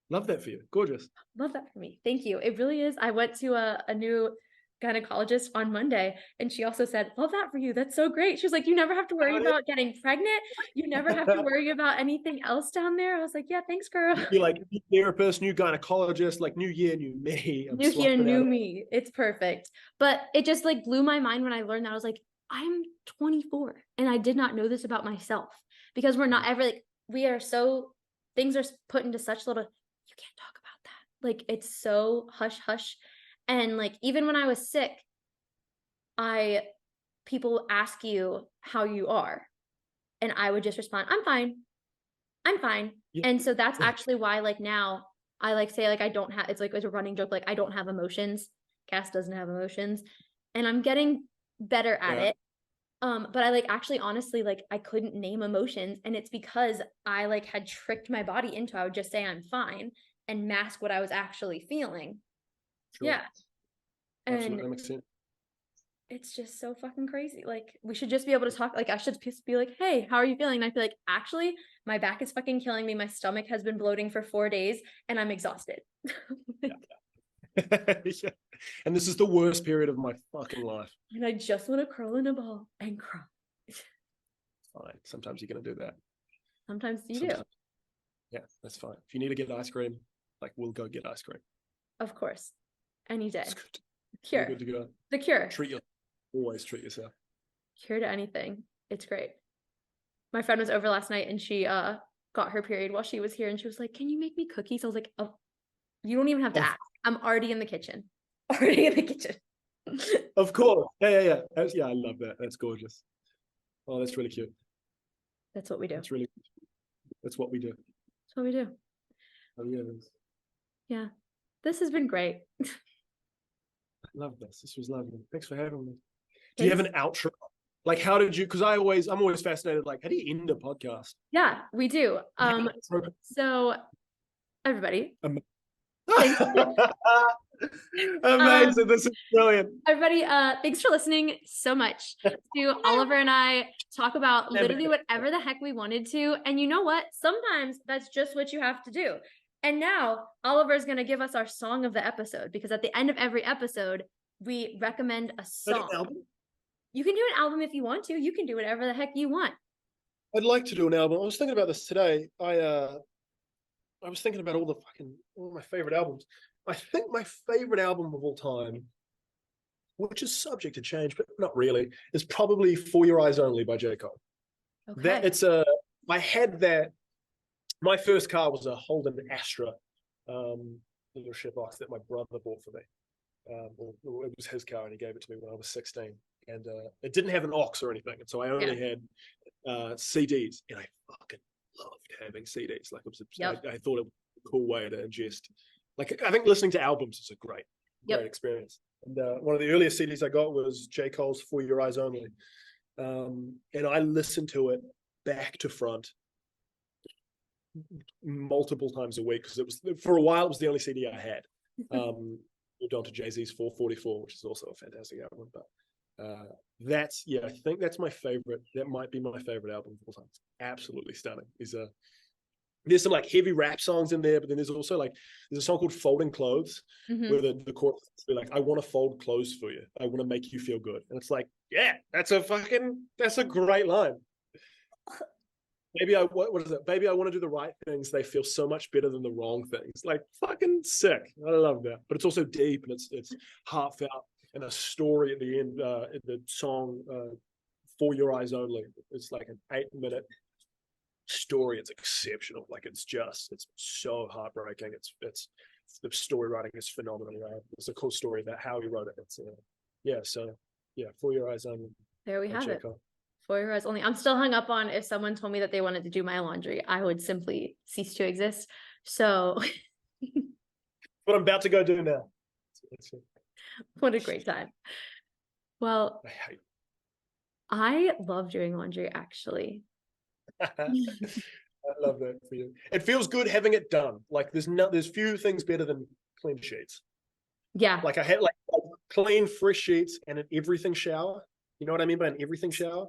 Speaker 3: Love that for you. Gorgeous.
Speaker 2: love that for me. Thank you. It really is. I went to a new gynecologist on Monday, and she also said, love that for you. That's so great. She was like, you never have to worry about getting pregnant. You never have to worry about anything else down there. I was like, yeah, thanks, girl.
Speaker 3: You're like new therapist, new gynecologist, like new year, new me. I'm
Speaker 2: New year,
Speaker 3: swapping
Speaker 2: new
Speaker 3: out.
Speaker 2: me. It's perfect. But it just like blew my mind when I learned that. I was like, I'm 24 and I did not know this about myself, because we're not ever like, we are so, things are put into such little, you can't talk about that. Like, it's so hush hush. And like, even when I was sick, people ask you how you are, and I would just respond, I'm fine. I'm fine.
Speaker 3: Yeah.
Speaker 2: And so that's actually why, like, now I like say, like, I don't have, it's like it's a running joke, like, I don't have emotions. Cass doesn't have emotions, and I'm getting better at it. But I like actually honestly, like, I couldn't name emotions, and it's because I like had tricked my body into, I would just say I'm fine and mask what I was actually feeling.
Speaker 3: Sure.
Speaker 2: Yeah.
Speaker 3: Absolutely.
Speaker 2: And
Speaker 3: That makes sense.
Speaker 2: it's just so fucking crazy. Like, we should just be able to talk. Like, I should just be like, hey, how are you feeling? And I feel like, actually, my back is fucking killing me. My stomach has been bloating for 4 days, and I'm exhausted.
Speaker 3: Yeah. And this is the worst period of my fucking life.
Speaker 2: And I just want to curl in a ball and cry.
Speaker 3: Fine. Sometimes you're gonna do that.
Speaker 2: Sometimes you do.
Speaker 3: Sometimes. Yeah, that's fine. If you need to get ice cream, like, we'll go get ice cream.
Speaker 2: Of course. Any day.
Speaker 3: It's good.
Speaker 2: Cure.
Speaker 3: You're good to go.
Speaker 2: The cure.
Speaker 3: Always treat yourself.
Speaker 2: Cure to anything. It's great. My friend was over last night, and she got her period while she was here, and she was like, can you make me cookies? I was like, oh, you don't even have to ask. I'm already in the kitchen. Already in the kitchen.
Speaker 3: Of course. Yeah. Yeah, I love that. That's gorgeous. Oh, that's really cute.
Speaker 2: That's what we do.
Speaker 3: That's really, that's what we do.
Speaker 2: That's what we do.
Speaker 3: Oh, yeah. it is.
Speaker 2: Yeah. This has been great.
Speaker 3: I love this. This was lovely. Thanks for having me. Do you have an outro? Like, how did you, because I'm always fascinated, like, how do you end a podcast?
Speaker 2: Yeah, we do. So everybody,
Speaker 3: Amazing. This is brilliant.
Speaker 2: everybody, thanks for listening so much to Oliver and I talk about literally whatever the heck we wanted to. And you know what? Sometimes that's just what you have to do. And now Oliver's going to give us our song of the episode, because at the end of every episode, we recommend a song. You can do an album if you want to. You can do whatever the heck you want.
Speaker 3: I'd like to do an album. I was thinking about this today. I was thinking about all my favorite albums. I think my favorite album of all time, which is subject to change, but not really, is probably For Your Eyes Only by J. Cole.
Speaker 2: Okay.
Speaker 3: I had that. My first car was a Holden Astra, little shitbox that my brother bought for me. It was his car, and he gave it to me when I was 16. And it didn't have an aux or anything, and so I only had CDs, and I fucking loved having CDs. Like, I thought it was a cool way to ingest. Like, I think listening to albums is a great experience. And one of the earliest CDs I got was J. Cole's For Your Eyes Only, and I listened to it back to front multiple times a week, because it was, for a while, it was the only CD I had. Moved on to Jay-Z's 444, which is also a fantastic album, but I think that's my favorite. That might be my favorite album of all time. It's absolutely stunning. There's some like heavy rap songs in there, but then there's also like, there's a song called Folding Clothes, where the chorus is like, I want to fold clothes for you, I want to make you feel good. And it's like, yeah, that's a great line. Baby, what is it? Baby, I want to do the right things. They feel so much better than the wrong things. Like, fucking sick. I love that. But it's also deep, and it's heartfelt, and a story at the end. In the song For Your Eyes Only, it's like an 8-minute story. It's exceptional. Like, it's so heartbreaking. It's the story writing is phenomenal. It's a cool story about how he wrote it. So yeah, for your eyes only.
Speaker 2: There we
Speaker 3: I'll
Speaker 2: have
Speaker 3: check
Speaker 2: it.
Speaker 3: out.
Speaker 2: For your eyes only. I'm still hung up on if someone told me that they wanted to do my laundry, I would simply cease to exist. So
Speaker 3: What I'm about to go do now. That's it.
Speaker 2: what a great time. Well,
Speaker 3: I hate.
Speaker 2: I love doing laundry actually.
Speaker 3: I love that for you. It feels good having it done. Like there's few things better than clean sheets.
Speaker 2: Yeah.
Speaker 3: Like I had like clean, fresh sheets and an everything shower. You know what I mean by an everything shower?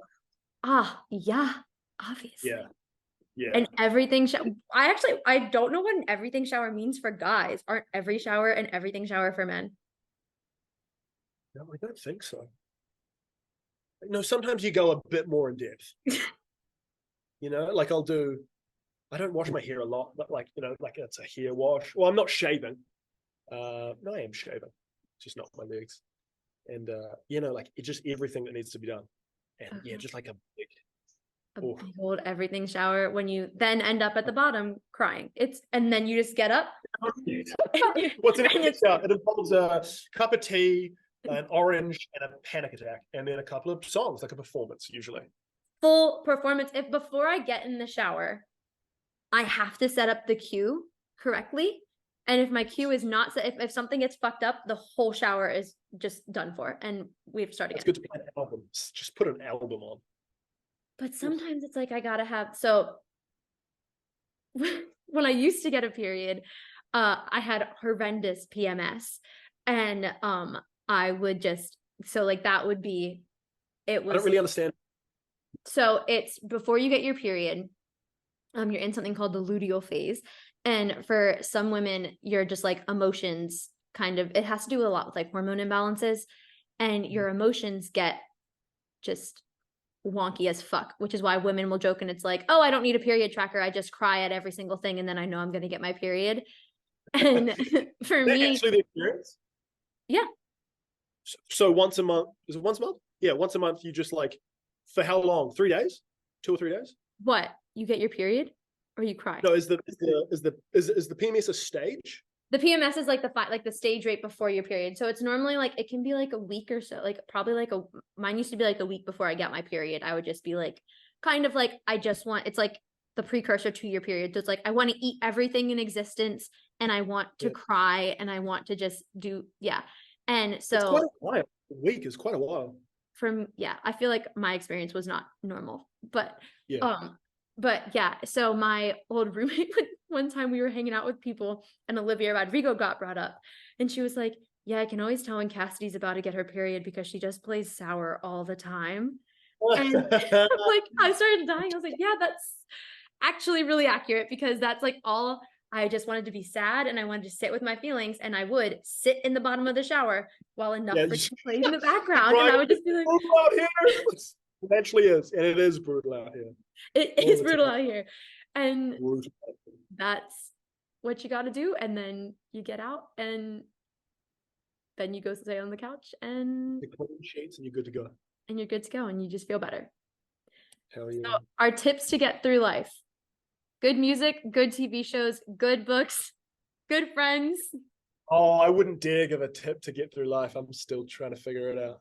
Speaker 2: Yeah, obviously.
Speaker 3: Yeah. Yeah.
Speaker 2: And everything I don't know what an everything shower means for guys. Aren't every shower an everything shower for men?
Speaker 3: No, I don't think so. No, sometimes you go a bit more in depth. You know, like I don't wash my hair a lot, but like, you know, like it's a hair wash. Well, I'm not shaving. No, I am shaving, just not my legs. And you know, like it's just everything that needs to be done. And yeah, just like a
Speaker 2: big old everything shower when you then end up at the bottom crying. And then you just get up.
Speaker 3: What's in
Speaker 2: and
Speaker 3: it? It involves a cup of tea, an orange, and a panic attack, and then a couple of songs, like a performance, usually.
Speaker 2: Full performance. If before I get in the shower, I have to set up the cue correctly. And if my cue is not set, if something gets fucked up, the whole shower is just done for. And we have to start again.
Speaker 3: It's good to play an album. Just put an album on.
Speaker 2: But sometimes it's like I gotta have when I used to get a period, I had horrendous PMS. And I would just that would be it was
Speaker 3: I don't really understand.
Speaker 2: So it's before you get your period, you're in something called the luteal phase. And for some women, you're just like emotions kind of, it has to do a lot with like hormone imbalances, and your emotions get just wonky as fuck, which is why women will joke and it's like, oh, I don't need a period tracker. I just cry at every single thing. And then I know I'm going to get my period. And for me,
Speaker 3: Actually, the experience.
Speaker 2: Yeah.
Speaker 3: So once a month, is it once a month? Yeah, once a month. You just like, for how long? 3 days? 2 or 3 days?
Speaker 2: What? You get your period or you cry?
Speaker 3: No, is the PMS a stage?
Speaker 2: The PMS is like the stage right before your period. So it's normally like, it can be like a week or so, like probably like mine used to be like the week before I got my period. I would just be like, kind of like, it's like the precursor to your period. So it's like, I want to eat everything in existence and I want to cry and I want to just do, yeah. And so
Speaker 3: it's quite a while. A week is quite a while.
Speaker 2: I feel like my experience was not normal, but so my old roommate, one time we were hanging out with people and Olivia Rodrigo got brought up and she was like, yeah, I can always tell when Cassidy's about to get her period because she just plays sour all the time. And like, I started dying. I was like, yeah, that's actually really accurate because that's like all I just wanted to be sad and I wanted to sit with my feelings and I would sit in the bottom of the shower while enough freaking played in the background and I would just be like,
Speaker 3: out here. It actually is, and it is brutal out here.
Speaker 2: It is brutal out here. And that's what you got to do. And then you get out and then you go stay on the couch and
Speaker 3: the clean sheets and you're good to go.
Speaker 2: And you're good to go and you just feel better.
Speaker 3: Hell yeah.
Speaker 2: So our tips to get through life: good music, good TV shows, good books, good friends.
Speaker 3: Oh, I wouldn't dare give a tip to get through life. I'm still trying to figure it out.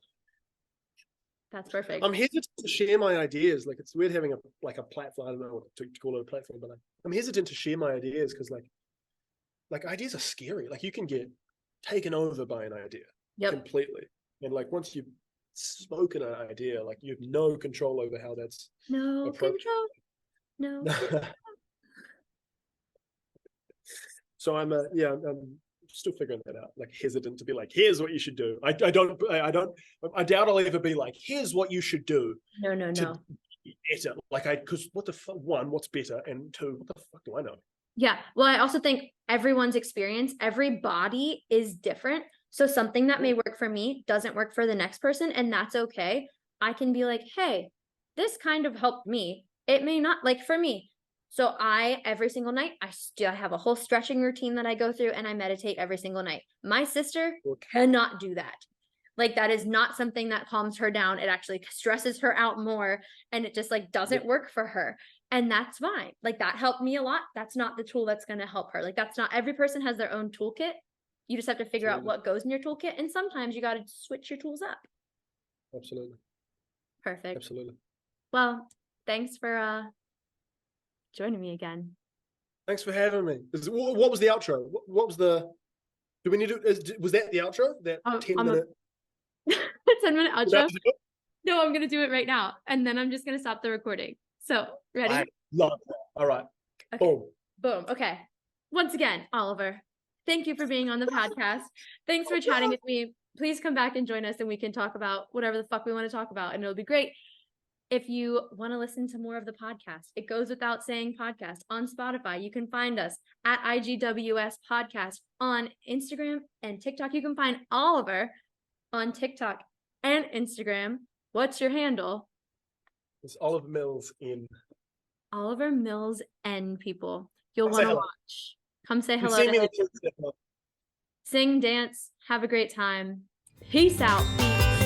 Speaker 2: That's perfect.
Speaker 3: I'm hesitant to share my ideas. Like it's weird having a platform. I don't know what to call it, a platform, but I'm hesitant to share my ideas because like ideas are scary. Like you can get taken over by an idea completely. And like once you've spoken an idea, like you have no control over how that's
Speaker 2: no
Speaker 3: approached.
Speaker 2: control. No.
Speaker 3: So I'm still figuring that out. Like hesitant to be like, here's what you should do. I doubt I'll ever be like, here's what you should do.
Speaker 2: No.
Speaker 3: Better. Like because what the fuck? One, what's better, and two, what the fuck do I know?
Speaker 2: Yeah. Well, I also think everyone's experience, every body is different. So something that may work for me doesn't work for the next person, and that's okay. I can be like, hey, this kind of helped me. It may not, like for me. So every single night, I have a whole stretching routine that I go through and I meditate every single night. My sister cannot do that. Like that is not something that calms her down. It actually stresses her out more and it just like doesn't work for her. And that's fine. Like that helped me a lot. That's not the tool that's going to help her. Like that's not, every person has their own toolkit. You just have to figure out what goes in your toolkit. And sometimes you got to switch your tools up.
Speaker 3: Absolutely.
Speaker 2: Perfect.
Speaker 3: Absolutely.
Speaker 2: Well, thanks for joining me again.
Speaker 3: Thanks for having me. What was the outro? What was the? Do we need to? Was that the outro? That
Speaker 2: Oh,
Speaker 3: 10-minute?
Speaker 2: 10-minute
Speaker 3: Was that
Speaker 2: outro.
Speaker 3: the-
Speaker 2: No, I'm gonna do it right now, and then I'm just gonna stop the recording. So, ready?
Speaker 3: I love that. All right.
Speaker 2: Okay.
Speaker 3: Boom.
Speaker 2: Boom. Okay. Once again, Oliver, thank you for being on the podcast. Thanks for chatting with me. Please come back and join us, and we can talk about whatever the fuck we want to talk about, and it'll be great. If you want to listen to more of the podcast, It Goes Without Saying podcast on Spotify. You can find us at IGWS Podcast on Instagram and TikTok. You can find Oliver on TikTok and Instagram. What's your handle?
Speaker 3: It's Oliver Mills in.
Speaker 2: Oliver Mills N, people. You'll
Speaker 3: Come say
Speaker 2: want to
Speaker 3: hello.
Speaker 2: watch. Come say
Speaker 3: You
Speaker 2: hello
Speaker 3: see
Speaker 2: to
Speaker 3: me in
Speaker 2: him.
Speaker 3: the kids' stuff.
Speaker 2: Sing, dance, have a great time. Peace out. Peace.